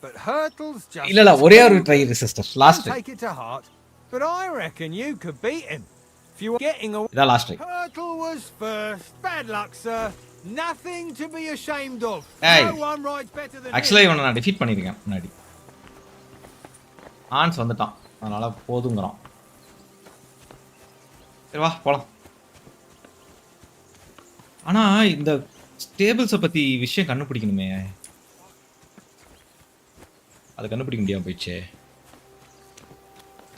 But hurdles just இல்ல ஒரே ஒரு try sister, last. Take it to heart. But I reckon you could beat him. If you were getting a இதான் last try. hurdle was first. Bad luck, sir. Nothing to be ashamed of. No one rides better than Actually இவனை நான் defeat பண்ணிருக்கேன் முன்னாடி. Hans வந்துட்டான், அதனால போதுங்கறான். சரி வா போலாம். ஆனா இந்த ஸ்டேபிள்ஸை பத்தி விஷயம் கண்டுபிடிக்கணுமே, அதை கண்டுபிடிக்க முடியாம போயிடுச்சே.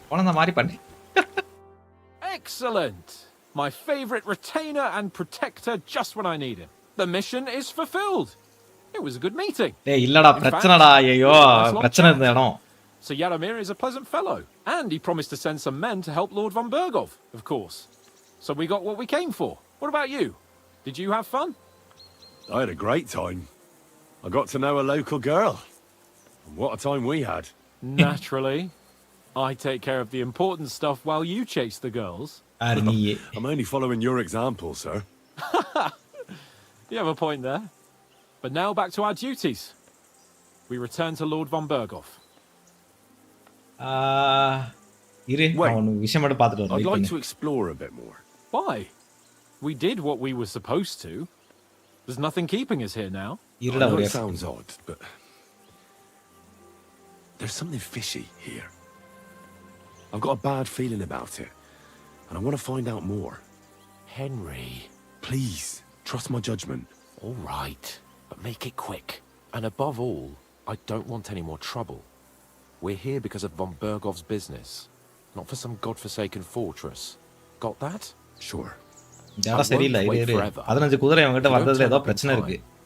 குழந்தை மாதிரி பண்ணு. Excellent! My favorite retainer and protector just when I need him. The mission is fulfilled. It was a good meeting. டேய் இல்லடா, பிரச்சனைடா. ஐயோ, பிரச்சனை இந்த இடம். So Yaramir is a pleasant fellow, and he promised to send some men to help Lord von Bergov, of course. So we got what we came for. What about you? Did you have fun? I had a great time. I got to know a local girl. And what a time we had. Naturally. I take care of the important stuff while you chase the girls. I'm only following your example, sir. You have a point there. But now back to our duties. We return to Lord von Berghoff. I'd like to explore a bit more. Why? We did what we were supposed to. There's nothing keeping us here now. I know it sounds odd, but there's something fishy here. I've got a bad feeling about it, and I want to find out more. Henry. Please, trust my judgment. All right, but make it quick. And above all, I don't want any more trouble. We're here because of von Bergoff's business, not for some godforsaken fortress. Got that? Sure. I won't wait forever.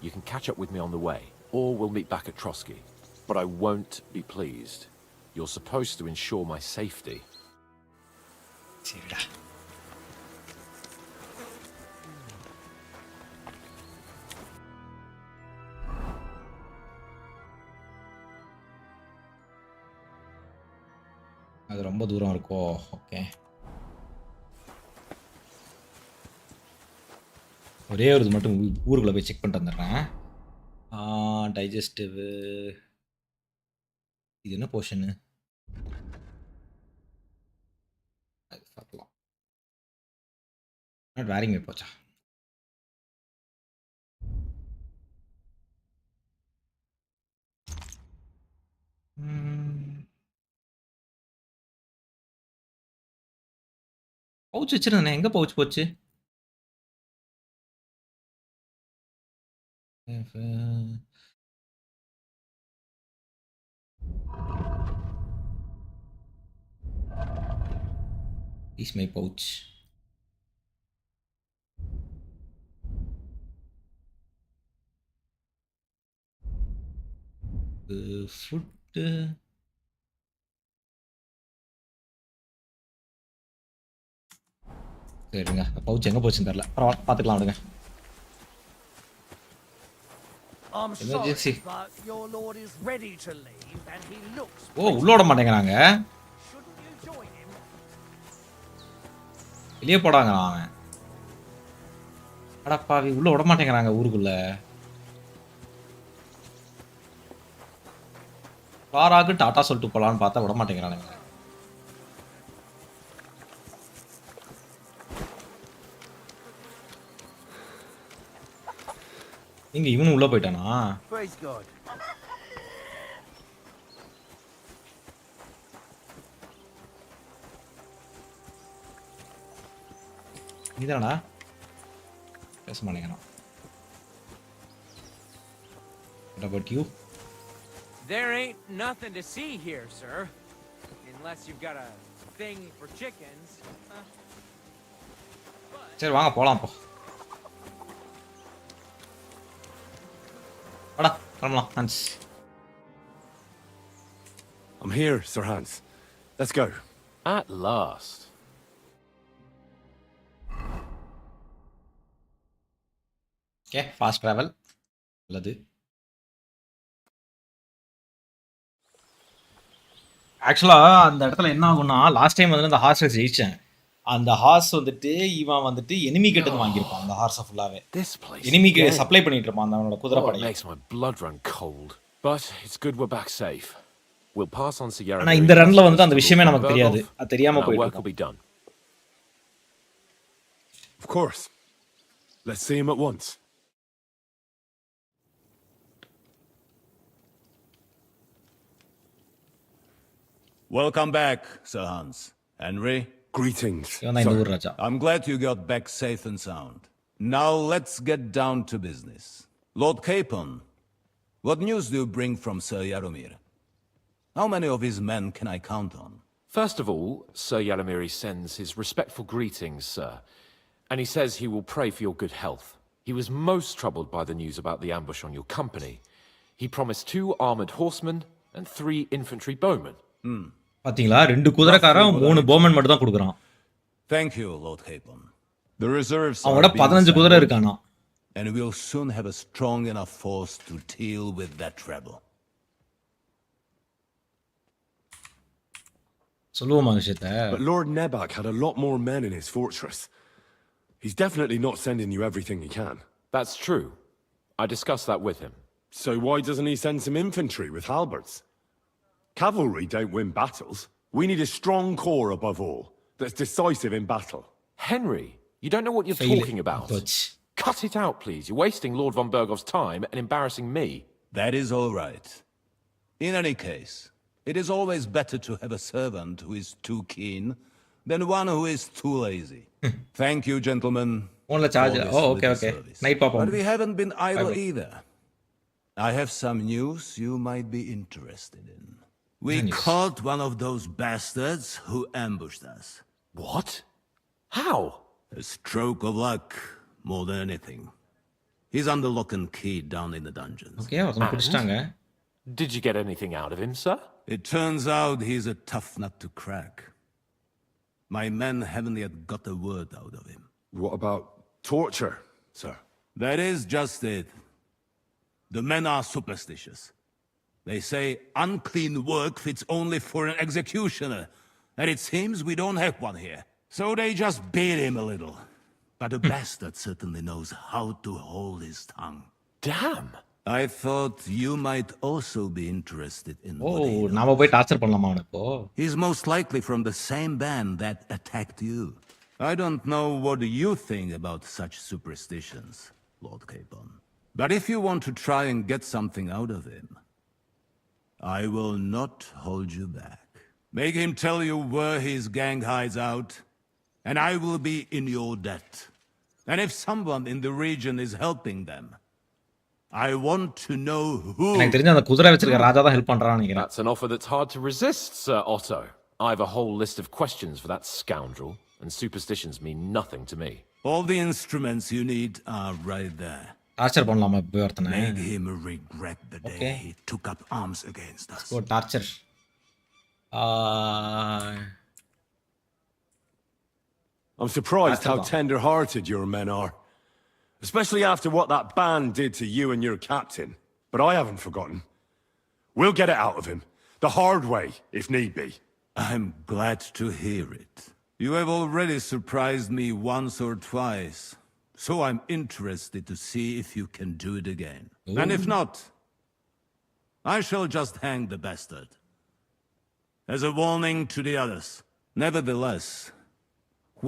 You can catch up with me on the way, or we'll meet back at Trotsky. But I won't be pleased. You're supposed to ensure my safety. அது ரொம்ப தூரம் இருக்கோ. Okay. ஒரே ஒரு இது மட்டும் ஊருக்குள்ள போய் செக் பண்ணிட்டு வந்துடுறேன். டைஜஸ்டிவ் இது என்ன போர்ஷனு? அது பார்க்கலாம். நாட் வேரிங் மே போச்சா? பவுச் வச்சிருந்தேனே, எங்க பவுச் போச்சு? Is my pouch. Food. சரிங்க, பவுச் எங்க போச்சுன்னு தெரியல. பரவாயில்ல, பார்த்துக்கலாம் விடுங்க. Emergency. ஓ, உள்ள விட மாட்டேங்கிறாங்க. வெளியே போடாங்க அவன். அடப்பாவி, உள்ள விட மாட்டேங்கிறாங்க ஊருக்குள்ள. காராக்கு டாட்டா சொல்லிட்டு போலான்னு பார்த்தா விட மாட்டேங்கிறானுங்க. இங்க இவனும் உள்ள போயிட்டானா? நீதானடா? பேச மாட்டேங்கிறான். What about you? There ain't nothing to see here, sir. Unless you've got a thing for chickens. சரி வாங்க போலாம் போ. வாடா, கிளம்பலாம். Hans. I'm here, Sir Hans. Let's go. At last. Okay, fast travel. நல்லது. ஆக்சுவலா அந்த இடத்துல என்ன ஆகும்னா, லாஸ்ட் டைம் வந்து அந்த ஹார்ஸ் ஜெயிச்சேன். அந்த ஹார்ஸ் வந்துட்டு இவன் வந்துட்டு எனிமி கிட்ட இருந்து வாங்கியிருப்பான். அந்த ஹார்ஸை ஃபுல்லாவே எனிமிக்கு சப்ளை பண்ணிட்டு இருப்பான் அவனோட குதிரைப்படை. Makes my blood run cold. But it's good we're back safe. We'll pass on Sierra. ஆனா இந்த ரன்ல வந்து அந்த விஷயமே நமக்கு தெரியாது. அது தெரியாம போயிட்டு. Of course. Let's see him at once. Welcome back, Sir Hans. Henry? Greetings. I'm glad you got back safe and sound. Now let's get down to business. Lord Capon, what news do you bring from Sir Jaromir? How many of his men can I count on? First of all, Sir Jaromir sends his respectful greetings, sir. And he says he will pray for your good health. He was most troubled by the news about the ambush on your company. He promised 2 armored horsemen and 3 infantry bowmen. பாத்தீங்களா, 2 குதிரைக்காரன் 3 போமன் மட்டும் தான் கொடுக்கறான். Thank you, Lord Capon. The reserves அவனோட are being 15 குதிரை assembled, இருக்கானா. And we'll soon have a strong enough force to deal with that trouble. சொல்லுவோமா விஷயத்த. But Lord Nebak had a lot more men in his fortress. He's definitely not sending you everything he can. That's true. I discussed that with him. So why doesn't he send some infantry with halberds? Cavalry don't win battles. We need a strong corps above all, that's decisive in battle. Henry, you don't know what you're talking about. Cut it out, please. You're wasting Lord von Bergov's time and embarrassing me. That is all right. In any case, it is always better to have a servant who is too keen than one who is too lazy. Thank you, gentlemen. One charge. Oh, okay. Night pop. But we haven't been idle either. I have some news you might be interested in. We caught one of those bastards who ambushed us. What? How? A stroke of luck, more than anything. He's under lock and key down in the dungeons. Okay, did you get anything out of him, sir? It turns out he's a tough nut to crack. My men haven't yet got a word out of him. What about torture, sir? That is just it. The men are superstitious. They say unclean work fits only for an executioner, and it seems we don't have one here. So they just beat him a little. But the bastard certainly knows how to hold his tongue. Damn! I thought you might also be interested in what he knows. நாம போய் torture பண்ணலாமா இப்போ? He's most likely from the same band that attacked you. I don't know what you think about such superstitions, Lord Capon. But if you want to try and get something out of him, I will not hold you back. Make him tell you where his gang hides out, and I will be in your debt. And if someone in the region is helping them, I want to know who. எனக்கு தெரிஞ்ச அந்த குதிரை வச்சிருக்க ராஜா தான் help பண்றான்னு நினைக்கிறேன். That's an offer that's hard to resist, Sir Otto. I have a whole list of questions for that scoundrel, and superstitions mean nothing to me. All the instruments you need are right there. Torture பண்ணலாமா இப்போ ஒருத்தனை? Make him regret the day he took up arms against us. Go torture. I'm surprised how tender-hearted your men are. Especially after what that band did to you and your captain. But I haven't forgotten. We'll get it out of him. The hard way, if need be. I'm glad to hear it. You have already surprised me once or twice. So I'm interested to see if you can do it again. Ooh. And if not, I shall just hang the bastard. As a warning to the others. Nevertheless,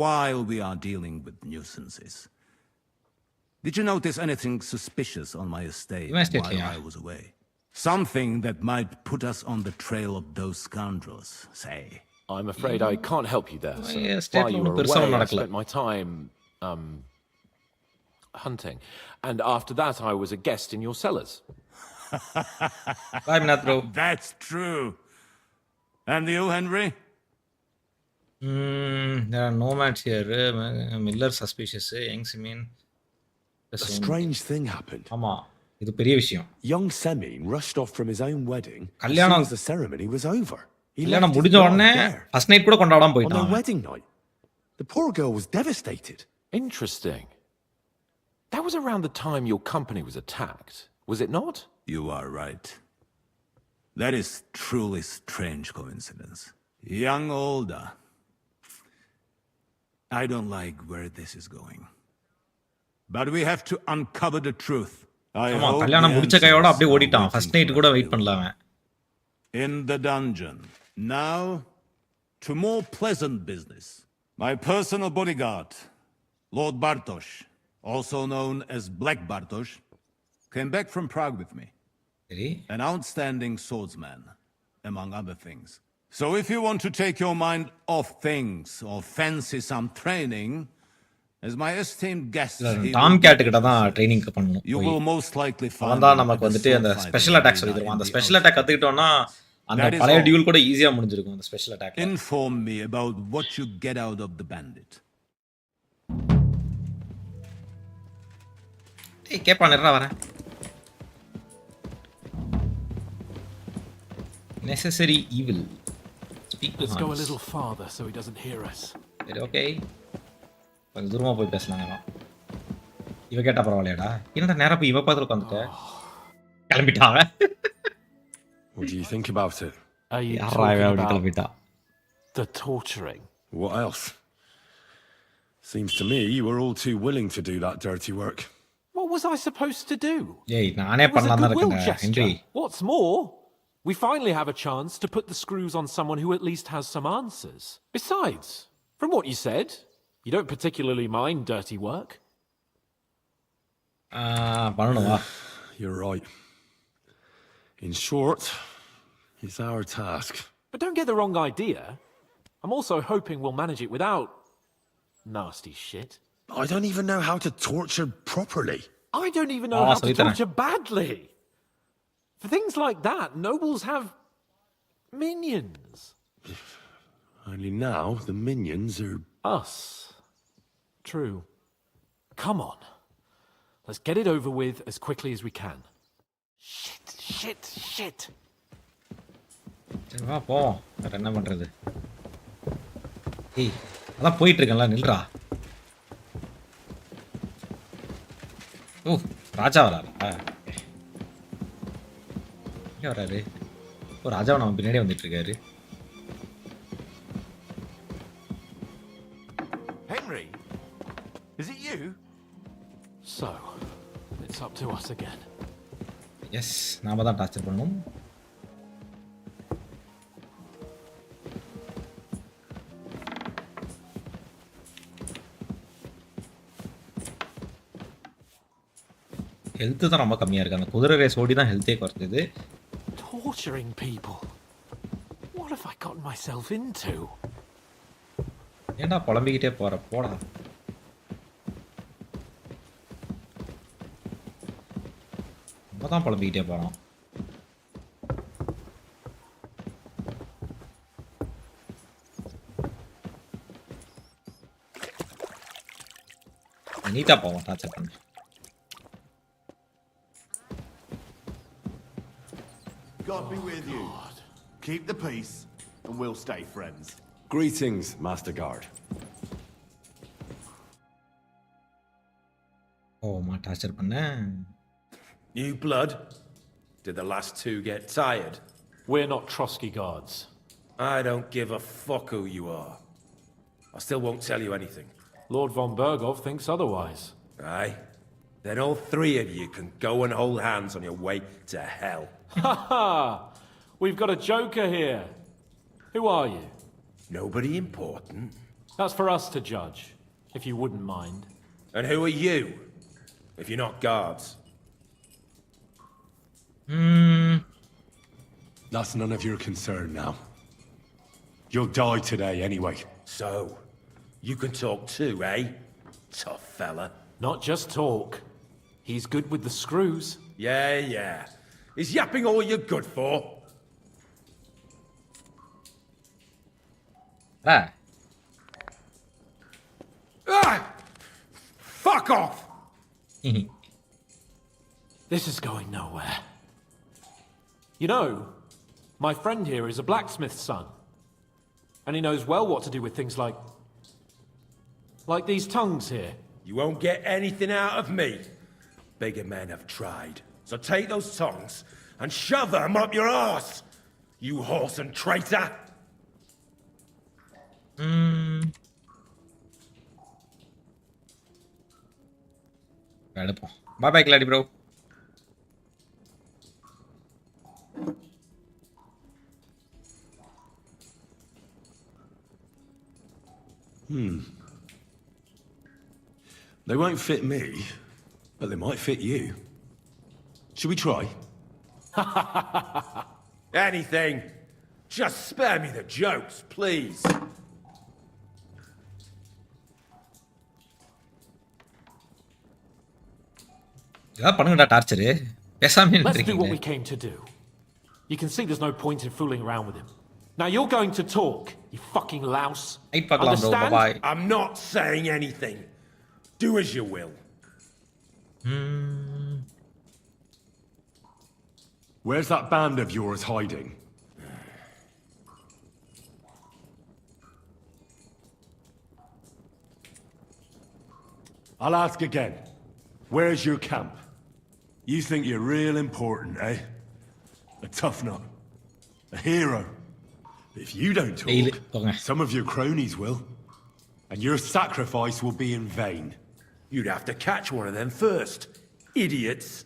while we are dealing with nuisances, did you notice anything suspicious on my estate while I was away? Something that might put us on the trail of those scoundrels, say. I'm afraid I can't help you there, sir. While you were away, I spent my time, hunting. And after that, I was a guest in your cellars. That's true. And you, Henry? There are nomads here. Miller suspicious. Young Semin. A strange thing happened. ஆமா இது பெரிய விஷயம். Young Semin rushed off from his own wedding as soon as the ceremony was over. கல்யாணம் முடிஞ்ச உடனே first night கூட கொண்டாடாம போயிட்டான். On their wedding night, the poor girl was devastated. Interesting. That was around the time your company was attacked, was it not? You are right. That is truly strange coincidence. Young Olda. I don't like where this is going. But we have to uncover the truth. ஆமா கல்யாணம் முடிச்ச கையோட அப்படியே ஓடிட்டான். First night கூட wait பண்ணல அவன். In the dungeon. Now to more pleasant business. My personal bodyguard, Lord Bartosz, also known as Black Bartosz, came back from Prague with me. An outstanding swordsman, among other things. So if you want to take your mind off things or fancy some training, as my esteemed guest, Tom cat கிட்ட தான் training பண்ணனும். You will most likely find. அவன்தான் நமக்கு வந்துட்டு அந்த special attack சொல்லி தருவான். அந்த ஸ்பெஷல் அட்டாக் கத்துக்கிட்டோம்னா அந்த பழைய டியூல் கூட ஈஸியா முடிஞ்சிருக்கும் அந்த special attack. Inform me about what you get out of the bandit. ஏய் கேப்பா நிறா வரேன். Necessary evil. Speak to Let's go a little farther so he doesn't hear us. Okay. கொஞ்சம் தூரமா போய் பேசலாங்க. இவ கேட்டா பரவாயில்லையாடா? என்னடா நேரா போய் இவ பக்கத்துல உட்காந்துட்ட? கிளம்பிட்டான் அவன். What do you think about it? Are you யாரா talking இவன் அப்படி about கிளம்பிட்டா? the torturing? What else? Seems to me you were all too willing to do that dirty work. What was I supposed to do? ஏய் நானே It was a பண்ணலாம் தான் goodwill இருக்கேன் Henry. gesture. What's more, we finally have a chance to put the screws on someone who at least has some answers. Besides, from what you said, you don't particularly mind dirty work. பண்ணணும் வா. You're right. In short, it's our task. But don't get the wrong idea. I'm also hoping we'll manage it without nasty shit. I don't even know how to torture properly. I don't even know how to torture badly. For things like that, nobles have minions. Only now the minions are... Us. True. Come on. Let's get it over with as quickly as we can. Shit. சரி வா போவோம். வேற என்ன பண்றது? ஏய் அதான் போயிட்டு இருக்கேன்ல நில்றா. ஓ ராஜா வராரா? எங்க வராரு? ஓ ராஜாவை நம்ம பின்னாடியே வந்துட்டு இருக்காரு. Henry? Is it you? So, it's up to us again. Yes நாம தான் டார்ச்சர் பண்ணணும். ஹெல்த் தான் ரொம்ப கம்மியா இருக்கு. அந்த குதிரை ரேஸ் ஓடி தான் ஹெல்த்தே குறைஞ்சது. Torturing people. What have I gotten myself into? ஏன்டா புலம்பிக்கிட்டே போற? போடா. நம்ம தான் புலம்பிக்கிட்டே போறோம். நீட்டா போவோம் டார்ச்சர் பண்ணு. God be with you. Keep the peace, and we'll stay friends. Greetings, Master Guard. ஓமா டார்ச்சர் பண்ண. New blood? Did the last two get tired? We're not Trotsky guards. I don't give a fuck who you are. I still won't tell you anything. Lord von Bergov thinks otherwise. Aye? Then all three of you can go and hold hands on your way to hell. Ha ha! We've got a joker here. Who are you? Nobody important. That's for us to judge, if you wouldn't mind. And who are you, if you're not guards? That's none of your concern now. You'll die today anyway. So, you can talk too, eh? Tough fella. Not just talk. He's good with the screws. Yeah. Is yapping all you're good for? Ah. Fuck off! This is going nowhere. You know, my friend here is a blacksmith's son. And he knows well what to do with things like these tongues here. You won't get anything out of me. Bigger men have tried. So take those tongs and shove them up your arse, you horse and traitor! Bye bye, Glady bro. They won't fit me, but they might fit you. Should we try? Anything. Just spare me the jokes, please. இதெல்லாம் பண்ணுங்கடா torture. பேசாம Let's do what we நின்றீங்க. came to do. You can see there's no point in fooling around with him. Now you're going to talk, you fucking louse. Night பார்க்கலாம் bro. Understand? Bye. I'm not saying anything. Do as you will. Where's that band of yours hiding? I'll ask again. Where's your camp? You think you're real important, eh? A tough nut. A hero. If you don't talk, some of your cronies will. And your sacrifice will be in vain. You'd have to catch one of them first. Idiots.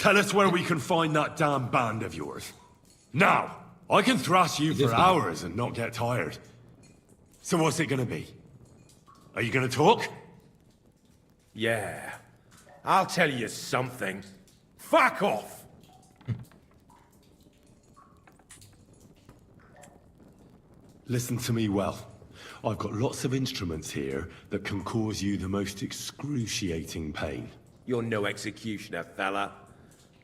Tell us where we can find that damn band of yours. Now! I can thrash you for hours and not get tired. So what's it gonna be? Are you gonna talk? Yeah. I'll tell you something. Fuck off! Listen to me well. I've got lots of instruments here that can cause you the most excruciating pain. You're no executioner, fella.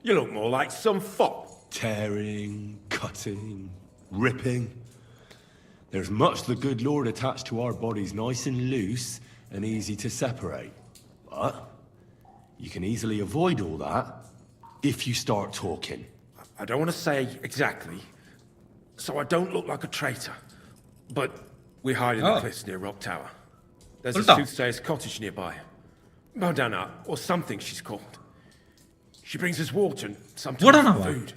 You look more like some fop. Tearing, cutting, ripping. There's much the good Lord attached to our bodies nice and loose and easy to separate. But you can easily avoid all that if you start talking. I don't want to say exactly, so I don't look like a traitor. But we hide in the cliffs near Rock Tower. There's a soothsayer's cottage nearby. Modana, or something she's called. She brings us water and sometimes food.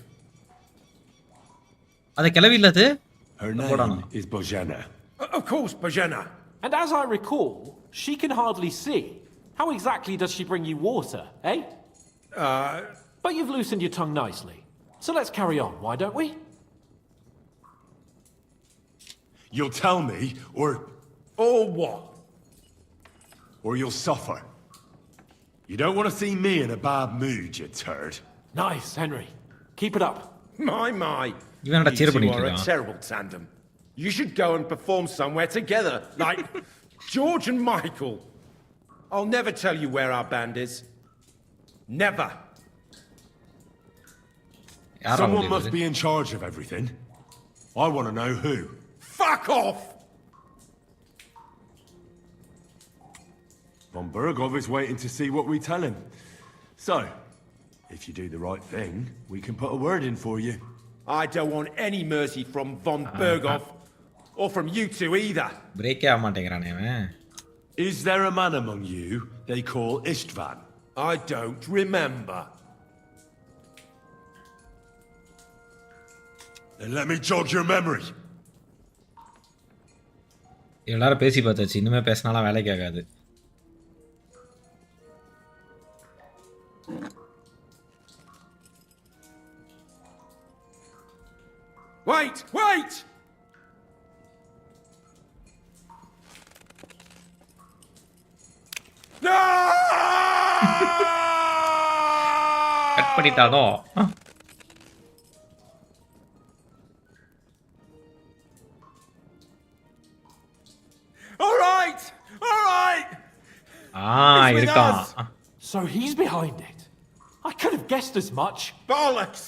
Her name is Bojana. Of course, Bojana. And as I recall, she can hardly see. How exactly does she bring you water, eh? But you've loosened your tongue nicely. So let's carry on, why don't we? You'll tell me, or... Or what? Or you'll suffer. You don't want to see me in a bad mood, you turd. Nice, Henry. Keep it up. My. You two are a terrible tandem. You should go and perform somewhere together, like George and Michael. I'll never tell you where our band is. Never. Someone must be in charge of everything. I want to know who. Fuck off! Von Bergov is waiting to see what we tell him. So, if you do the right thing, we can put a word in for you. I don't want any mercy from Von Bergov, or from you two either. Is there a man among you they call Istvan? I don't remember. Then let me jog your memory. எல்லாரும் பேசி பார்த்தாச்சு இன்னுமே பேசினாலாம் வேலைக்கு ஆகாது. Wait! No! Cut பண்ணிட்டானோ? All right. இருக்கான். So he's behind it. I could have guessed as much. Bollocks!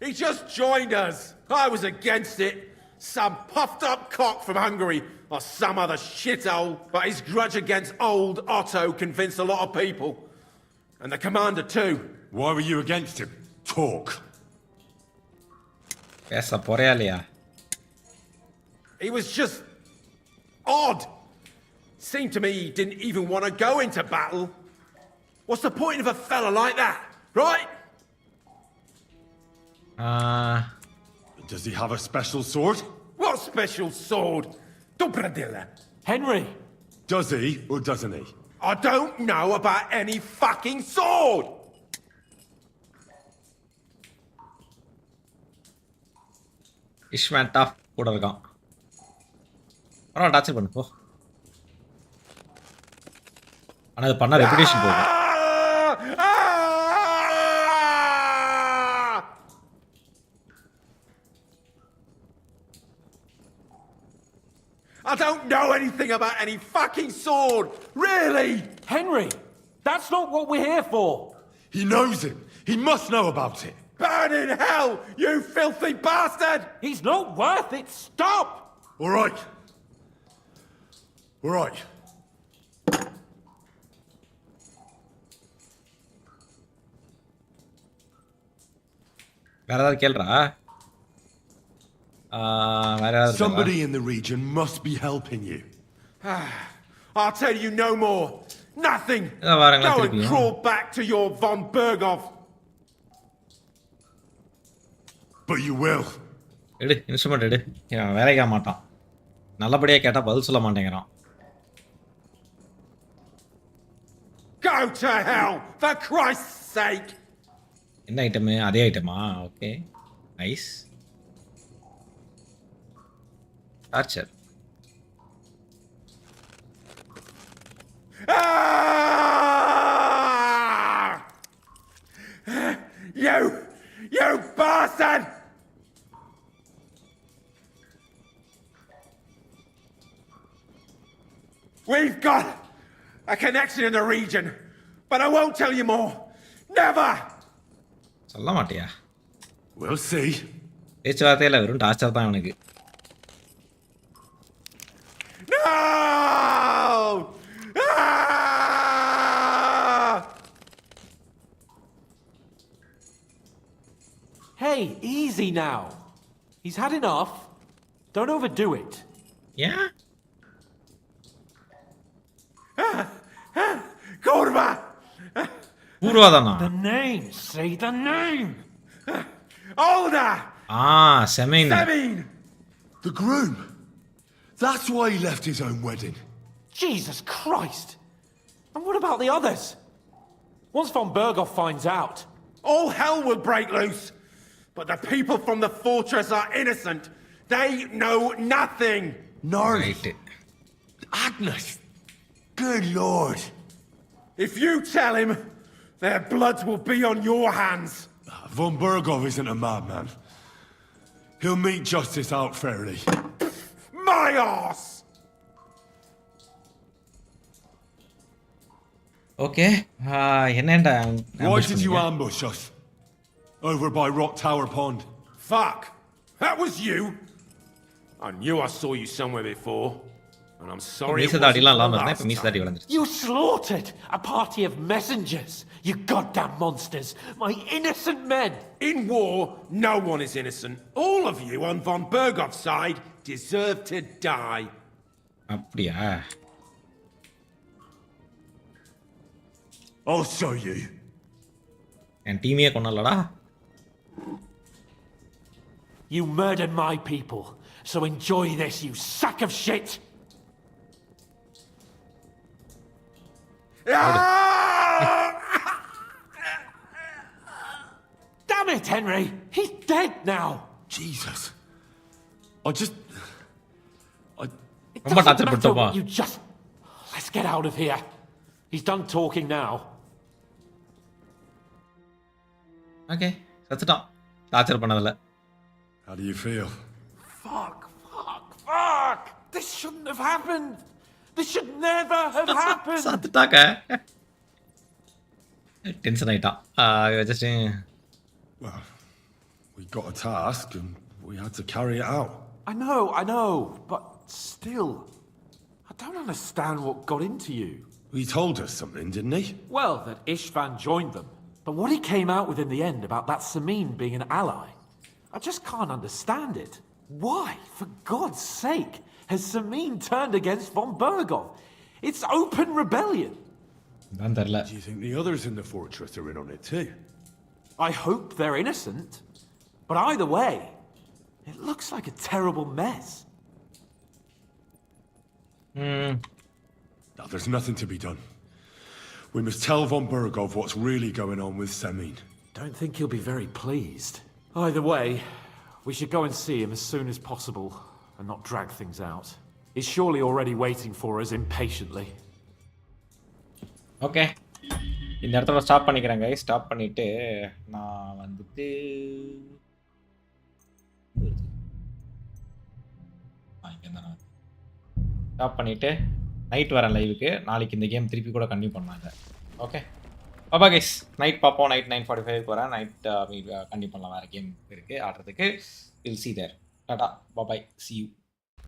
He just joined us. I was against it. Some puffed up cock from Hungary or some other shithole. But his grudge against old Otto convinced a lot of people. And the commander too. Why were you against him? Talk. பேச போறியா இல்லையா? He was just odd. Seemed to me he didn't even want to go into battle. What's the point of a fella like that, right? Does he have a special sword? What special sword? Dobradilla. Henry. Does he or doesn't he? I don't know about any fucking sword. இஷ்மேன் டாப் கூட இருக்கான். பரவாயில்ல torture பண்ணு போ. ஆனா அது பண்ணா ரெபுடேஷன் போகும். I don't know anything about any fucking sword! Really! Henry! That's not what we're here for! He knows it! He must know about it! Burn in hell, you filthy bastard! He's not worth it! Stop! Alright. வேற ஏதாவது கேளுடா. Somebody in the region must be helping you. I'll tell you no more. Nothing. Go and crawl back to your von Berghoff. But you will. எடு instrument எடு. இவன் வேலைக்கு மாட்டான். நல்லபடியா கேட்டா பதில் சொல்ல மாட்டேங்கிறான். Go to hell, for Christ's sake! என்ன ஐட்டம்? அதே ஐட்டமா? Okay. Nice. Torture. You bastard! We've got a connection in the region, but I won't tell you more. Never! சொல்ல மாட்டியா? We'll see. பேச்சுவார்த்தையில வெறும் டார்ச்சர் தான் அவனுக்கு. No! Hey, easy now. He's had enough. Don't overdo it. Yeah? Kurva! Kurvadana. The name, say the name. Older! Semin. The groom. That's why he left his own wedding. Jesus Christ! And what about the others? Once von Berghoff finds out... all hell will break loose. But the people from the fortress are innocent. They know nothing. Gnarly. Agnes. Good Lord. If you tell him, their blood will be on your hands. Von Berghoff isn't a madman. He'll meet justice out fairly. My arse! Okay. Why did you ambush us? Over by Rock Tower Pond. Fuck! That was you! I knew I saw you somewhere before. And I'm sorry it wasn't the last time. You slaughtered a party of messengers, you goddamn monsters! My innocent men! In war, no one is innocent. All of you on von Berghoff's side deserve to die. அப்படியா? I'll show you. என் டீமையே கொன்னலடா. You murdered my people, so enjoy this, you sack of shit! Damn it, Henry! He's dead now! Jesus. It doesn't matter what you just... Let's get out of here. He's done talking now. Okay, செத்துட்டான். Torture பண்ணதல. How do you feel? Fuck! This shouldn't have happened! This should never have happened! சத்துட்டாக்க. Tension ஆயிட்டான். just Well, we got a task and we had to carry it out. I know, but still, I don't understand what got into you. He told us something, didn't he? Well, that Ishvan joined them. But what he came out with in the end about that Samin being an ally, I just can't understand it. Why, for God's sake, has Samin turned against von Berghoff? It's open rebellion. Do you think the others in the fortress are in on it too? I hope they're innocent. But either way, it looks like a terrible mess. Now, there's nothing to be done. We must tell von Berghoff what's really going on with Samin. Don't think he'll be very pleased. Either way, we should go and see him as soon as possible and not drag things out. He's surely already waiting for us impatiently. Okay. இந்த இடத்துல stop பண்ணிக்கிறேன் guys. Stop பண்ணிட்டு நான் வந்துட்டு stop பண்ணிட்டு night வரேன் லைவுக்கு. நாளைக்கு இந்த கேம் திருப்பி கூட கண்டினியூ பண்ணாங்க. ஓகே பாபா கைஸ், நைட் பார்ப்போம். நைட் 9:45 வரேன். நைட் கண்டினியூ பண்ணலாம். வேறு கேம் இருக்குது ஆடுறதுக்கு. Will see there. Tata bye bye, see you.